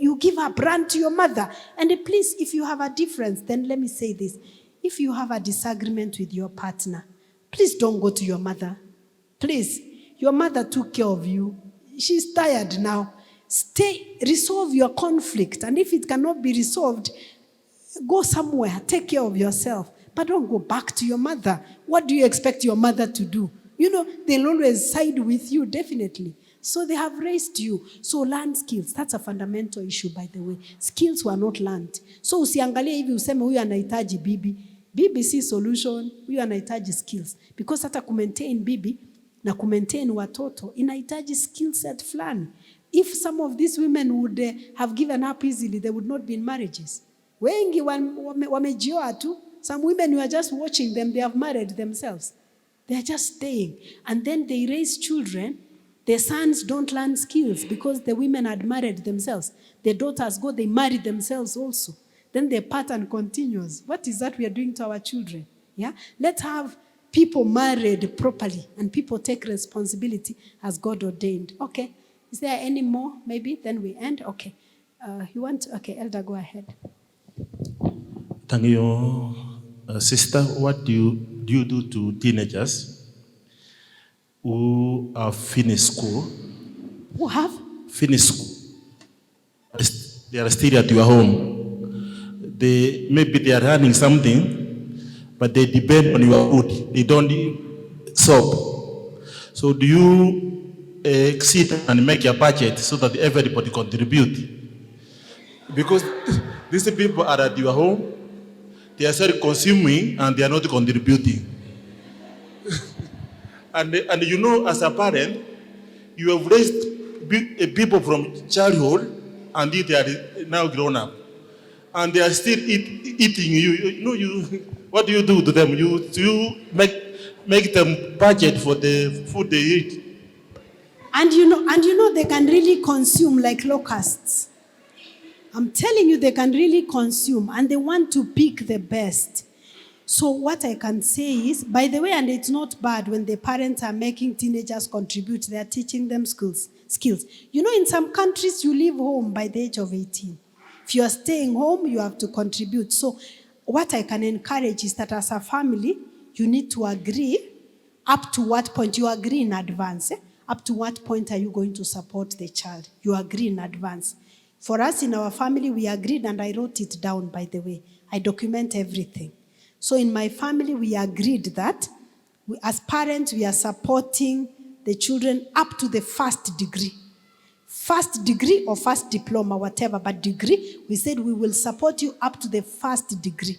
You give up, run to your mother. And please, if you have a difference, then let me say this. If you have a disagreement with your partner, please don't go to your mother. Please, your mother took care of you. She's tired now. Resolve your conflict. And if it cannot be resolved, go somewhere, take care of yourself. But don't go back to your mother. What do you expect your mother to do? They'll always side with you, definitely. So they have raised you. So learn skills. That's a fundamental issue, by the way. Skills were not learned. So usiangalie hivi useme huyu anahitaji bibi. Bibi si solution. Huyu anahitaji skills. Because hata kumaintain bibi na kumaintain watoto inahitaji skill set fulani. If some of these women would have given up easily, they would not be in marriages. Wengi wamejioa tu. Some women, you are just watching them, they have married themselves. They are just staying. And then they raise children. Their sons don't learn skills because the women had married themselves. Their daughters go, they marry themselves also. Then the pattern continues. What is that we are doing to our children? Yeah? Let's have people married properly and people take responsibility as God ordained. Okay. Is there any more? Maybe then we end. Okay. Okay, Elder, go ahead. Thank you. Sister, what do you do to teenagers who have finished school? Who have? Finished school. They are still at your home. Maybe they are running something, but they depend on your food. They don't eat soap. So do you sit and make a budget so that everybody contribute? Because these people are at your home, they are self-consuming and they are not contributing. and as a parent, you have raised people from childhood and they are now grown up. And they are still eating you. What do you do to them? You make them budget for the food they eat. And they can really consume like locusts. I'm telling you, they can really consume and they want to pick the best. So what I can say is, by the way, and it's not bad when the parents are making teenagers contribute, they are teaching them skills. In some countries, you leave home by the age of 18. If you are staying home, you have to contribute. So what I can encourage is that as a family, you need to agree up to what point. You agree in advance. Up to what point are you going to support the child? You agree in advance. For us in our family, we agreed, and I wrote it down, by the way. I document everything. So in my family, we agreed that as parents, we are supporting the children up to the first degree. First degree or first diploma, whatever, but degree, we said we will support you up to the first degree.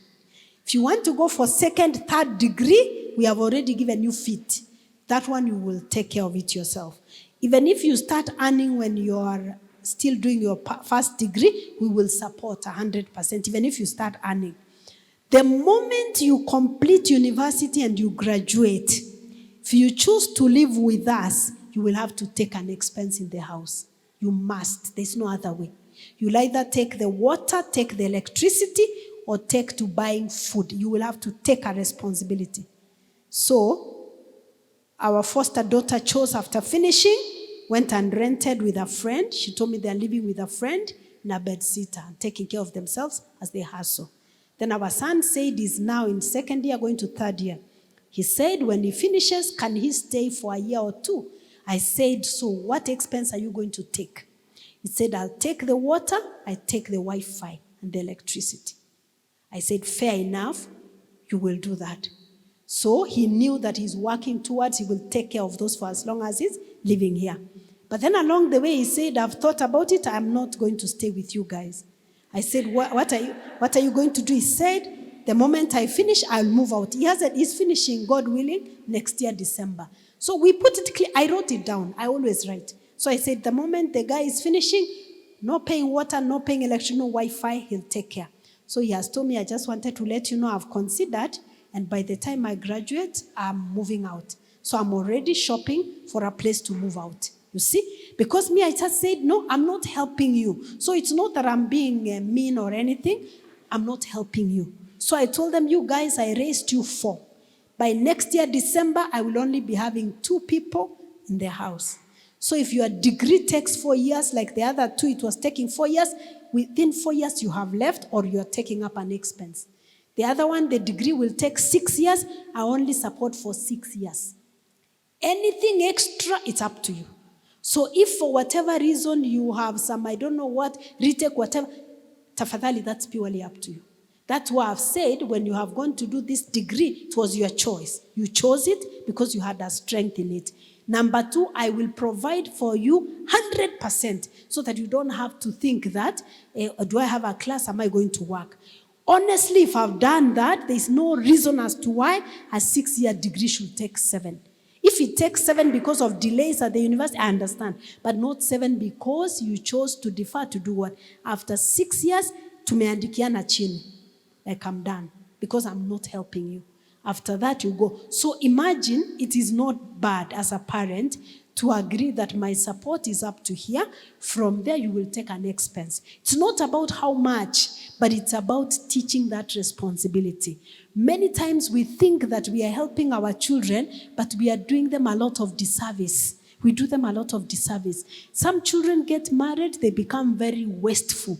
If you want to go for second, third degree, we have already given you feet. That one, you will take care of it yourself. Even if you start earning when you are still doing your first degree, we will support 100%, even if you start earning. The moment you complete university and you graduate, if you choose to live with us, you will have to take an expense in the house. You must. There's no other way. You'll either take the water, take the electricity, or take to buying food. You will have to take a responsibility. So, our foster daughter chose after finishing, went and rented with a friend. She told me they're living with a friend in a bed sitter and taking care of themselves as they hustle. Then our son said he's now in second year, going to third year. He said when he finishes, can he stay for a year or two? I said, so what expense are you going to take? He said, I'll take the water, I take the Wi-Fi and the electricity. I said, fair enough, you will do that. So he knew that he's working towards, he will take care of those for as long as he's living here. But then along the way, he said, I've thought about it, I'm not going to stay with you guys. I said, what are you going to do? He said, the moment I finish, I'll move out. He's finishing, God willing, next year, December. So we put it clear. I wrote it down. I always write. So I said, the moment the guy is finishing, no paying water, no paying electricity, no Wi-Fi, he'll take care. So he has told me, I just wanted to let you know I've considered, and by the time I graduate, I'm moving out. So I'm already shopping for a place to move out. You see? Because me, I just said, no, I'm not helping you. So it's not that I'm being mean or anything. I'm not helping you. So I told them, you guys, I raised you 4. By next year, December, I will only be having 2 people in the house. So if your degree takes 4 years, like the other 2, it was taking 4 years, within 4 years you have left or you're taking up an expense. The other one, the degree will take 6 years. I only support for 6 years. Anything extra, it's up to you. So if for whatever reason you have some, I don't know what, retake, whatever, tafadhali, that's purely up to you. That's why I've said when you have gone to do this degree, it was your choice. You chose it because you had a strength in it. Number 2, I will provide for you 100% so that you don't have to think that, do I have a class, am I going to work? Honestly, if I've done that, there's no reason as to why a 6-year degree should take 7. If it takes 7 because of delays at the university, I understand. But not 7 because you chose to defer to do what? After 6 years, tumeandikiana chini. Like I'm done because I'm not helping you. After that, you go. So imagine it is not bad as a parent to agree that my support is up to here. From there, you will take an expense. It's not about how much, but it's about teaching that responsibility. Many times we think that we are helping our children, but we are doing them a lot of disservice. We do them a lot of disservice. Some children get married, they become very wasteful.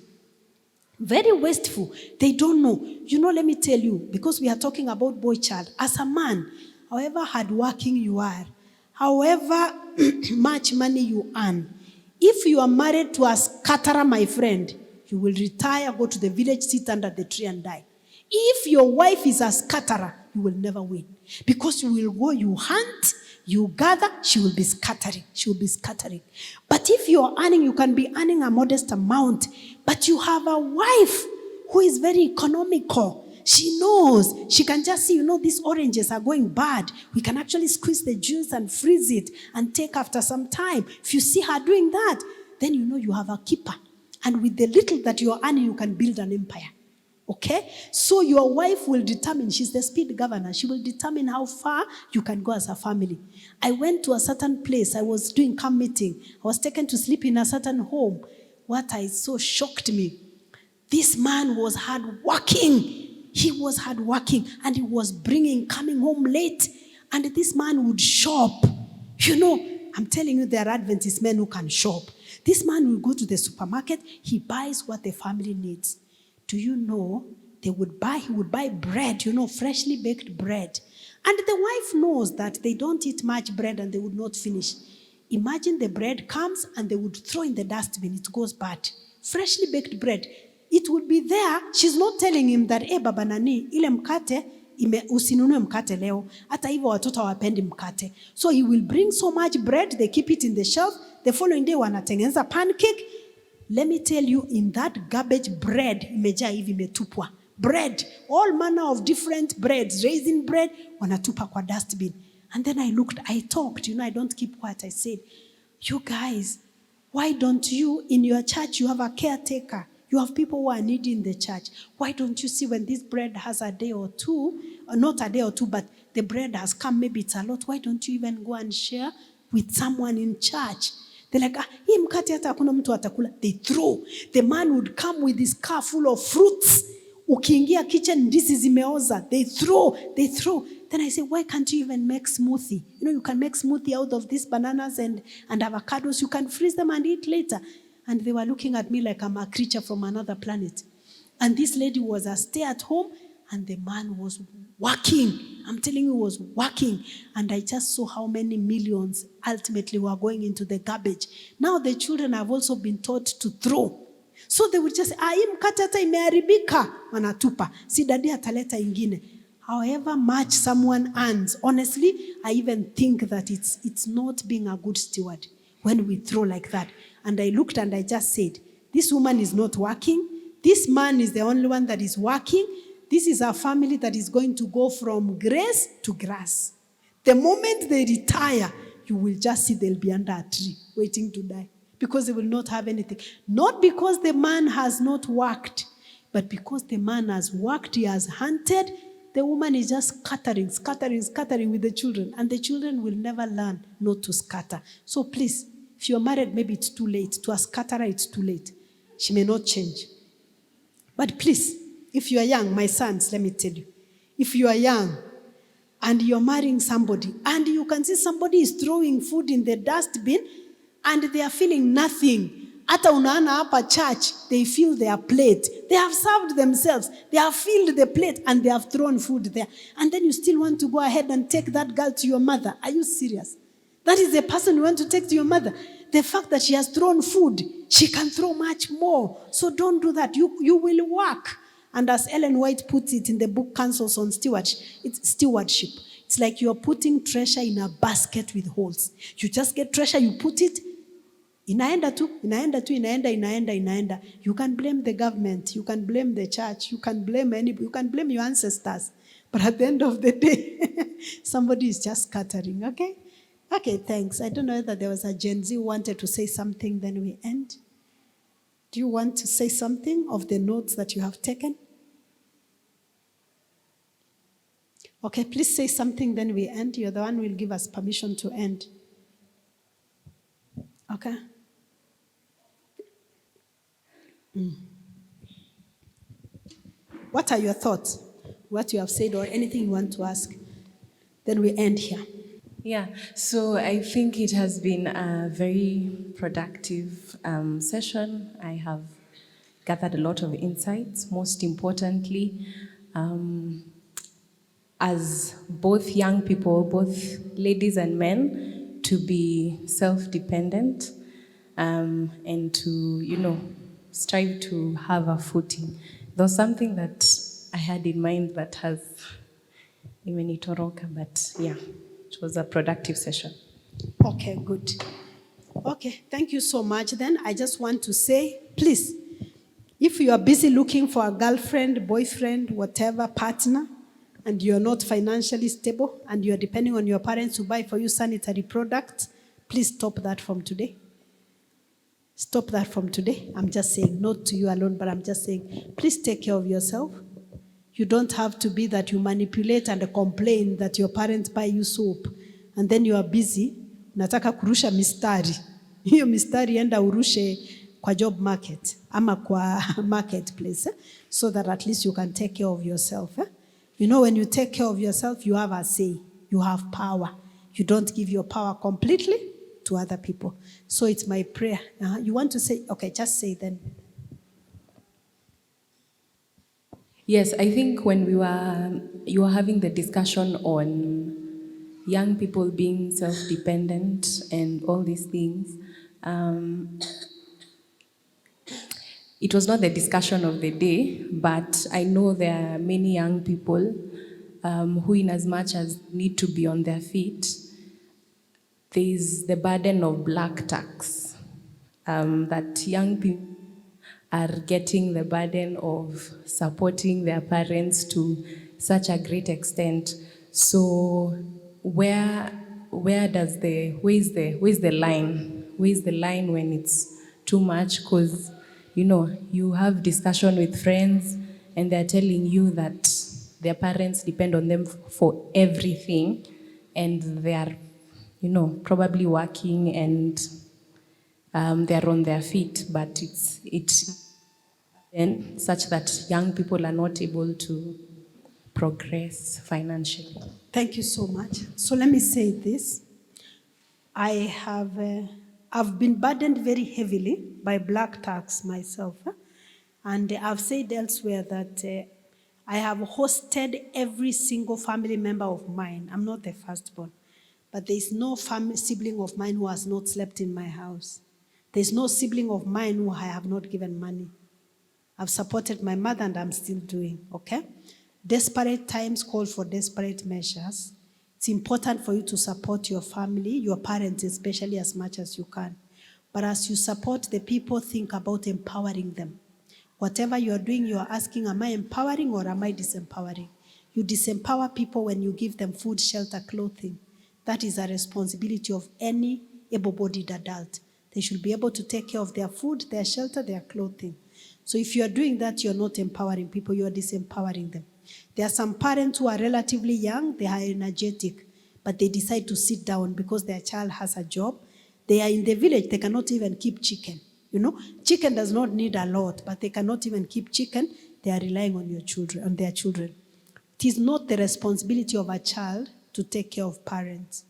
Very wasteful. They don't know. You know, let me tell you, because we are talking about boy child. As a man, however hardworking you are, however much money you earn, if you are married to a scatterer, my friend, you will retire, go to the village, sit under the tree and die. If your wife is a scatterer, you will never win. Because you will go, you hunt, you gather, she will be scattering. She will be scattering. But if you are earning, you can be earning a modest amount. But you have a wife who is very economical. She knows. She can just see, you know, these oranges are going bad. We can actually squeeze the juice and freeze it and take after some time. If you see her doing that, then you know you have a keeper. And with the little that you are earning, you can build an empire. Okay? So your wife will determine, she's the speed governor, she will determine how far you can go as a family. I went to a certain place, I was doing camp meeting, I was taken to sleep in a certain home. What I saw shocked me. This man was hardworking. He was hardworking and he was coming home late. And this man would shop. You know, I'm telling you, there are Adventist men who can shop. This man will go to the supermarket, he buys what the family needs. Do you know, he would buy bread, you know, freshly baked bread. And the wife knows that they don't eat much bread and they would not finish. Imagine the bread comes and they would throw in the dustbin, it goes bad. Freshly baked bread. It would be there. She's not telling him that, baba nani, ile mkate, usinunue mkate leo. Hata hivyo watoto hawapendi mkate. So he will bring so much bread, they keep it in the shelf. The following day wanatengeneza pancake. Let me tell you, in that garbage bread, imejaa hivi imetupwa. Bread, all manner of different breads, raisin bread, wanatupa kwa dustbin. And then I looked, I talked, you know, I don't keep quiet. I said, you guys, why don't you, in your church, you have a caretaker. You have people who are needy in the church. Why don't you see when this bread has a day or two, or not a day or two, but the bread has come, maybe it's a lot. Why don't you even go and share with someone in church? They're like, hii mkate hata hakuna mtu atakula. They throw. The man would come with his car full of fruits. Ukiingia kitchen, ndizi zimeoza. They throw. Then I say, why can't you even make smoothie? You know, you can make smoothie out of these bananas and avocados. You can freeze them and eat later. And they were looking at me like I'm a creature from another planet. And this lady was a stay-at-home, and the man was working. I'm telling you, he was working. And I just saw how many millions ultimately were going into the garbage. Now the children have also been taught to throw. So they would just say, hii mkate hata imeharibika, wanatupa. Si dadi ataleta ingine. However much someone earns, honestly, I even think that it's not being a good steward when we throw like that. And I looked and I just said, this woman is not working. This man is the only one that is working. This is a family that is going to go from grace to grass. The moment they retire, you will just see they'll be under a tree waiting to die because they will not have anything. Not because the man has not worked, but because the man has worked, he has hunted. The woman is just scattering with the children, and the children will never learn not to scatter. So please, If you're married, maybe it's too late. To a scatterer, it's too late. She may not change. But please, if you are young, my sons, let me tell you, if you are young and you're marrying somebody and you can see somebody is throwing food in the dustbin and they are feeling nothing, hata unaana hapa church, they fill their plate. They have served themselves. They have filled the plate and they have thrown food there. And then you still want to go ahead and take that girl to your mother. Are you serious? That is the person you want to take to your mother. The fact that she has thrown food, she can throw much more. So don't do that. You will work. And as Ellen White puts it in the book Counsels on Stewardship, it's stewardship. It's like you're putting treasure in a basket with holes. You just get treasure, you put it, inaenda. You can blame the government, you can blame the church, you can blame you can blame your ancestors. But at the end of the day, somebody is just scattering, okay? Okay, thanks. I don't know whether there was a Gen Z who wanted to say something, then we end. Do you want to say something of the notes that you have taken? Okay, please say something, then we end. You're the one who will give us permission to end. Okay? What are your thoughts? What you have said or anything you want to ask? Then we end here. Yeah, so I think it has been a very productive session. I have gathered a lot of insights. Most importantly, as both young people, both ladies and men, to be self-dependent and to, strive to have a footing. There's something that I had in mind that has imenitoroka, but yeah. It was a productive session. Okay, good. Okay, thank you so much. Then I just want to say, please, if you are busy looking for a girlfriend, boyfriend, whatever, partner, and you're not financially stable, and you're depending on your parents to buy for you sanitary products, please stop that from today. Stop that from today. I'm just saying, not to you alone, but I'm just saying, please take care of yourself. You don't have to be that you manipulate and complain that your parents buy you soap and then you are busy. Nataka kurusha mistari. Hiyo mistari enda urushe kwa job market ama kwa marketplace, so that at least you can take care of yourself. When you take care of yourself, you have a say. You have power. You don't give your power completely to other people. So it's my prayer. You want to say? Okay, just say then. Yes, I think when you were having the discussion on young people being self-dependent and all these things, it was not the discussion of the day, but I know there are many young people who, in as much as need to be on their feet, there is the burden of black tax, that young people are getting the burden of supporting their parents to such a great extent. So where is the line? Where is the line when it's too much? Because you have discussion with friends and they're telling you that their parents depend on them for everything, and they are probably working and they're on their feet, but it's such that young people are not able to progress financially. Thank you so much. So let me say this. I've been burdened very heavily by black tax myself. And I've said elsewhere that I have hosted every single family member of mine. I'm not the firstborn, but there is no sibling of mine who has not slept in my house. There's no sibling of mine who I have not given money. I've supported my mother and I'm still doing, okay? Desperate times call for desperate measures. It's important for you to support your family, your parents especially, as much as you can. But as you support the people, think about empowering them. Whatever you're doing, you're asking, am I empowering or am I disempowering? You disempower people when you give them food, shelter, clothing. That is a responsibility of any able-bodied adult. They should be able to take care of their food, their shelter, their clothing. So if you're doing that, you're not empowering people, you're disempowering them. There are some parents who are relatively young, they are energetic, but they decide to sit down because their child has a job. They are in the village, they cannot even keep chicken. You know, chicken does not need a lot, but they cannot even keep chicken. They are relying on their children. It is not the responsibility of a child to take care of parents.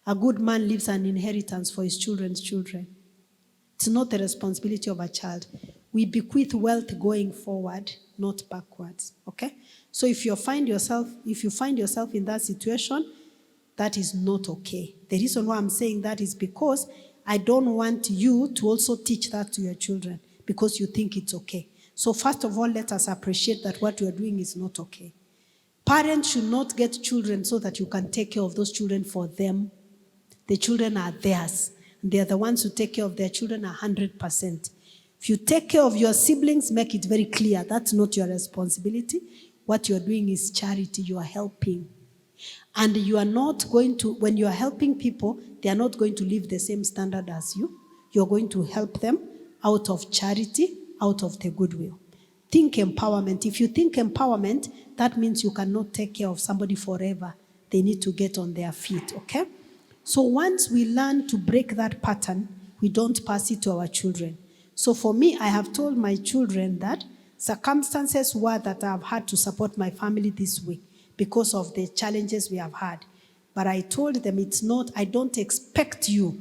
A good man leaves an inheritance for his children's children. It's not the responsibility of a child. We bequeath wealth going forward, not backwards. Okay? So if you find yourself in that situation, that is not okay. The reason why I'm saying that is because I don't want you to also teach that to your children because you think it's okay. So first of all, let us appreciate that what you are doing is not okay. Parents should not get children so that you can take care of those children for them. The children are theirs. They are the ones who take care of their children 100%. If you take care of your siblings, make it very clear. That's not your responsibility. What you're doing is charity. You are helping. And you are not going to, when you are helping people, they are not going to live the same standard as you. You're going to help them out of charity, out of the goodwill. Think empowerment. If you think empowerment, that means you cannot take care of somebody forever. They need to get on their feet, okay? So once we learn to break that pattern, we don't pass it to our children. So for me, I have told my children that circumstances were that I have had to support my family this way because of the challenges we have had. But I told them it's not, I don't expect you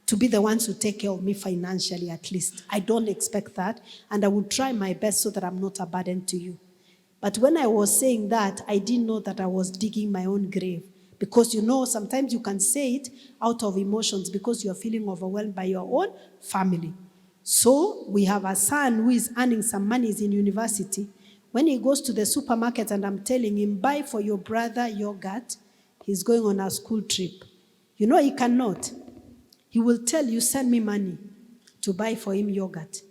to be the ones who take care of me financially at least. I don't expect that. And I will try my best so that I'm not a burden to you. But when I was saying that, I didn't know that I was digging my own grave. Because sometimes you can say it out of emotions because you're feeling overwhelmed by your own family. So we have a son who is earning some money, he's in university. When he goes to the supermarket and I'm telling him, buy for your brother yogurt, he's going on a school trip. He cannot. He will tell you, send me money to buy for him yogurt.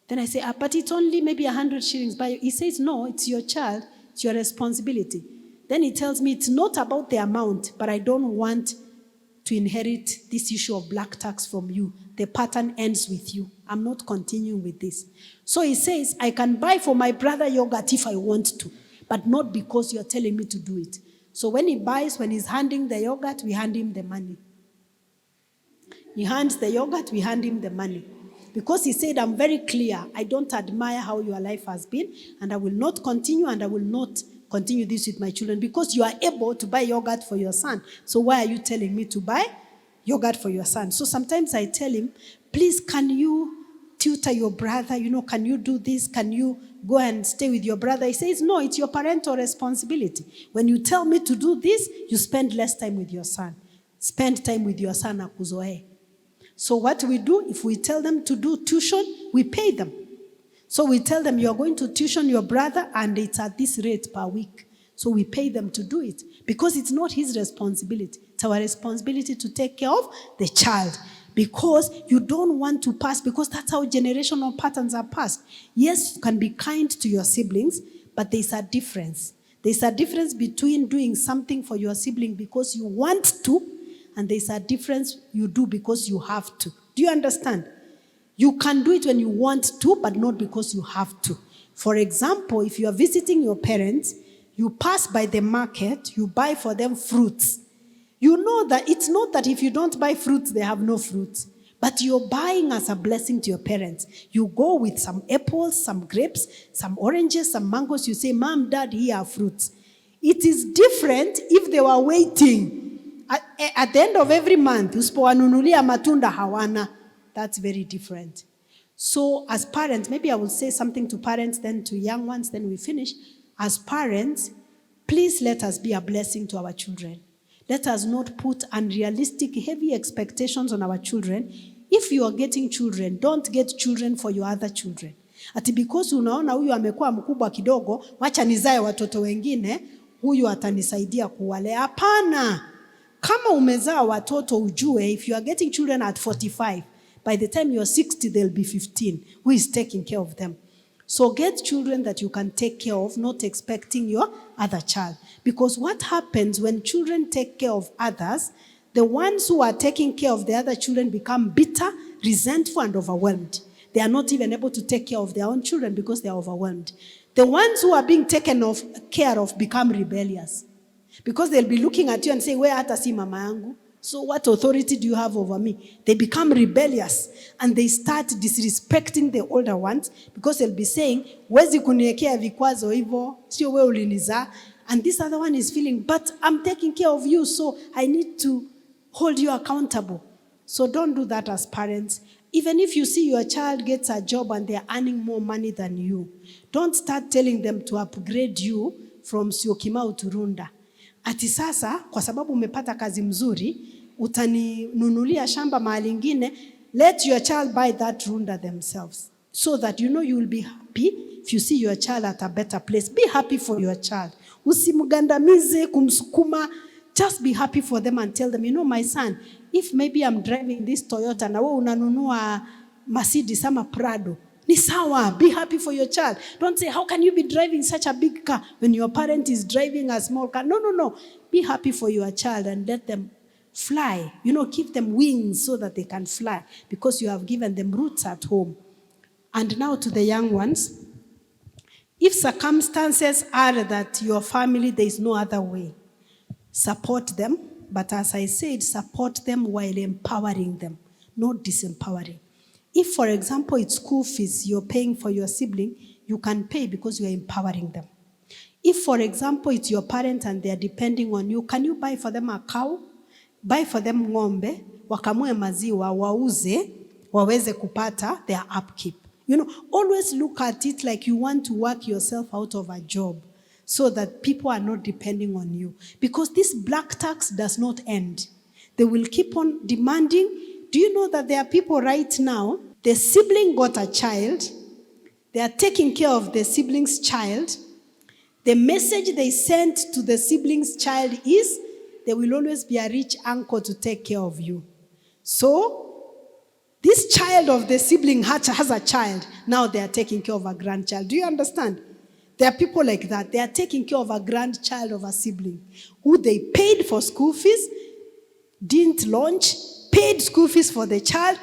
Then I say, but it's only maybe 100 shillings. He says, no, it's your child, it's your responsibility. Then he tells me it's not about the amount, but I don't want to inherit this issue of black tax from you. The pattern ends with you. I'm not continuing with this. So he says, I can buy for my brother yogurt if I want to, but not because you're telling me to do it. So when he buys, when he's handing the yogurt, we hand him the money. He hands the yogurt, we hand him the money. Because he said, I'm very clear. I don't admire how your life has been, and I will not continue, and I will not continue this with my children because you are able to buy yogurt for your son. So why are you telling me to buy yogurt for your son? So sometimes I tell him, please, can you tutor your brother? Can you do this? Can you go and stay with your brother? He says, no, it's your parental responsibility. When you tell me to do this, you spend less time with your son. Spend time with your son, akuzoe. So what we do, if we tell them to do tuition, we pay them. So we tell them, you're going to tuition your brother, and it's at this rate per week. So we pay them to do it because it's not his responsibility. It's our responsibility to take care of the child because you don't want to pass, because that's how generational patterns are passed. Yes, you can be kind to your siblings, but there's a difference. There's a difference between doing something for your sibling because you want to, and there's a difference you do because you have to. Do you understand? You can do it when you want to, but not because you have to. For example, if you are visiting your parents, you pass by the market, you buy for them fruits. You know that it's not that if you don't buy fruits, they have no fruits. But you're buying as a blessing to your parents. You go with some apples, some grapes, some oranges, some mangoes. You say, Mom, Dad, here are fruits. It is different if they were waiting. At the end of every month, usipowanunulia matunda hawana. That's very different. So as parents, maybe I will say something to parents, then to young ones, then we finish. As parents, please let us be a blessing to our children. Let us not put unrealistic, heavy expectations on our children. If you are getting children, don't get children for your other children. Ati because unaona huyu amekuwa mkubwa kidogo, wacha nizae watoto wengine, huyu atanisaidia kuwalea. Hapana. Kama umezaa watoto ujue, if you are getting children at 45, by the time you're 60, they'll be 15. Who is taking care of them? So get children that you can take care of, not expecting your other child. Because what happens when children take care of others, the ones who are taking care of the other children become bitter, resentful, and overwhelmed. They are not even able to take care of their own children because they are overwhelmed. The ones who are being taken care of become rebellious. Because they'll be looking at you and say, where hata si mama yangu? So what authority do you have over me? They become rebellious and they start disrespecting the older ones because they'll be saying, wezi kuniekea vikwazo hivyo, sio wewe ulinizaa. And this other one is feeling, but I'm taking care of you, so I need to hold you accountable. So don't do that as parents. Even if you see your child gets a job and they're earning more money than you, don't start telling them to upgrade you from Syokimau to Runda. Ati sasa, kwa sababu umepata kazi mzuri, utaninunulia shamba mahali ingine, let your child buy that Runda themselves. So that you know you will be happy if you see your child at a better place. Be happy for your child. Usimgandamize, kumsukuma. Just be happy for them and tell them, you know, my son, if maybe I'm driving this Toyota na wewe unanunua Mercedes ama Prado, ni sawa. Be happy for your child. Don't say, how can you be driving such a big car when your parent is driving a small car? No. Be happy for your child and let them fly. You know, give them wings so that they can fly because you have given them roots at home. And now to the young ones. If circumstances are that your family, there is no other way, support them. But as I said, support them while empowering them, not disempowering. If, for example, it's school fees you're paying for your sibling, you can pay because you're empowering them. If, for example, it's your parent and they're depending on you, can you buy for them a cow? Buy for them ng'ombe, wakamue maziwa, wauze, waweze kupata their upkeep. You know, always look at it like you want to work yourself out of a job so that people are not depending on you. Because this black tax does not end. They will keep on demanding. Do you know that there are people right now, the sibling got a child, they are taking care of the sibling's child. The message they sent to the sibling's child is, there will always be a rich uncle to take care of you. So, this child of the sibling has a child. Now they are taking care of a grandchild. Do you understand? There are people like that. They are taking care of a grandchild of a sibling who they paid for school fees, didn't launch, paid school fees for the child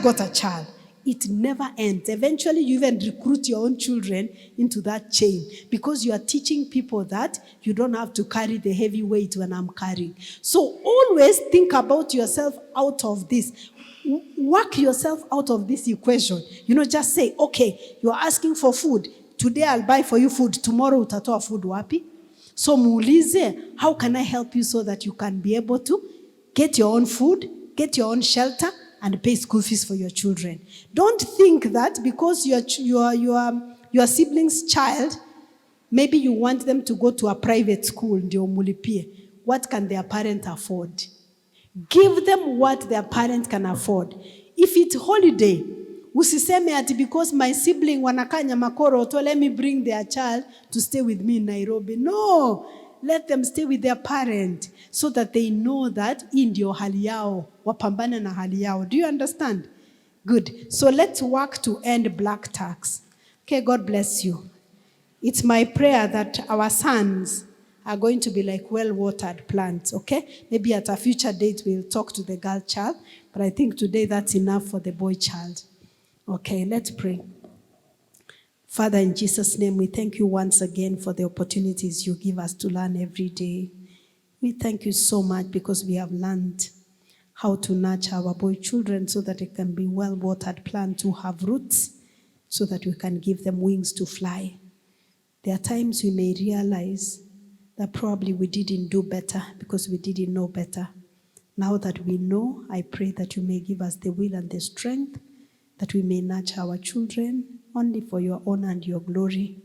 got a child. It never ends. Eventually, you even recruit your own children into that chain because you are teaching people that you don't have to carry the heavy weight when I'm carrying. So always think about yourself out of this. Work yourself out of this equation. You know, just say, okay, you're asking for food. Today I'll buy for you food. Tomorrow utatoa food wapi? So muulize, how can I help you so that you can be able to get your own food, get your own shelter, and pay school fees for your children. Don't think that because your sibling's child, maybe you want them to go to a private school, ndio mulipie. What can their parent afford? Give them what their parent can afford. If it's holiday, usiseme ati because my sibling wanakaa Nyamakoro, so let me bring their child to stay with me in Nairobi. No, let them stay with their parent so that they know that in ndio hali yao, wapambane na hali yao. Do you understand? Good. So let's work to end black tax. Okay, God bless you. It's my prayer that our sons are going to be like well-watered plants, okay? Maybe at a future date we'll talk to the girl child, but I think today that's enough for the boy child. Okay, let's pray. Father, in Jesus' name, we thank you once again for the opportunities you give us to learn every day. We thank you so much because we have learned how to nurture our boy children so that it can be well-watered plants who have roots so that we can give them wings to fly. There are times we may realize that probably we didn't do better because we didn't know better. Now that we know, I pray that you may give us the will and the strength that we may nurture our children only for your honor and your glory.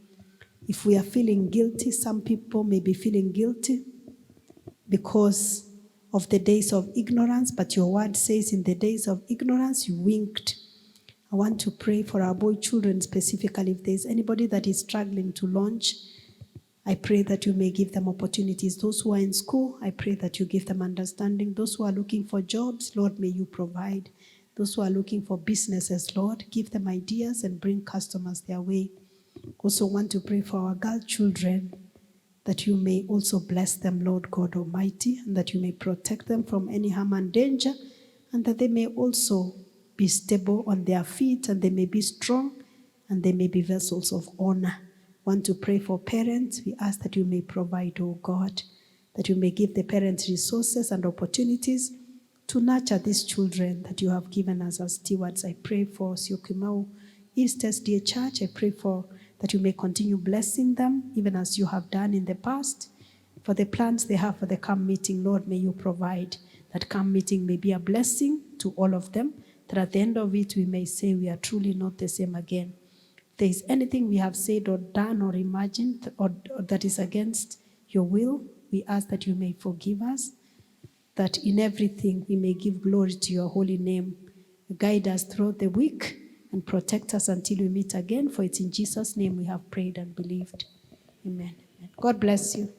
If we are feeling guilty, some people may be feeling guilty because of the days of ignorance, but your word says in the days of ignorance you winked. I want to pray for our boy children specifically. If there's anybody that is struggling to launch, I pray that you may give them opportunities. Those who are in school, I pray that you give them understanding. Those who are looking for jobs, Lord, may you provide. Those who are looking for businesses, Lord, give them ideas and bring customers their way. Also want to pray for our girl children, that you may also bless them, Lord God Almighty, and that you may protect them from any harm and danger, and that they may also be stable on their feet, and they may be strong, and they may be vessels of honor. Want to pray for parents. We ask that you may provide, oh God. that you may give the parents resources and opportunities to nurture these children that you have given us as stewards. I pray for Syokimau East SDA Church. I pray for that you may continue blessing them, even as you have done in the past. For the plans they have for the camp meeting, Lord, may you provide that camp meeting may be a blessing to all of them, that at the end of it we may say we are truly not the same again. If there is anything we have said or done or imagined or that is against your will, we ask that you may forgive us, that in everything we may give glory to your holy name. Guide us throughout the week and protect us until we meet again. For it's in Jesus' name we have prayed and believed. Amen. God bless you.